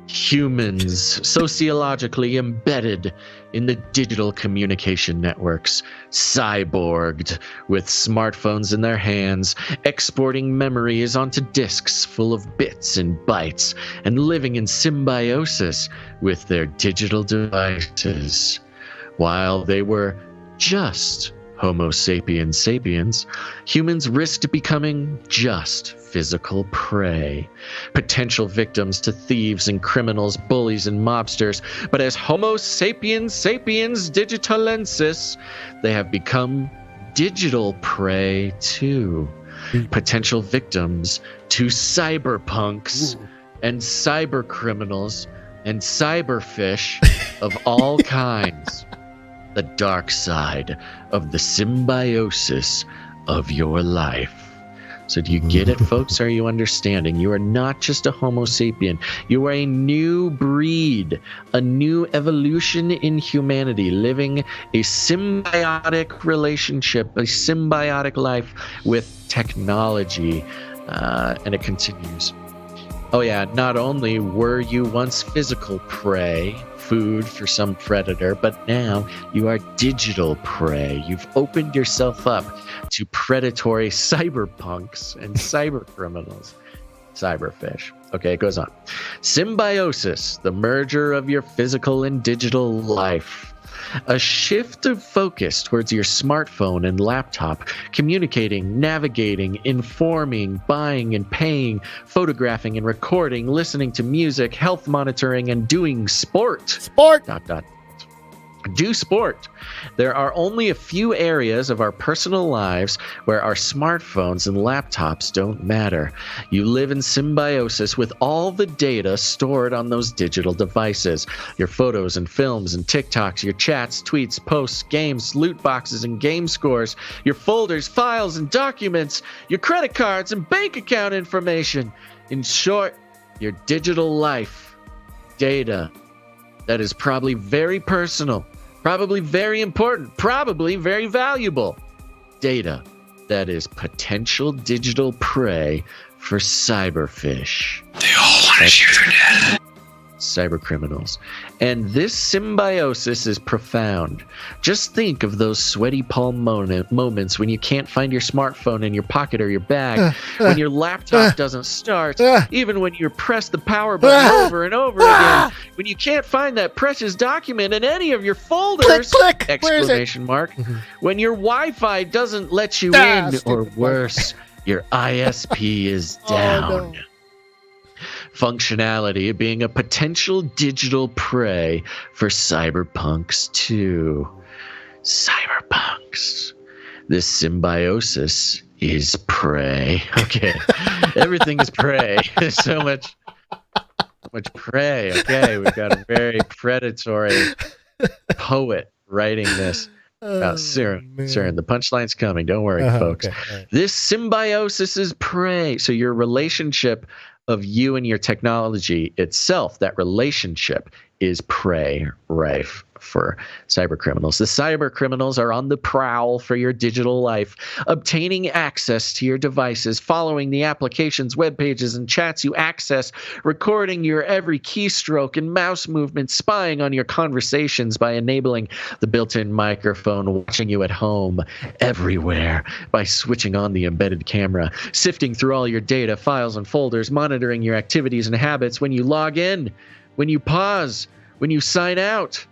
Humans sociologically embedded in the digital communication networks, cyborged with smartphones in their hands, exporting memories onto disks full of bits and bytes, and living in symbiosis with their digital devices. While they were just Homo sapiens sapiens, humans risked becoming just physical prey, potential victims to thieves and criminals, bullies and mobsters. But as Homo sapiens sapiens digitalensis, they have become digital prey too. Potential victims to cyberpunks and cyber criminals and cyberfish of all kinds. The dark side of the symbiosis of your life. So do you get it, folks? Are you understanding? You are not just a Homo sapien. You are a new breed, a new evolution in humanity, living a symbiotic relationship, a symbiotic life with technology. And it continues. Oh yeah, not only were you once physical prey, food for some predator, but now you are digital prey. You've opened yourself up to predatory cyberpunks and cyber criminals. Cyberfish. Okay, it goes on. Symbiosis, the merger of your physical and digital life. A shift of focus towards your smartphone and laptop, communicating, navigating, informing, buying and paying, photographing and recording, listening to music, health monitoring, and doing sport. Sport! Do sport. There are only a few areas of our personal lives where our smartphones and laptops don't matter. You live in symbiosis with all the data stored on those digital devices. Your photos and films and TikToks, your chats, tweets, posts, games, loot boxes and game scores, your folders, files and documents, your credit cards and bank account information. In short, your digital life. Data. That is probably very personal, probably very important, probably very valuable. Data that is potential digital prey for cyberfish. They all want to share their data. Cyber criminals. And this symbiosis is profound. Just think of those sweaty palm moments when you can't find your smartphone in your pocket or your bag, when your laptop doesn't start, even when you press the power button over and over again, when you can't find that precious document in any of your folders, click. Exclamation mark, when your Wi-Fi doesn't let you in, or worse, your ISP is down. Oh, no. Functionality being a potential digital prey for cyberpunks too. Cyberpunks. This symbiosis is prey. Okay. Everything is prey. There's so much prey. Okay. We've got a very predatory poet writing this about CERN. CERN. The punchline's coming. Don't worry, folks. Okay. Right. This symbiosis is prey. So your relationship of you and your technology itself, that relationship is prey rife for cyber criminals. The cyber criminals are on the prowl for your digital life, obtaining access to your devices, following the applications, web pages, and chats you access, recording your every keystroke and mouse movement, spying on your conversations by enabling the built-in microphone, watching you at home, everywhere, by switching on the embedded camera, sifting through all your data, files, and folders, monitoring your activities and habits when you log in, when you pause, when you sign out,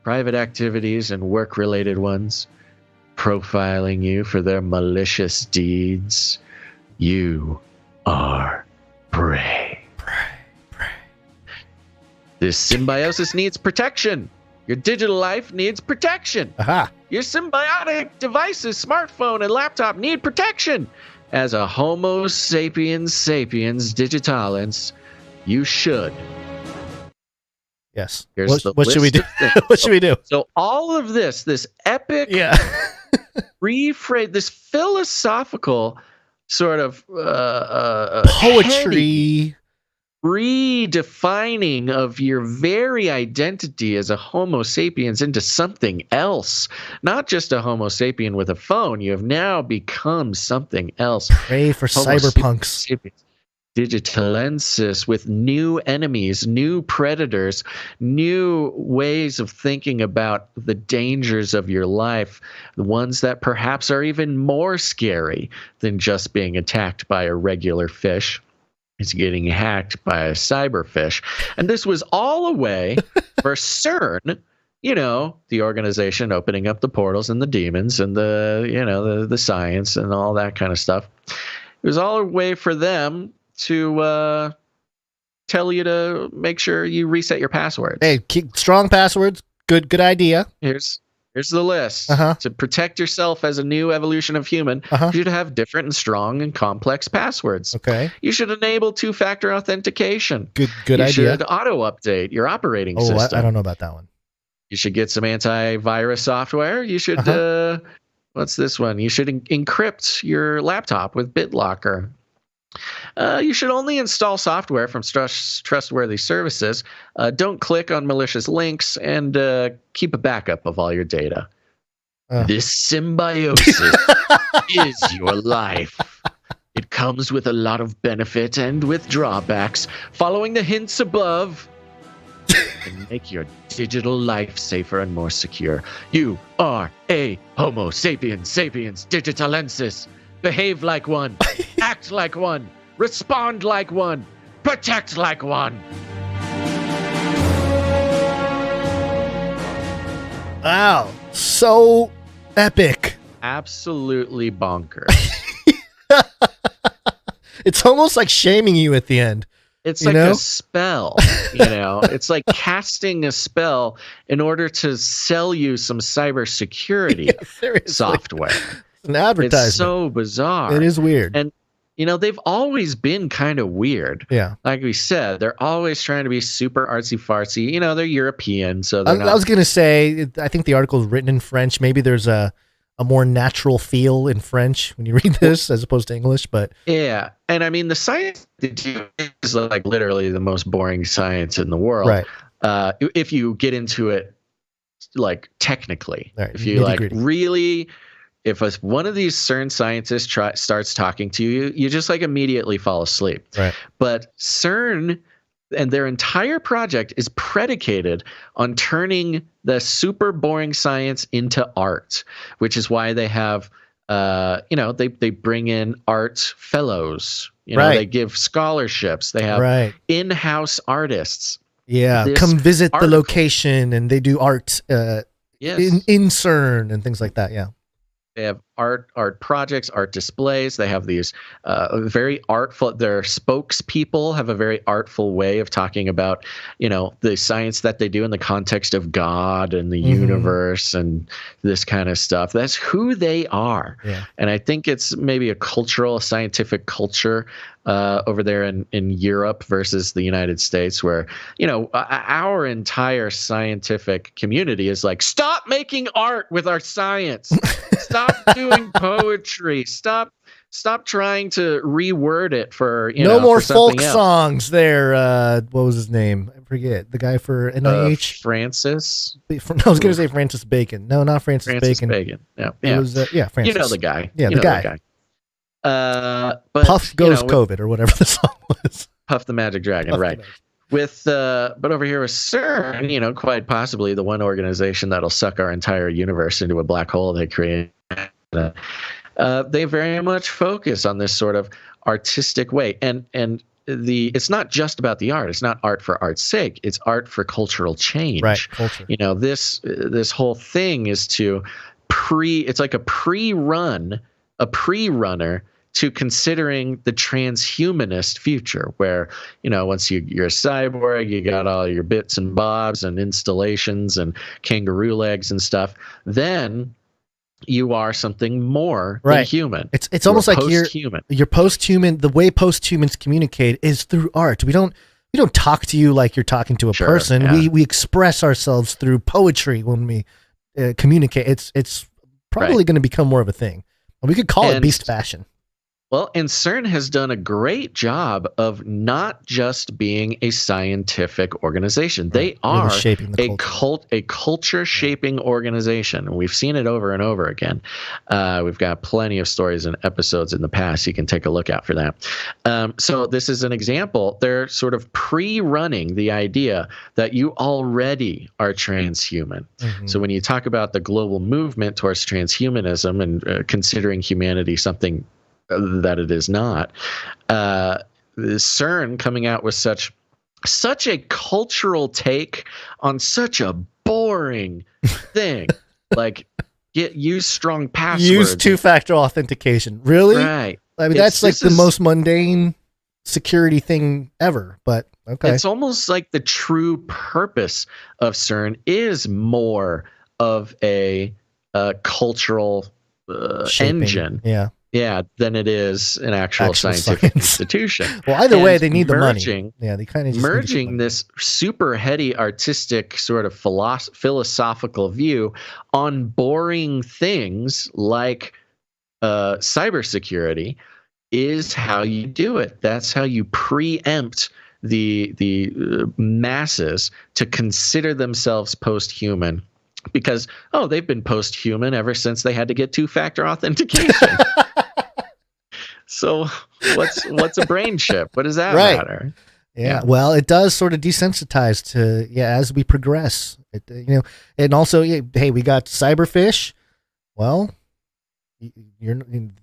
private activities and work-related ones, profiling you for their malicious deeds. You are prey. Prey. This symbiosis needs protection. Your digital life needs protection. Aha. Your symbiotic devices, smartphone and laptop need protection. As a Homo sapiens sapiens digitalens, you should. Yes. Here's What should we do? What should we do? So all of this epic rephrase, this philosophical sort of poetry, redefining of your very identity as a Homo sapiens into something else, not just a Homo sapien with a phone. You have now become something else. Pray for cyberpunks. Digitalensis, with new enemies, new predators, new ways of thinking about the dangers of your life, the ones that perhaps are even more scary than just being attacked by a regular fish. It's getting hacked by a cyberfish. And this was all a way for CERN the organization opening up the portals and the demons and the science and all that kind of stuff. It was all a way for them to tell you to make sure you reset your passwords. Hey, keep strong passwords. Good idea. Here's the list. To protect yourself as a new evolution of human, you should have different and strong and complex passwords. Okay. You should enable two-factor authentication. Good idea. You should auto-update your operating system. I don't know about that one. You should get some antivirus software. You should, what's this one? You should encrypt your laptop with BitLocker. You should only install software from trustworthy services. Don't click on malicious links, and keep a backup of all your data. This symbiosis is your life. It comes with a lot of benefit and with drawbacks. Following the hints above can make your digital life safer and more secure. You are a Homo sapiens digitalensis. Behave like one. Act like one. Respond like one. Protect like one. Wow. So epic. Absolutely bonkers. It's almost like shaming you at the end. It's like a spell, It's like casting a spell in order to sell you some cybersecurity software. It's an advertisement. It's so bizarre. It is weird. And, they've always been kind of weird. Yeah. Like we said, they're always trying to be super artsy-fartsy. They're European, so I was going to say, I think the article is written in French. Maybe there's a more natural feel in French when you read this as opposed to English, but yeah. And I mean, the science they do is like literally the most boring science in the world. Right. If you get into it, like technically, right. If you like really, if one of these CERN scientists starts talking to you, you just like immediately fall asleep. Right. But CERN and their entire project is predicated on turning the super boring science into art, which is why they have, they bring in art fellows. They give scholarships. They have in-house artists. Yeah, come visit the location, and they do art in CERN and things like that. Yeah. They have art projects, art displays. They have these very artful. Their spokespeople have a very artful way of talking about, the science that they do in the context of God and the universe and this kind of stuff. That's who they are. Yeah. And I think it's maybe a scientific culture over there in Europe versus the United States, where our entire scientific community is like, stop making art with our science. Stop doing poetry. Stop trying to reword it for no more folk else. songs there. What was his name? I forget. The guy for NIH. Francis. I was going to say Francis Bacon. No, not Francis Bacon. Yeah. It was, Francis. You know the guy. Yeah, the guy. But Puff Goes COVID or whatever the song was. Puff the Magic Dragon, right. But over here with CERN, quite possibly the one organization that'll suck our entire universe into a black hole they create. They very much focus on this sort of artistic way, and it's not just about the art. It's not art for art's sake. It's art for cultural change. Right, culture. This whole thing is to it's like a pre-runner to considering the transhumanist future, where once you're a cyborg, you got all your bits and bobs and installations and kangaroo legs and stuff, then you are something more than human. It's almost like you're post-human. The way post-humans communicate is through art. We don't talk to you like you're talking to a person. Yeah. We express ourselves through poetry when we communicate. It's probably going to become more of a thing. We could call it beast fashion. Well, and CERN has done a great job of not just being a scientific organization. They are a culture-shaping organization. We've seen it over and over again. We've got plenty of stories and episodes in the past. You can take a look out for that. So this is an example. They're sort of pre-running the idea that you already are transhuman. So when you talk about the global movement towards transhumanism and considering humanity something that it is not, CERN coming out with such a cultural take on such a boring boring thing. Like, use strong passwords. Use two-factor authentication. Really? Right. I mean, that's like the most mundane security thing ever, but okay. It's almost like the true purpose of CERN is more of a cultural engine. Yeah, than it is an actual scientific institution. Well, either way, they need the money. Yeah, they kind of merging this super heady, artistic sort of philosophical view on boring things like cybersecurity is how you do it. That's how you preempt the masses to consider themselves post-human. Because, they've been post-human ever since they had to get two-factor authentication. So what's a brain chip? What does that matter? Yeah. Well, it does sort of desensitize to, as we progress. And also, hey, we got cyberfish. Well, the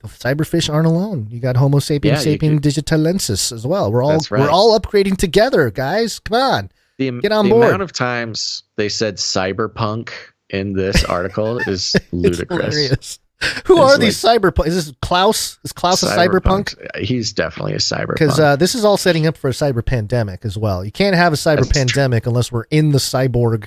cyberfish aren't alone. You got Homo sapiens digitalensis as well. We're all upgrading together, guys. Come on. Get on board. The amount of times they said cyberpunk in this article is ludicrous. Who are these cyberpunk? Is this Klaus? Is Klaus a cyberpunk? He's definitely a cyberpunk. Because this is all setting up for a cyber pandemic as well. You can't have a cyber pandemic unless we're in the cyborg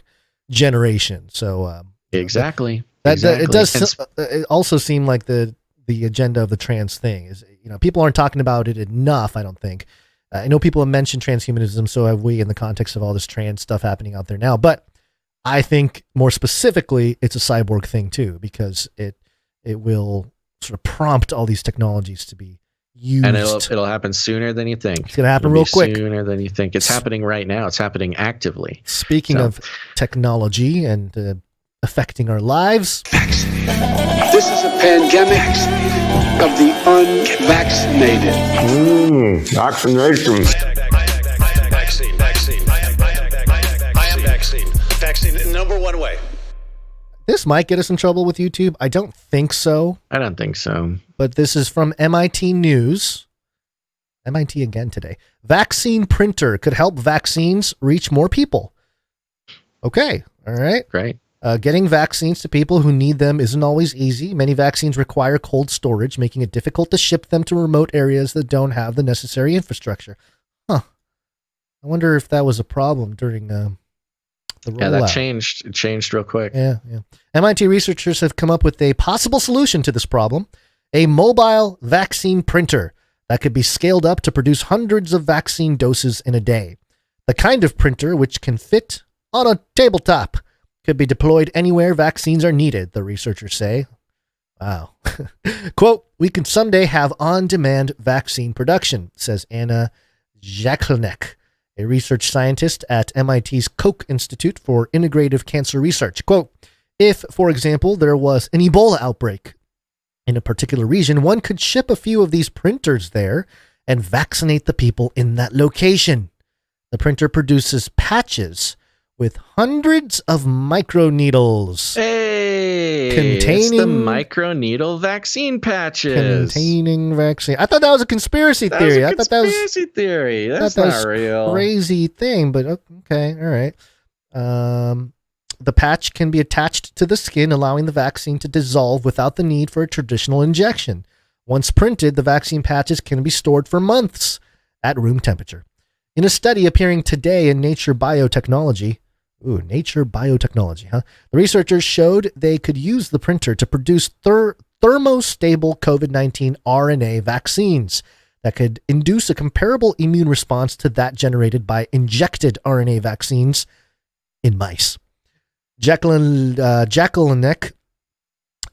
generation. So exactly. It does. It also seem like the agenda of the trans thing is, people aren't talking about it enough. I don't think. I know people have mentioned transhumanism, so have we in the context of all this trans stuff happening out there now. But I think more specifically, it's a cyborg thing too, because it will sort of prompt all these technologies to be used. And it'll happen sooner than you think. It's going to happen real quick. Sooner than you think. It's happening right now. It's happening actively. Speaking of technology and affecting our lives. This is a pandemic of the unvaccinated. Vaccination. Vaccine. I am vaccine. Vaccine, number one way. This might get us in trouble with YouTube. I don't think so. I don't think so. But this is from MIT News. MIT again today. Vaccine printer could help vaccines reach more people. Okay. All right. Great. Getting vaccines to people who need them isn't always easy. Many vaccines require cold storage, making it difficult to ship them to remote areas that don't have the necessary infrastructure. I wonder if that was a problem during the rollout. Yeah, that changed. It changed real quick. Yeah. MIT researchers have come up with a possible solution to this problem: a mobile vaccine printer that could be scaled up to produce hundreds of vaccine doses in a day. The kind of printer which can fit on a tabletop could be deployed anywhere vaccines are needed, the researchers say. Wow. Quote, "We can someday have on-demand vaccine production," says Anna Jaklnek, a research scientist at MIT's Koch Institute for Integrative Cancer Research. Quote, "If, for example, there was an Ebola outbreak in a particular region, one could ship a few of these printers there and vaccinate the people in that location. The printer produces patches with hundreds of microneedles." Hey, containing it's the microneedle vaccine patches. Containing vaccine. I thought that was a conspiracy theory. I thought that was a conspiracy theory. That's not real. Crazy thing, but okay, all right. The patch can be attached to the skin, allowing the vaccine to dissolve without the need for a traditional injection. Once printed, the vaccine patches can be stored for months at room temperature. In a study appearing today in Nature Biotechnology, the researchers showed they could use the printer to produce thermostable COVID-19 RNA vaccines that could induce a comparable immune response to that generated by injected RNA vaccines in mice. Jaklnek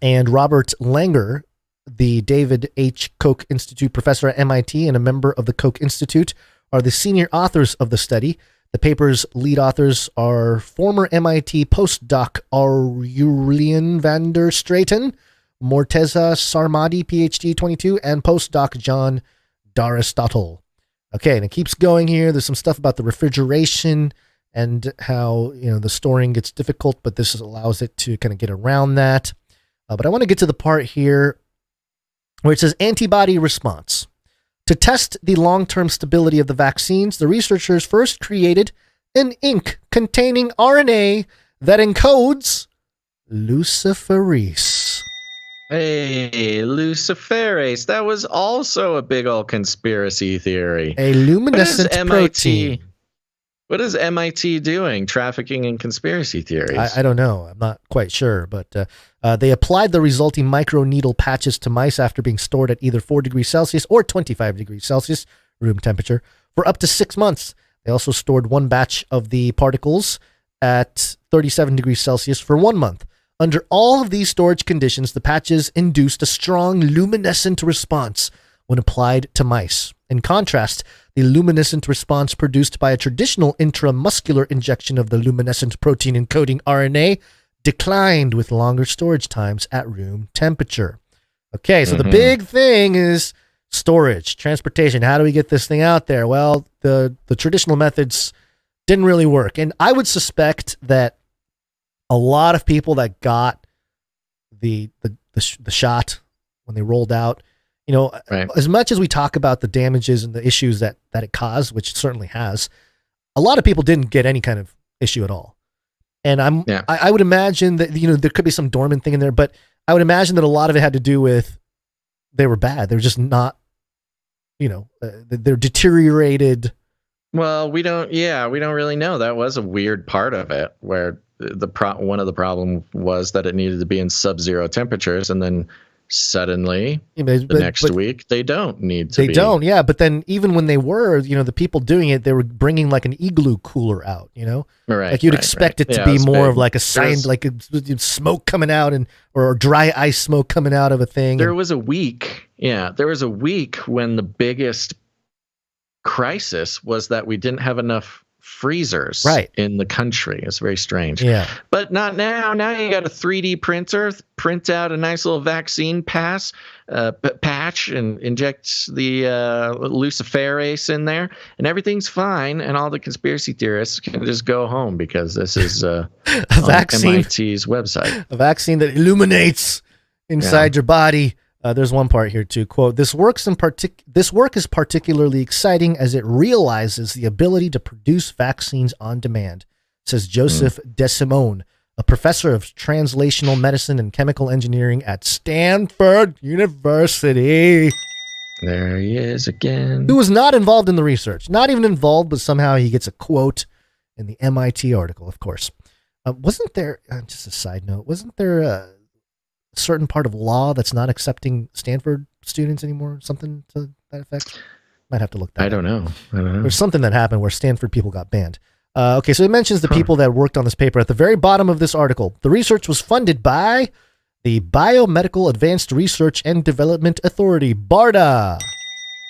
and Robert Langer, the David H. Koch Institute professor at MIT and a member of the Koch Institute, are the senior authors of the study. The paper's lead authors are former MIT postdoc Aurelien van der Straeten, Morteza Sarmadi, PhD 22, and postdoc John D'Aristotle. Okay, and it keeps going here. There's some stuff about the refrigeration and how, the storing gets difficult, but this allows it to kind of get around that. But I want to get to the part here where it says antibody response. To test the long-term stability of the vaccines, the researchers first created an ink containing RNA that encodes Luciferase. Hey, Luciferase. That was also a big old conspiracy theory. A luminescent protein. What is MIT doing? Trafficking in conspiracy theories? I don't know. I'm not quite sure. But they applied the resulting microneedle patches to mice after being stored at either 4 degrees Celsius or 25 degrees Celsius room temperature for up to 6 months. They also stored one batch of the particles at 37 degrees Celsius for 1 month. Under all of these storage conditions, the patches induced a strong luminescent response when applied to mice. In contrast, the luminescent response produced by a traditional intramuscular injection of the luminescent protein encoding RNA declined with longer storage times at room temperature. Okay, so the big thing is storage, transportation. How do we get this thing out there? Well, the traditional methods didn't really work. And I would suspect that a lot of people that got the shot when they rolled out, as much as we talk about the damages and the issues that it caused, which it certainly has, a lot of people didn't get any kind of issue at all. And I would imagine that, there could be some dormant thing in there, but I would imagine that a lot of it had to do with they were bad. They were just not, they're deteriorated. Well, we don't really know. That was a weird part of it where one of the problems was that it needed to be in sub-zero temperatures, and then suddenly the next week they don't need to be. They don't, yeah. But then even when they were, the people doing it, they were bringing like an igloo cooler out, Right. Like you'd expect it to be more of like a sign, like a smoke coming out or dry ice smoke coming out of a thing. There was a week when the biggest crisis was that we didn't have enough freezers in the country. It's very strange. Yeah. But not now. Now you got a 3D printer, print out a nice little vaccine patch and inject the luciferase in there, and everything's fine, and all the conspiracy theorists can just go home because this is a vaccine, MIT's website. A vaccine that illuminates inside your body. There's one part here too. Quote, this work is particularly exciting as it realizes the ability to produce vaccines on demand, says Joseph DeSimone, a professor of translational medicine and chemical engineering at Stanford University. There he is again. Who was not involved in the research, not even involved, but somehow he gets a quote in the MIT article, of course. Wasn't there, just a side note, wasn't there a certain part of law that's not accepting Stanford students anymore? Something to that effect? Might have to look that up. I don't know. There's something that happened where Stanford people got banned. Okay, so it mentions the people that worked on this paper at the very bottom of this article. The research was funded by the Biomedical Advanced Research and Development Authority, BARDA.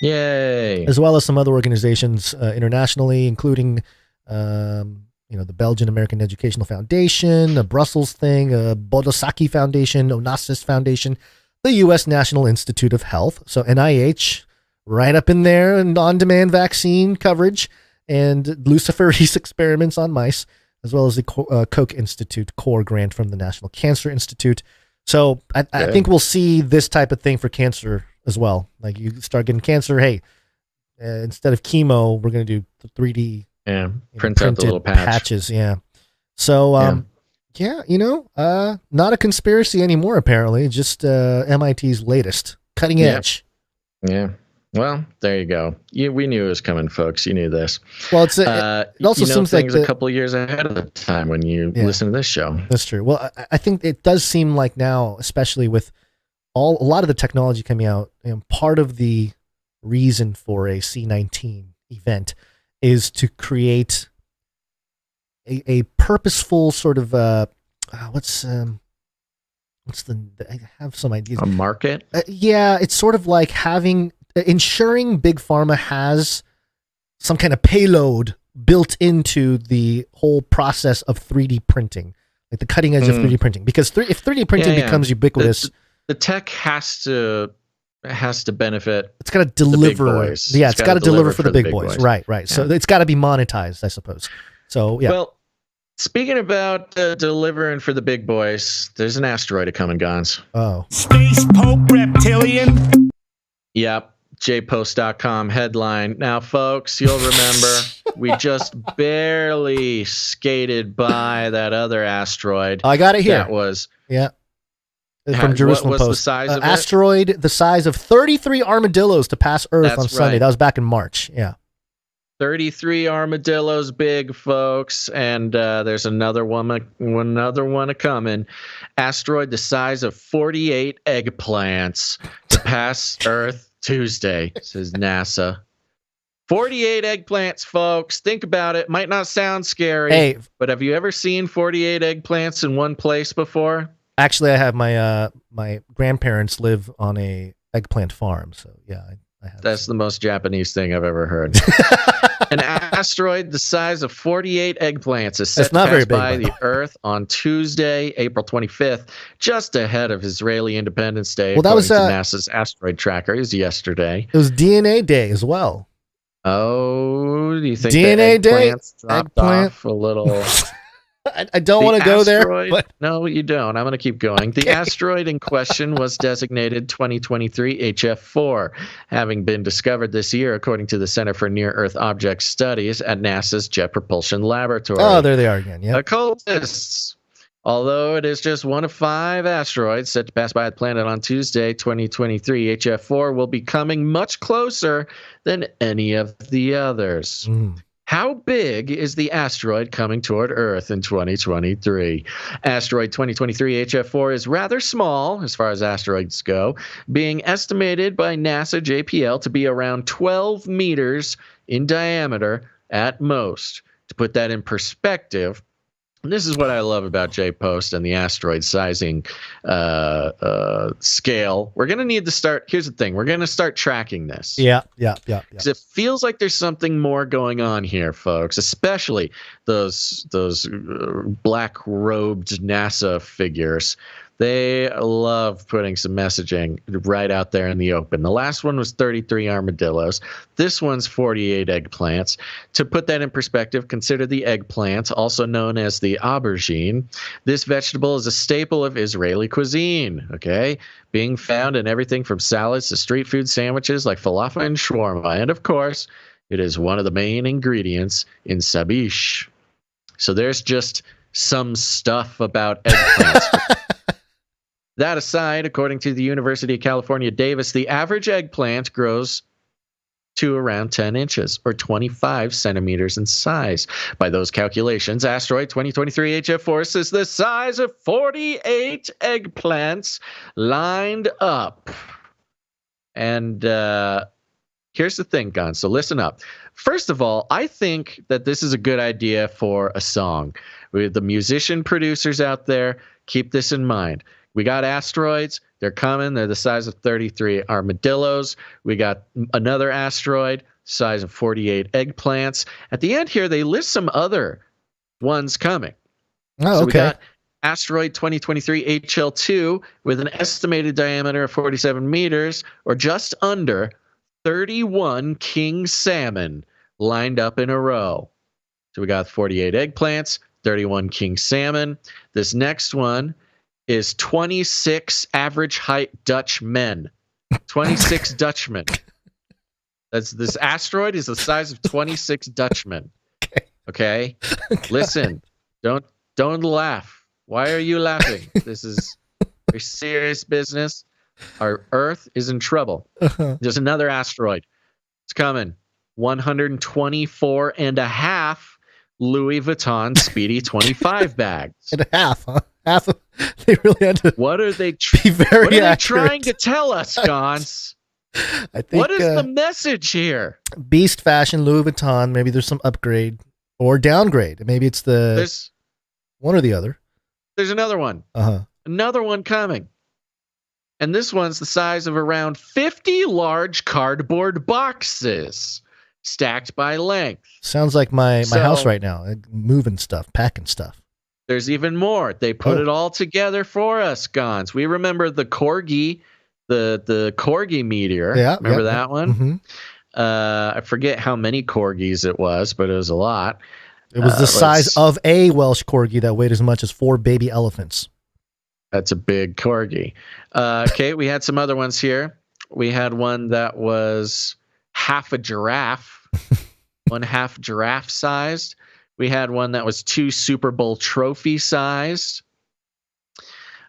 Yay. As well as some other organizations internationally, including the Belgian American Educational Foundation, the Brussels thing, Bodosaki Foundation, Onassis Foundation, the U.S. National Institute of Health, so NIH, right up in there, and on-demand vaccine coverage, and luciferase experiments on mice, as well as the Koch Institute core grant from the National Cancer Institute. So I think we'll see this type of thing for cancer as well. Like you start getting cancer, hey, instead of chemo, we're going to do 3D. Yeah, print out the little patches. Yeah. So, not a conspiracy anymore, apparently. Just MIT's latest cutting edge. Yeah. Well, there you go. We knew it was coming, folks. You knew this. Well, it also seems like a couple of years ahead of the time when you listen to this show. That's true. Well, I think it does seem like now, especially with a lot of the technology coming out, part of the reason for a C-19 event is to create a purposeful sort of I have some ideas. A market? It's sort of like ensuring Big Pharma has some kind of payload built into the whole process of 3D printing, like the cutting edge of 3D printing. Because if 3D printing becomes ubiquitous, the tech has to benefit. It's got to deliver. The big boys. Yeah, it's got to deliver for the big boys. Right. Yeah. So it's got to be monetized, I suppose. So yeah. Well, speaking about delivering for the big boys, there's an asteroid coming, Gons. Oh, Space Pope Reptilian. Yep. jpost.com headline. Now, folks, you'll remember we just barely skated by that other asteroid. I got it here. That was from Jerusalem what was Post. The size of asteroid the size of 33 armadillos to pass Earth on Sunday. Right. That was back in March. Yeah. 33 armadillos big, folks, and there's another one a coming. Asteroid the size of 48 eggplants to pass Earth Tuesday, says NASA. 48 eggplants, folks. Think about it. Might not sound scary, but have you ever seen 48 eggplants in one place before? Actually, I have my grandparents live on a eggplant farm, so yeah, I have. That's the most Japanese thing I've ever heard. An asteroid the size of 48 eggplants is set to pass by the Earth on Tuesday, April 25th, just ahead of Israeli Independence Day. Well, that was NASA's asteroid tracker. It was yesterday. It was DNA Day as well. Oh, do you think DNA the Day dropped off a little? I don't want to go there. But... No, you don't. I'm going to keep going. The asteroid in question was designated 2023 HF4, having been discovered this year, according to the Center for Near-Earth Object Studies at NASA's Jet Propulsion Laboratory. Oh, there they are again. Yeah. Occultists. Although it is just one of 5 asteroids set to pass by the planet on Tuesday, 2023, HF4 will be coming much closer than any of the others. How big is the asteroid coming toward Earth in 2023? Asteroid 2023 HF4 is rather small as far as asteroids go, being estimated by NASA JPL to be around 12 meters in diameter at most. To put that in perspective, this is what I love about JPost and the asteroid sizing scale. We're going to need to start. Here's the thing. We're going to start tracking this. Yeah. Because it feels like there's something more going on here, folks, especially those black-robed NASA figures. They love putting some messaging right out there in the open. The last one was 33 armadillos. This one's 48 eggplants. To put that in perspective, consider the eggplant, also known as the aubergine. This vegetable is a staple of Israeli cuisine, okay? Being found in everything from salads to street food sandwiches like falafel and shawarma. And of course, it is one of the main ingredients in sabish. So there's just some stuff about eggplants. That aside, according to the University of California, Davis, the average eggplant grows to around 10 inches or 25 centimeters in size. By those calculations, asteroid 2023 HF4 is the size of 48 eggplants lined up. And here's the thing, Gon. So listen up. First of all, I think that this is a good idea for a song. With the musician producers out there, keep this in mind. We got asteroids. They're coming. They're the size of 33 armadillos. We got another asteroid, size of 48 eggplants. At the end here, they list some other ones coming. Oh, so we got asteroid 2023 HL2 with an estimated diameter of 47 meters, or just under 31 king salmon lined up in a row. So we got 48 eggplants, 31 king salmon. This next one is 26 average height Dutch men. 26 Dutchmen. This asteroid is the size of 26 Dutchmen. Okay? Listen, don't laugh. Why are you laughing? This is very serious business. Our Earth is in trouble. There's another asteroid. It's coming. 124 and a half Louis Vuitton Speedy 25 bags. And a half, huh? Half of, they really had to. What are they? Be very what are accurate. they trying to tell us, Gons? I think. What is the message here? Beast fashion, Louis Vuitton. Maybe there's some upgrade or downgrade. Maybe it's the one or the other. There's another one. Another one coming, and this one's the size of around 50 large cardboard boxes stacked by length. Sounds like my house right now. Moving stuff, packing stuff. There's even more. They put it all together for us, Gons. We remember the Corgi, the Corgi meteor. Yeah, remember that one? Mm-hmm. I forget how many Corgis it was, but it was a lot. It was the size of a Welsh Corgi that weighed as much as 4 baby elephants. That's a big Corgi. Okay, we had some other ones here. We had one that was half a giraffe, 1/2 giraffe sized. We had one that was 2 Super Bowl trophy sized.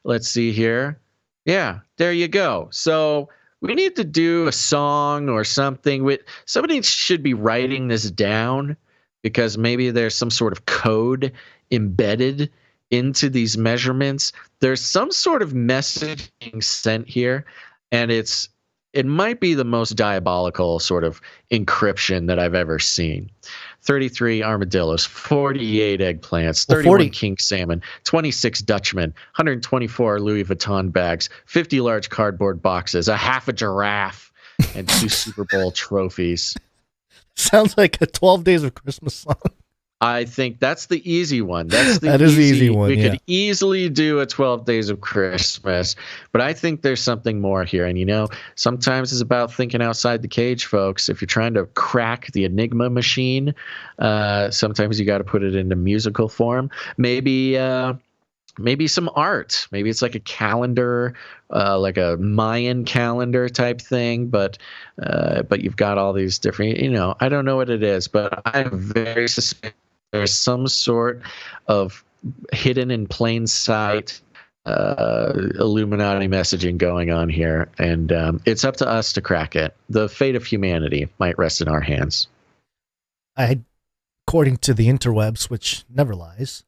Let's see here. Yeah, there you go. So we need to do a song or something. Somebody should be writing this down, because maybe there's some sort of code embedded into these measurements. There's some sort of message being sent here, and it might be the most diabolical sort of encryption that I've ever seen. 33 armadillos, 48 eggplants, 31 king salmon, 26 Dutchmen, 124 Louis Vuitton bags, 50 large cardboard boxes, a half a giraffe, and 2 Super Bowl trophies. Sounds like a 12 Days of Christmas song. I think that's the easy one. That is the easy one. We could easily do a 12 Days of Christmas, but I think there's something more here. And sometimes it's about thinking outside the cage, folks. If you're trying to crack the Enigma machine, sometimes you got to put it into musical form. Maybe some art. Maybe it's like a calendar, like a Mayan calendar type thing. But you've got all these different. I don't know what it is, but I'm very suspicious there's some sort of hidden in plain sight Illuminati messaging going on here, and it's up to us to crack it. The fate of humanity might rest in our hands. According to the interwebs, which never lies,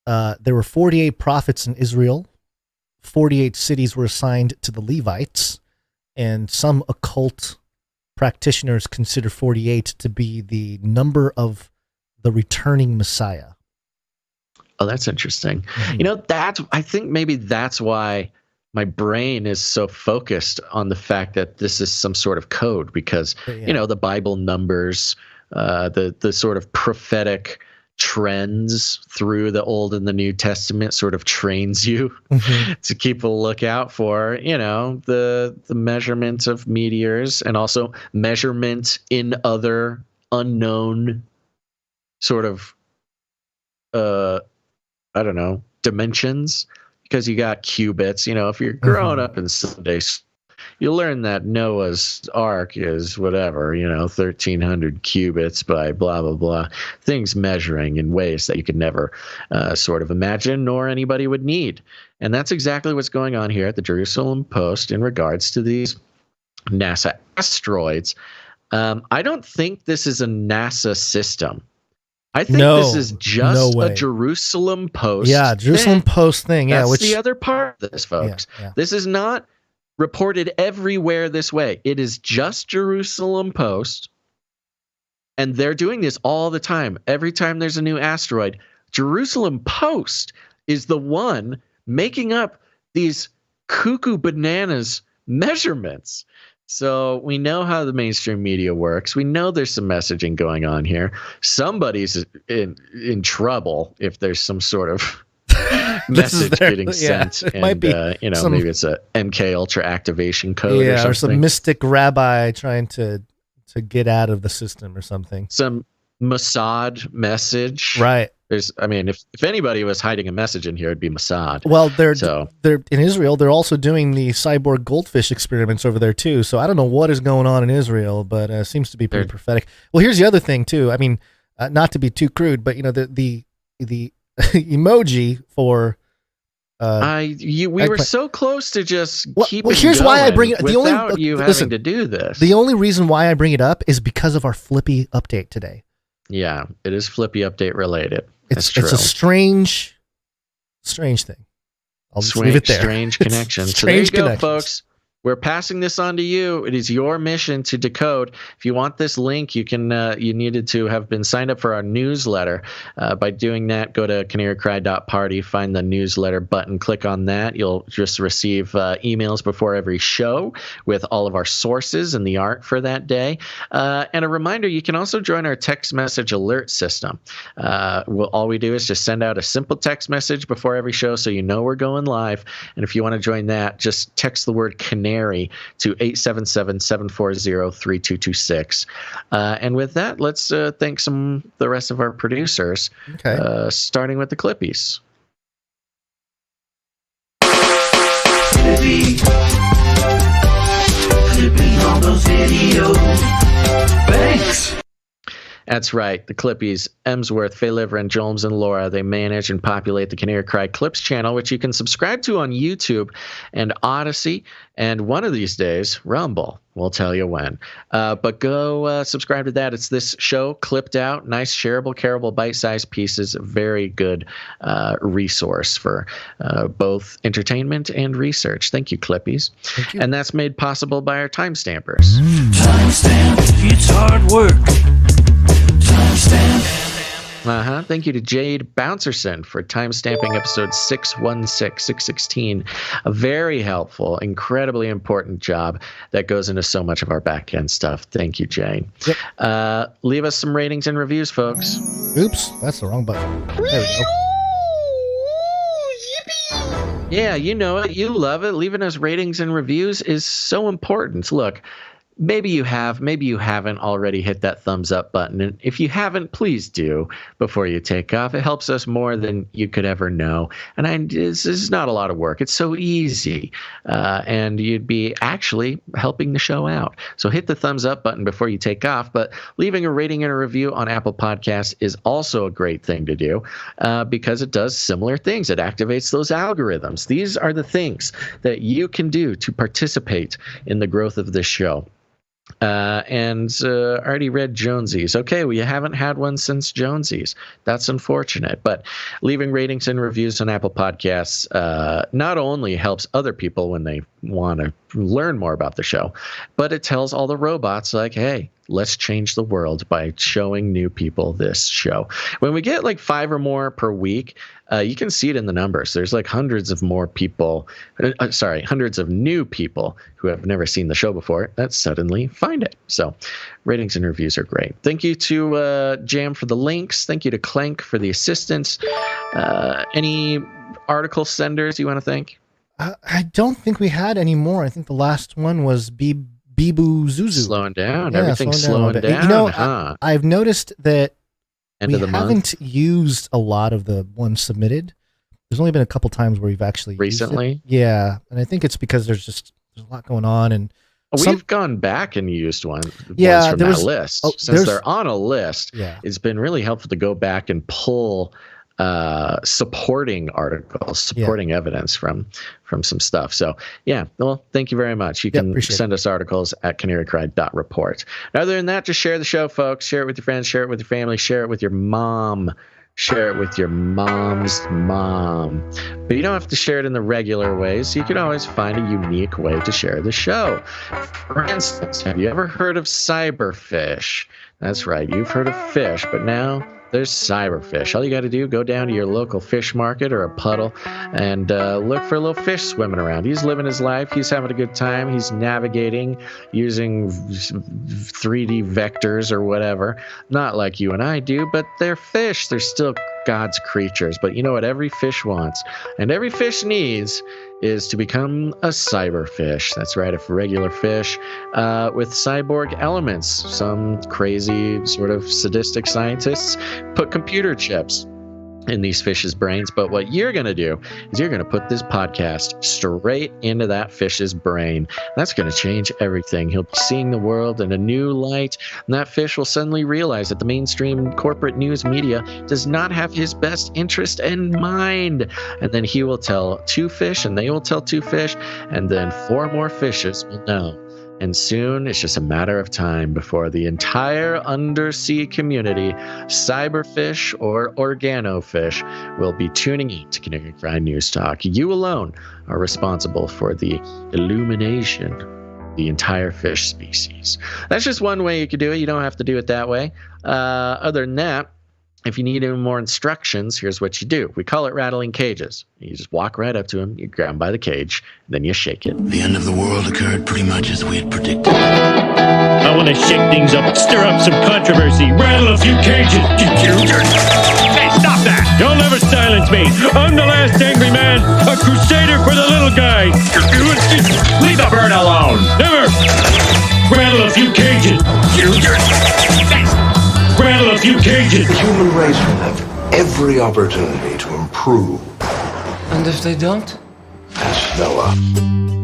there were 48 prophets in Israel. 48 cities were assigned to the Levites, and some occult practitioners consider 48 to be the number of the returning Messiah. Oh, that's interesting. Mm-hmm. I think maybe that's why my brain is so focused on the fact that this is some sort of code, because the Bible numbers, the sort of prophetic trends through the Old and the New Testament sort of trains you to keep a lookout for, the measurement of meteors, and also measurement in other unknown sort of dimensions, because you got cubits. If you're growing up in Sunday, you learn that Noah's Ark is whatever, 1,300 cubits by blah, blah, blah. Things measuring in ways that you could never sort of imagine, nor anybody would need. And that's exactly what's going on here at the Jerusalem Post in regards to these NASA asteroids. I don't think this is a NASA system. I think this is just a Jerusalem Post. Yeah, Jerusalem Post thing. Yeah, that's the other part of this, folks. Yeah. This is not reported everywhere this way. It is just Jerusalem Post, and they're doing this all the time. Every time there's a new asteroid, Jerusalem Post is the one making up these cuckoo bananas measurements. So we know how the mainstream media works. We know there's some messaging going on here. Somebody's in trouble if there's some sort of message getting sent. It and, might be maybe it's a MK Ultra activation code or something. Or some mystic rabbi trying to get out of the system or something. Some Mossad message. Right. If anybody was hiding a message in here, it'd be Mossad. Well, they're in Israel. They're also doing the cyborg goldfish experiments over there too. So I don't know what is going on in Israel, but it seems to be pretty prophetic. Well, here's the other thing too. Not to be too crude, but the emoji for we were so close to just keep it here's going why I bring it without you having to do this. The only reason why I bring it up is because of our Flippy update today. Yeah, it is Flippy update related. It's a strange thing. I'll just leave it there. Strange connection. So there you go, folks. We're passing this on to you. It is your mission to decode. If you want this link, you needed to have been signed up for our newsletter. By doing that, go to canarycry.party, find the newsletter button, click on that. You'll just receive emails before every show with all of our sources and the art for that day. And a reminder, you can also join our text message alert system. All we do is just send out a simple text message before every show so you know we're going live. And if you want to join that, just text the word Canary to 877-740-3226. And with that, let's thank the rest of our producers, starting with the Clippies. That's right. The Clippies, Emsworth, Fayliver, Jolmes, and Laura, they manage and populate the Canary Cry Clips channel, which you can subscribe to on YouTube and Odyssey, and one of these days, Rumble. We'll tell you when. But go subscribe to that. It's this show clipped out, nice, shareable, careable, bite-sized pieces. Very good resource for both entertainment and research. Thank you, Clippies. Thank you. And that's made possible by our timestampers. Timestamp, it's hard work. Timestamp. Thank you to Jade Bouncerson for timestamping episode 616. A very helpful, incredibly important job that goes into so much of our back-end stuff. Thank you, Jade. Yep. Leave us some ratings and reviews, folks. Oops, that's the wrong button. There we go. Yeah, you know it. You love it. Leaving us ratings and reviews is so important. Look, maybe you have, maybe you haven't already hit that thumbs up button. And if you haven't, please do before you take off. It helps us more than you could ever know. And this is not a lot of work. It's so easy. And you'd be actually helping the show out. So hit the thumbs up button before you take off. But leaving a rating and a review on Apple Podcasts is also a great thing to do because it does similar things. It activates those algorithms. These are the things that you can do to participate in the growth of this show. Already read Jonesy's. Okay, well, you haven't had one since Jonesy's. That's unfortunate. But leaving ratings and reviews on Apple Podcasts not only helps other people when they want to learn more about the show, but it tells all the robots, like, hey, let's change the world by showing new people this show. When we get like 5 or more per week, you can see it in the numbers. There's like hundreds of new people who have never seen the show before that suddenly find it. So ratings and reviews are great. Thank you to Jam for the links. Thank you to Clank for the assistance. Any article senders you want to thank? I don't think we had any more. I think the last one was Bibu Zuzu. Slowing down. Everything's slowing down. You know, I've noticed that we haven't month. used a lot of the ones submitted. There's only been a couple times where we've actually recently used it. Yeah, and I think it's because there's a lot going on, and we've gone back and used ones from that list. Since they're on a list, it's been really helpful to go back and pull supporting articles, supporting evidence from some stuff. So well, thank you very much. You can send us articles at canarycry.report. Other than that, just share the show, folks. Share it with your friends, share it with your family, share it with your mom, share it with your mom's mom. But you don't have to share it in the regular ways. You can always find a unique way to share the show. For instance, have you ever heard of cyberfish? That's right, you've heard of fish, but now there's cyberfish. All you got to do, go down to your local fish market or a puddle and look for a little fish swimming around. He's living his life. He's having a good time. He's navigating using 3D vectors or whatever. Not like you and I do, but they're fish. They're still God's creatures. But you know what every fish wants and every fish needs is to become a cyberfish. That's right, a regular fish with cyborg elements. Some crazy sort of sadistic scientists put computer chips in these fish's brains. But what you're going to do is you're going to put this podcast straight into that fish's brain. That's going to change everything. He'll be seeing the world in a new light, and that fish will suddenly realize that the mainstream corporate news media does not have his best interest in mind. And then he will tell 2 fish, and they will tell 2 fish, and then 4 more fishes will know. And soon, it's just a matter of time before the entire undersea community, cyberfish or organofish, will be tuning in to Canary Cry News Talk. You alone are responsible for the illumination of the entire fish species. That's just one way you could do it. You don't have to do it that way. Other than that, if you need any more instructions, here's what you do. We call it rattling cages. You just walk right up to him, you grab him by the cage, then you shake it. The end of the world occurred pretty much as we had predicted. I want to shake things up, stir up some controversy, rattle a few cages. Hey, stop that! You'll never silence me. I'm the last angry man, a crusader for the little guy. Leave the bird alone. Never. Rattle a few cages. Rattle a few cages. The human race will have every opportunity to improve. And if they don't? Ask Noah.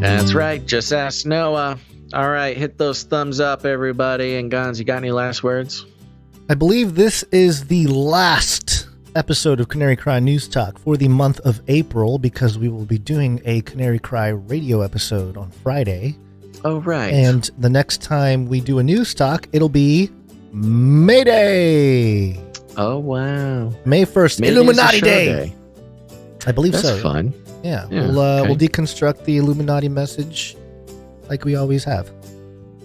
That's right, just ask Noah. All right, hit those thumbs up, everybody. And Gons, you got any last words? I believe this is the last episode of Canary Cry News Talk for the month of April, because we will be doing a Canary Cry radio episode on Friday. Oh, right. And the next time we do a news talk, it'll be May Day. Oh, wow. May 1st, Maybe Illuminati it's a show Day. I believe That's so. That's fun. Yeah. Yeah, We'll deconstruct the Illuminati message like we always have.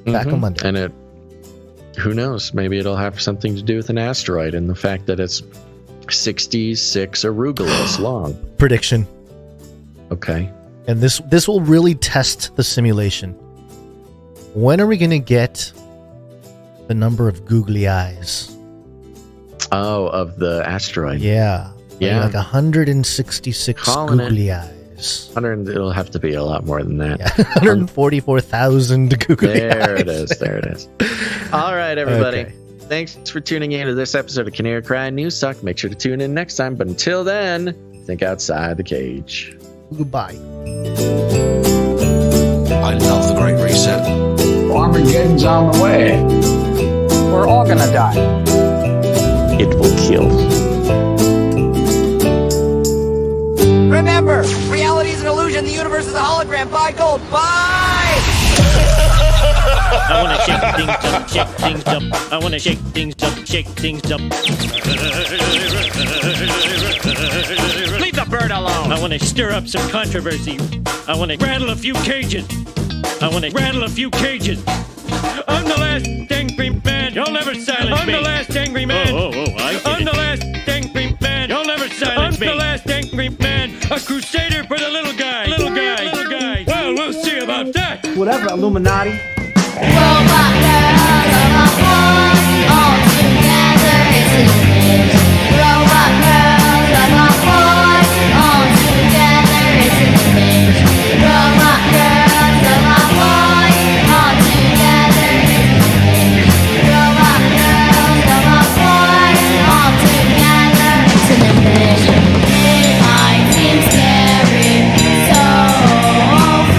Back on Monday. And who knows? Maybe it'll have something to do with an asteroid and the fact that it's 66 arugulas long. Prediction. Okay. And this will really test the simulation. When are we going to get the number of googly eyes? Oh, of the asteroid. Yeah. Yeah. Like 166 googly eyes. It'll have to be a lot more than that. Yeah. 144,000 googly eyes. There it is. There it is. All right, everybody. Okay. Thanks for tuning in to this episode of Canary Cry News Talk. Make sure to tune in next time. But until then, think outside the cage. Goodbye. I love the Great Reset. Armageddon's on the way. We're all gonna die. It will kill. Remember, reality is an illusion. The universe is a hologram. Buy gold. Buy! I want to shake things up, shake things up. I want to shake things up, shake things up. Leave the bird alone. I want to stir up some controversy. I want to rattle a few cages. I'm the last angry man. You'll never silence me. I'm the last angry man. I'm the last angry man. You'll never silence me. I'm the last angry man. A crusader for the little guy. Little guy. Well, we'll see about that. Whatever, Illuminati. Robot girls are one, all together it's an image. Robot girls are one, all together it's an image. Robot girls are one, all together it's an image. Robot girls are one, all together it's an image. It might seem scary, so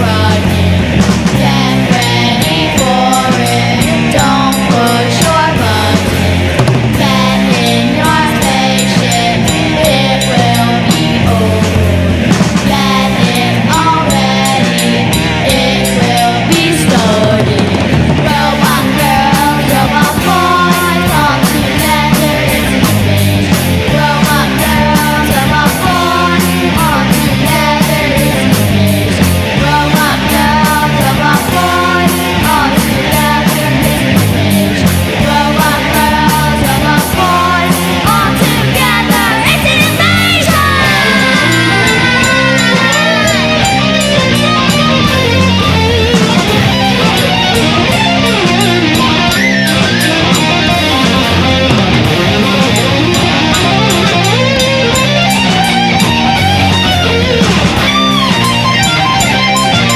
frightening. Get ready for it. Don't push your button. Get in your spaceship. It will be over. Get in already. It will be started. Robot girls, robot boys, all together it's an image. Robot girls, robot boys, all together it's an image. Robot girls, robot boys, all together it's an image. Robot girls, robot boys, all together it's an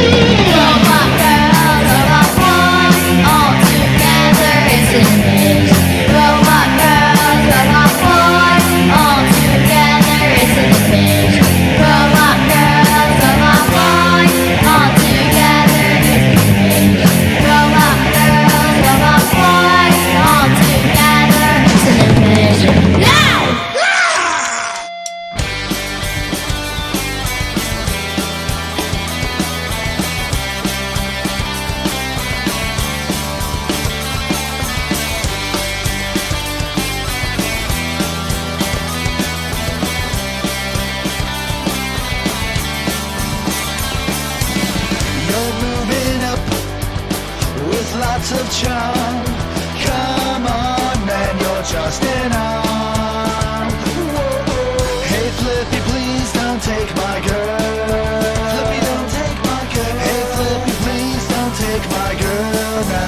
Robot girls, robot boys, all together it's an image. Robot girls, robot boys, all together it's an image. Robot girls, robot boys, all together it's an image. Robot girls, robot boys, all together it's an image. Now! You're moving up with lots of charm. Come on, man, you're just an arm. Hey, Flippy, please don't take my girl. Flippy, don't take my girl. Hey, Flippy, please don't take my girl now.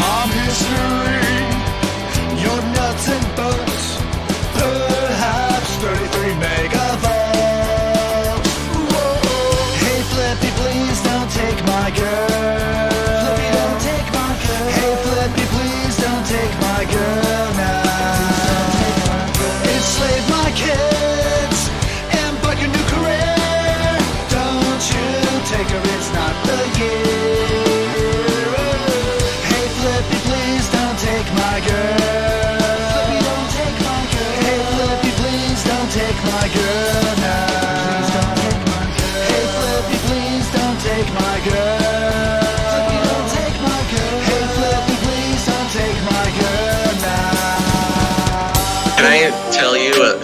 I'm history. You're nuts and bolts. Perhaps 33 megavolts. Hey, Flippy, please don't take my girl. Flippy, don't take my girl. Hey, Flippy, please don't take my girl now.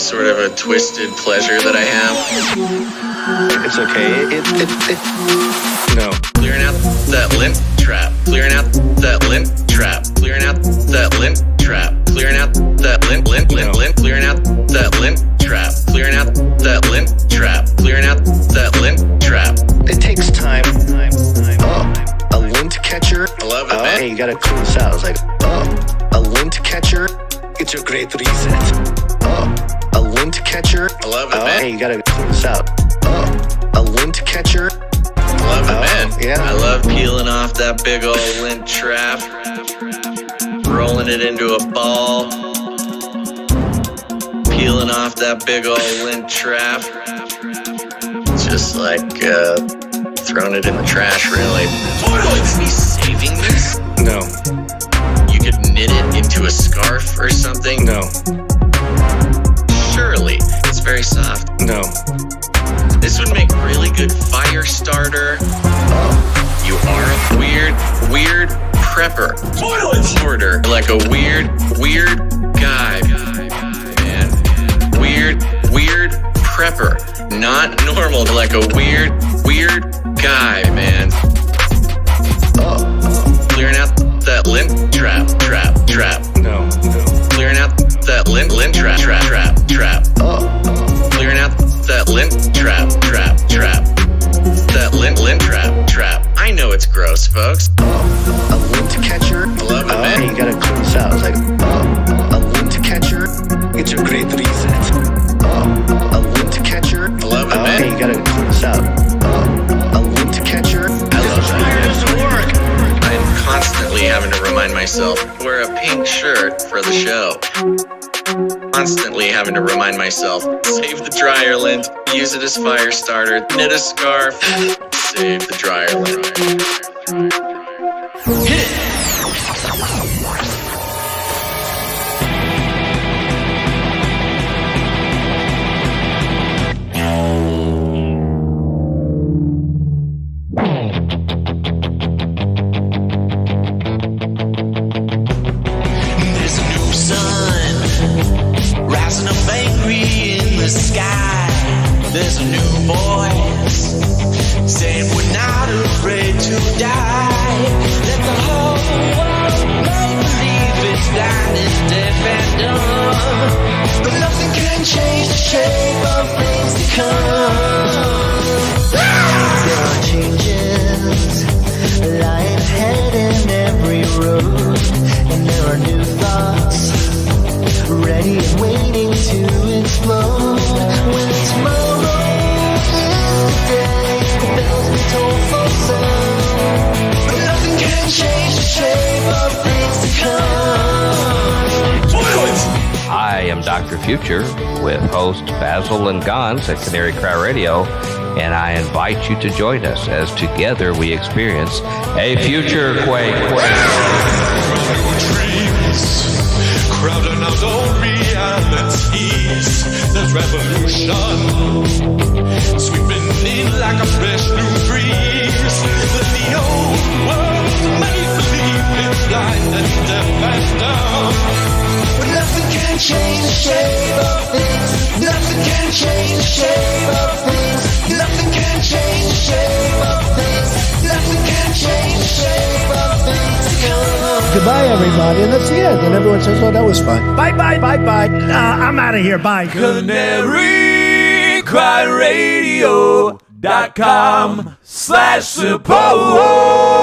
sort of a twisted pleasure that I have. It's okay. No. Clearing out that lint trap. Clearing out that lint trap. Clearing out that lint trap. Clearing out that lint. Clearing out that lint trap. Clearing out that lint trap. Clearing out that lint trap. It takes time. A lint catcher. I love it, man. Hey, you gotta clean this out. It's like, a lint catcher. It's a great reset. A lint catcher. I love it, man. Hey, you gotta clean this out. A lint catcher. I love it, man. Yeah. I love peeling off that big old lint trap, rolling it into a ball, peeling off that big old lint trap. Just like throwing it in the trash, really. Would be saving this? No. You could knit it into a scarf or something? No. Surely. It's very soft. No. This would make really good fire starter. You are a weird prepper. Hoarder. Like a weird guy, man. Weird prepper. Not normal, like a weird guy, man. Clearing out that lint trap. No. Clearing out that lint trap. Clearing out that lint trap. That lint trap. I know it's gross, folks. A lint catcher. I love it, man. Hey, you gotta clean this out. It's like, a lint catcher. It's a great reset. A lint catcher. I love it, man. Hey, you gotta clean this out. A lint catcher. I love that. I'm constantly having to remind myself, wear a pink shirt for the show. Constantly having to remind myself, save the dryer lint, use it as fire starter, knit a scarf, save the dryer lint. Hit it! There's a new sun rising up angry in the sky. There's a new voice saying we're not afraid to die. Let the whole world make believe it's dying, it's deaf and dumb. But nothing can change the shape of things to come. There are changes lying ahead in every road, and there are new thoughts ready and waiting to explode. When tomorrow is today, the bells be told for some. But nothing can change the shape of things to come. I am Dr. Future with hosts Basil and Gons at Canary Cry Radio, and I invite you to join us as together we experience a future quake. Crowding out all realities. There's revolution sweeping in like a fresh new breeze. Let the old world make believe it's blind and deaf and dumb. But nothing can change the shape of things. Nothing can change the shape of things. Nothing can change the shape of things. Nothing can change the shape of things. Goodbye, everybody, and that's the end. And everyone says, "Oh, that was fun." Bye. I'm out of here. Bye. CanaryCryRadio.com/support